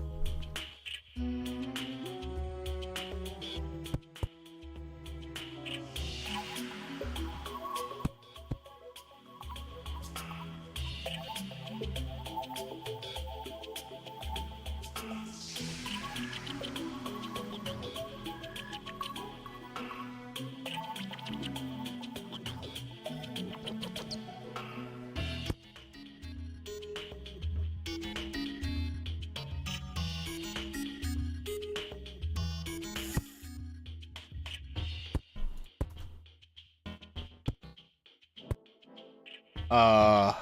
Oh.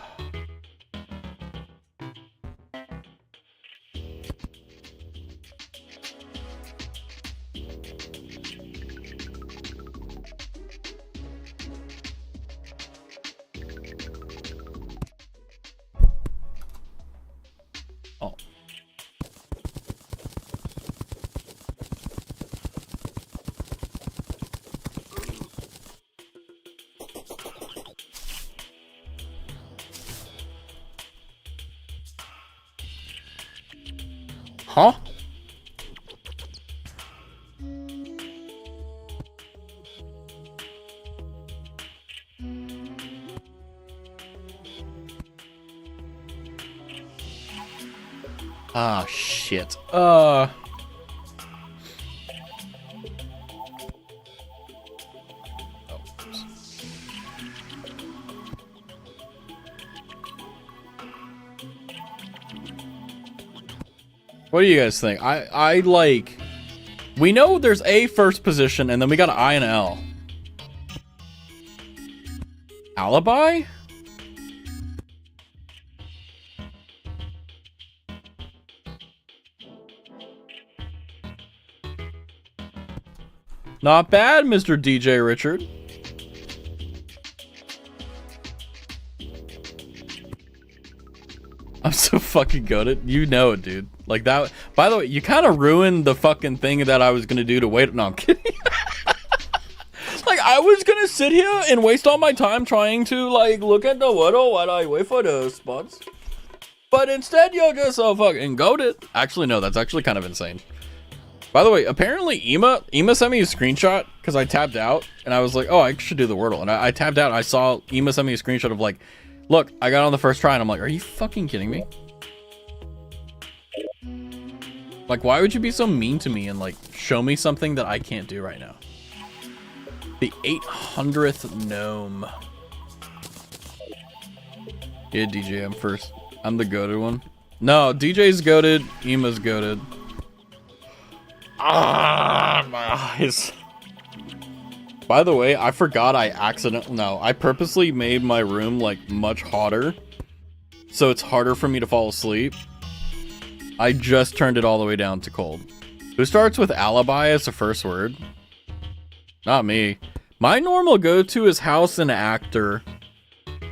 Huh? Ah, shit. Oh, oops. What do you guys think? I like, we know there's a first position and then we got an I and an L. Alibi? Not bad, Mr. DJ Richard. I'm so fucking goated. You know it, dude. Like that. By the way, you kind of ruined the fucking thing that I was gonna do to wait. No, I'm kidding. Like I was gonna sit here and waste all my time trying to like look at the what I wait for the spots. But instead, you're just so fucking goated. Actually, no, that's actually kind of insane. By the way, apparently Ema sent me a screenshot because I tapped out and I was like, oh, I should do the Wordle. And I tapped out and I saw Ema sent me a screenshot of like, look, I got on the first try and I'm like, are you fucking kidding me? Like, why would you be so mean to me and like show me something that I can't do right now? The 800th gnome. Yeah, DJ, I'm first. I'm the goated one. No, DJ's goated, Ema's goated. Ah, my eyes. By the way, I forgot I purposely made my room like much hotter so it's harder for me to fall asleep. I just turned it all the way down to cold. Who starts with alibi as the first word? Not me. My normal go-to is house and actor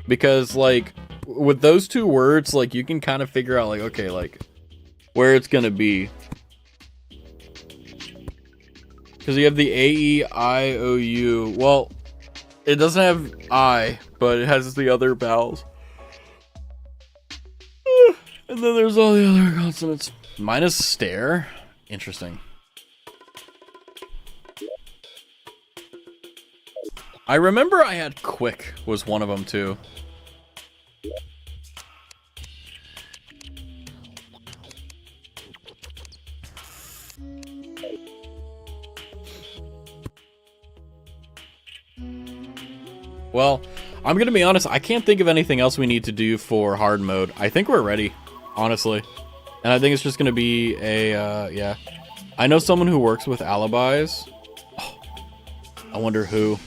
because like with those two words, like you can kind of figure out like, okay, like where it's gonna be. Because you have the A-E-I-O-U. Well, it doesn't have I, but it has the other vowels. And then there's all the other consonants. Mine is stare. Interesting. I remember I had quick was one of them too. Well, I'm gonna be honest, I can't think of anything else we need to do for hard mode. I think we're ready, honestly. And I think it's just gonna be a, yeah. I know someone who works with alibis. Oh, I wonder who.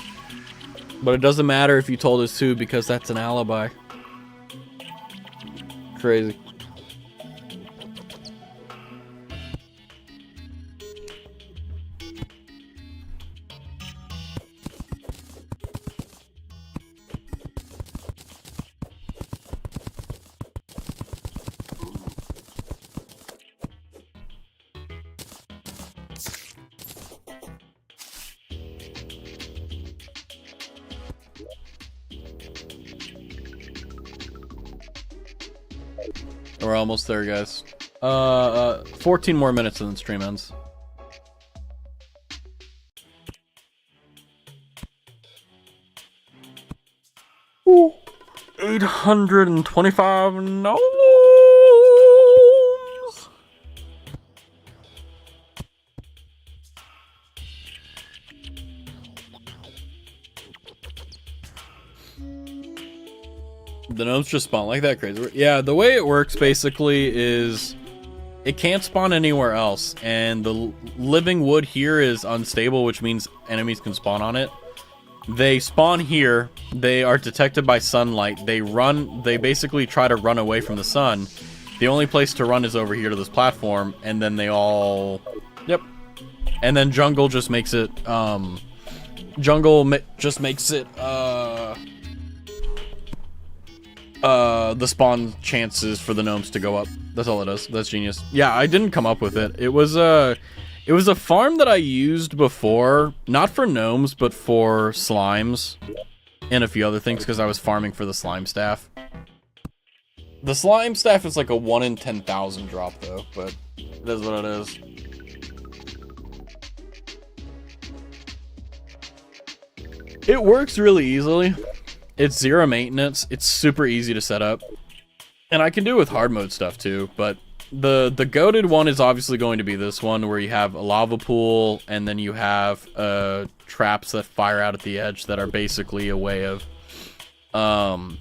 But it doesn't matter if you told us who, because that's an alibi. Crazy. We're almost there, guys. 14 more minutes and then stream ends. Ooh, 825. No. The gnomes just spawn like that crazy. Yeah, the way it works basically is it can't spawn anywhere else, and the living wood here is unstable, which means enemies can spawn on it. They spawn here, they are detected by sunlight, they basically try to run away from the sun. The only place to run is over here to this platform, and then they all... Yep. And then jungle just makes it, the spawn chances for the gnomes to go up. That's all it is. That's genius. Yeah, I didn't come up with it. It was a farm that I used before, not for gnomes, but for slimes and a few other things, because I was farming for the slime staff. The slime staff is like a 1 in 10,000 drop, though, but it is what it is. It works really easily. It's 0 maintenance. It's super easy to set up. And I can do it with hard mode stuff, too, but the goated one is obviously going to be this one, where you have a lava pool, and then you have traps that fire out at the edge that are basically a way of, for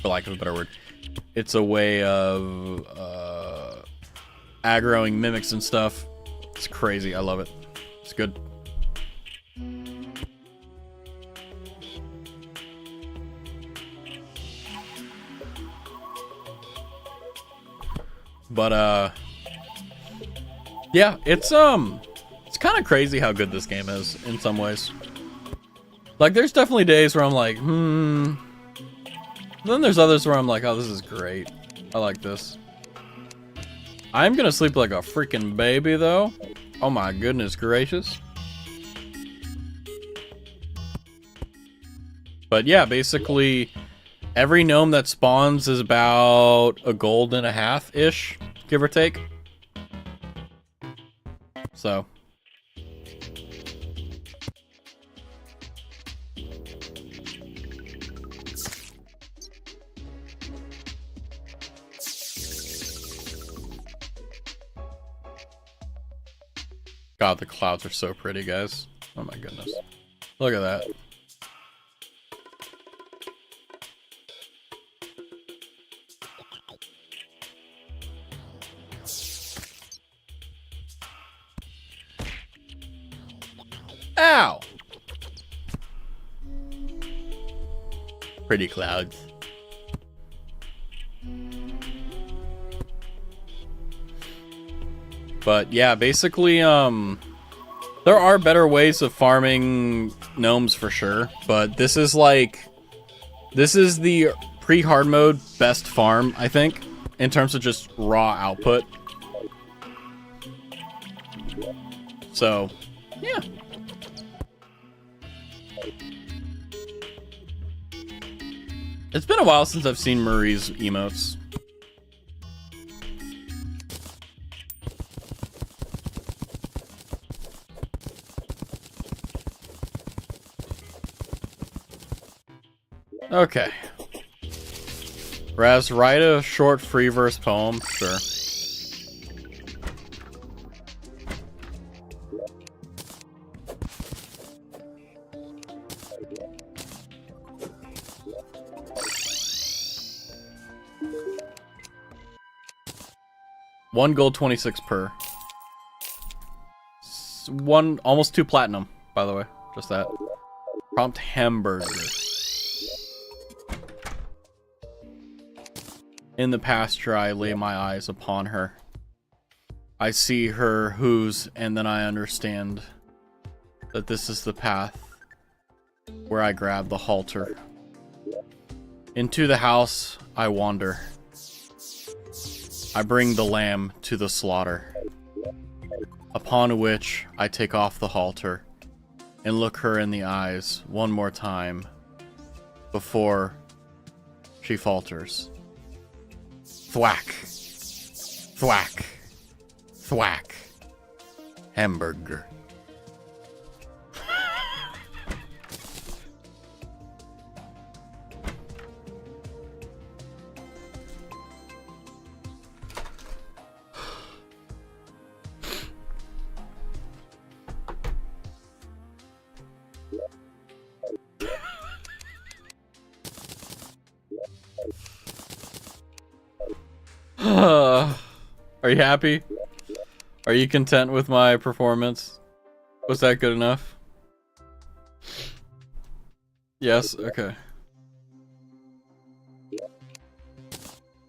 lack of a better word, it's a way of aggroing mimics and stuff. It's crazy. I love it. It's good. But yeah, it's kind of crazy how good this game is in some ways. Like, there's definitely days where I'm like, Then there's others where I'm like, oh, this is great. I like this. I'm gonna sleep like a freaking baby, though. Oh my goodness gracious. But yeah, basically, every gnome that spawns is about a gold and a half-ish, give or take. So. God, the clouds are so pretty, guys. Oh my goodness. Look at that. Ow! Pretty clouds. But yeah, basically, there are better ways of farming gnomes for sure, but this is the pre-hard mode best farm, I think, in terms of just raw output. So, yeah. It's been a while since I've seen Marie's emotes. Okay. Raz, write a short free verse poem. Sure. One gold, 26 per. Almost 2 platinum, by the way. Just that. Prompt hamburger. In the pasture, I lay my eyes upon her. I see her whose, and then I understand that this is the path where I grab the halter. Into the house I wander. I bring the lamb to the slaughter, upon which I take off the halter and look her in the eyes one more time before she falters. Thwack, thwack, thwack, hamburger. Are you happy? Are you content with my performance? Was that good enough? Yes? Okay.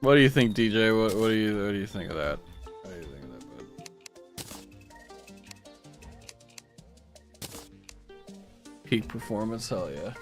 What do you think, DJ? What do you think of that? What do you think of that, bud? Peak performance, hell yeah.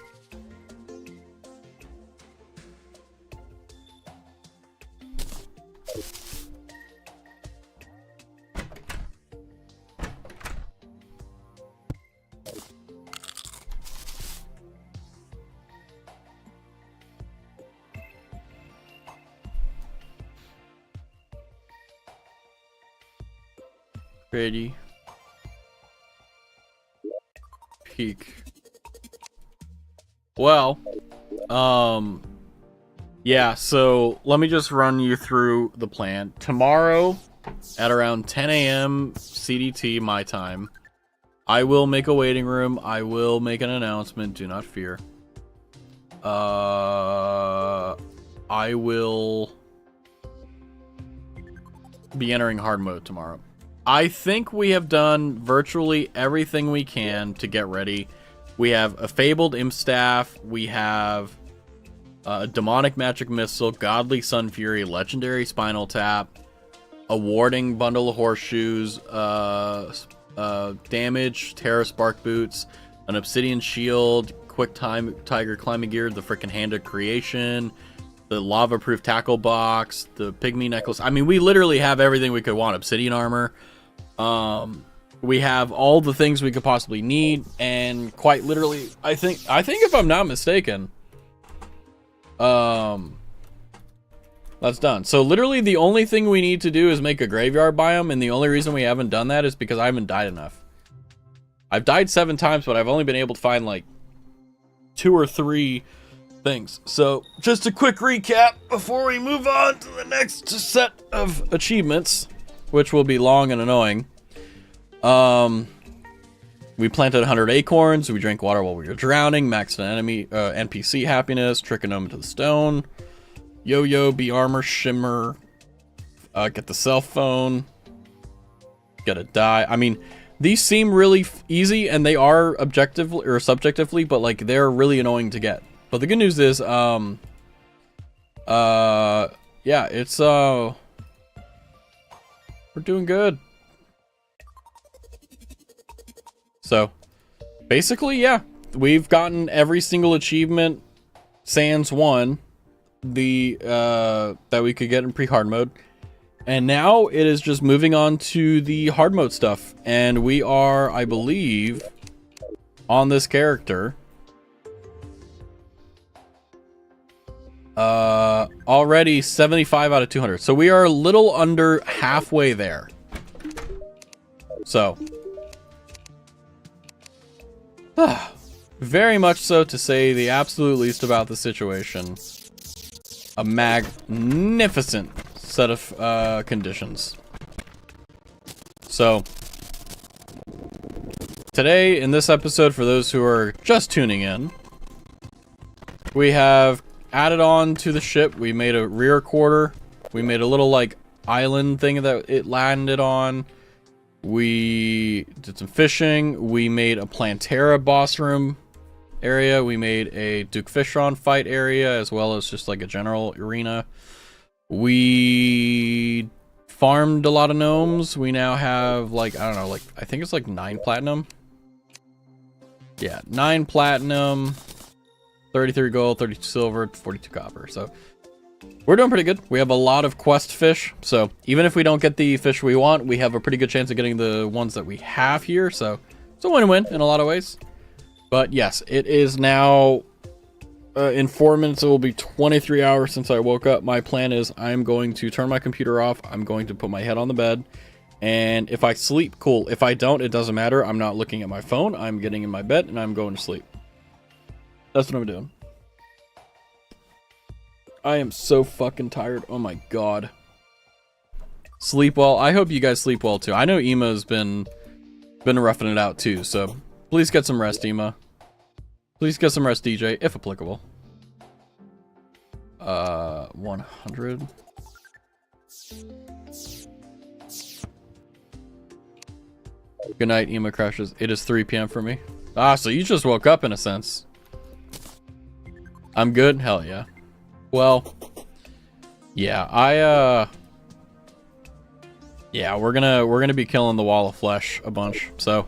Ready. Peak. Well, yeah, so let me just run you through the plan. Tomorrow at around 10 a.m. CDT, my time, I will make a waiting room. I will make an announcement. Do not fear. I will be entering hard mode tomorrow. I think we have done virtually everything we can to get ready. We have a fabled imp staff. We have a demonic magic missile, godly sun fury, legendary spinal tap, a warding bundle of horseshoes, damage, terra spark boots, an obsidian shield, quick time tiger climbing gear, the freaking hand of creation, the lava proof tackle box, the pygmy necklace. I mean, we literally have everything we could want. Obsidian armor. We have all the things we could possibly need, and quite literally, I think if I'm not mistaken, that's done. So literally the only thing we need to do is make a graveyard biome, and the only reason we haven't done that is because I haven't died enough. I've died 7 times, but I've only been able to find like 2 or 3 things. So just a quick recap before we move on to the next set of achievements, which will be long and annoying. We planted 100 acorns, we drank water while we were drowning, maxed an enemy NPC happiness, trick a gnome into the stone, yo-yo, be armor, shimmer, get the cell phone, gotta die. I mean, these seem really easy, and they are objectively or subjectively, but like they're really annoying to get. But the good news is, yeah, it's we're doing good. So, basically, yeah, we've gotten every single achievement sans one, that we could get in pre-hard mode, and now it is just moving on to the hard mode stuff, and we are, I believe, on this character, already 75 out of 200, so we are a little under halfway there. So very much so, to say the absolute least about the situation. A magnificent set of conditions. So today in this episode, for those who are just tuning in, we have added on to the ship. We made a rear quarter. We made a little like island thing that it landed on. We did some fishing. We made a Plantera boss room area. We made a Duke Fishron fight area, as well as just like a general arena. We farmed a lot of gnomes. We now have like, I don't know, like I think it's like 9 platinum. Yeah, 9 platinum, 33 gold, 32 silver, 42 copper. So we're doing pretty good. We have a lot of quest fish, so even if we don't get the fish we want, we have a pretty good chance of getting the ones that we have here, so it's a win-win in a lot of ways. But yes, it is now in 4 minutes. It will be 23 hours since I woke up. My plan is I'm going to turn my computer off. I'm going to put my head on the bed, and if I sleep, cool. If I don't, it doesn't matter. I'm not looking at my phone. I'm getting in my bed and I'm going to sleep. That's what I'm doing. I am so fucking tired. Oh my god. Sleep well. I hope you guys sleep well too. I know Ema's been roughing it out too, so please get some rest, Ema. Please get some rest, DJ, if applicable. 100. Good night, Ema Crushes. It is 3 p.m. for me. Ah, so you just woke up in a sense. I'm good? Hell yeah. Well, yeah, yeah, we're gonna be killing the wall of flesh a bunch. So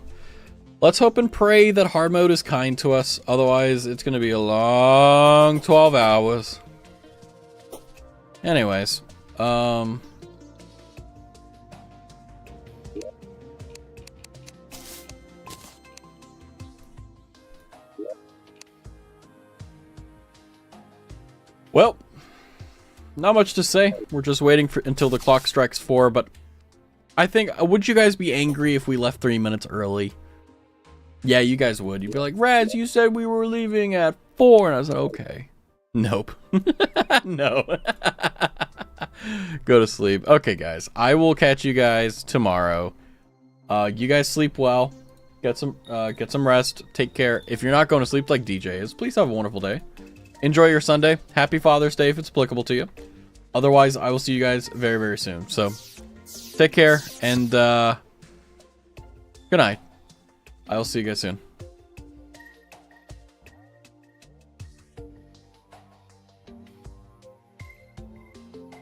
let's hope and pray that hard mode is kind to us. Otherwise, it's gonna be a long 12 hours. Anyways, well, not much to say. We're just waiting until the clock strikes 4, but I think, would you guys be angry if we left 3 minutes early? Yeah, you guys would. You'd be like, Raz, you said we were leaving at 4, and I said, okay. Nope. No. Go to sleep. Okay, guys. I will catch you guys tomorrow. You guys sleep well. Get some rest. Take care. If you're not going to sleep like DJ is, please have a wonderful day. Enjoy your Sunday. Happy Father's Day if it's applicable to you. Otherwise, I will see you guys very, very soon. So, take care and good night. I will see you guys soon.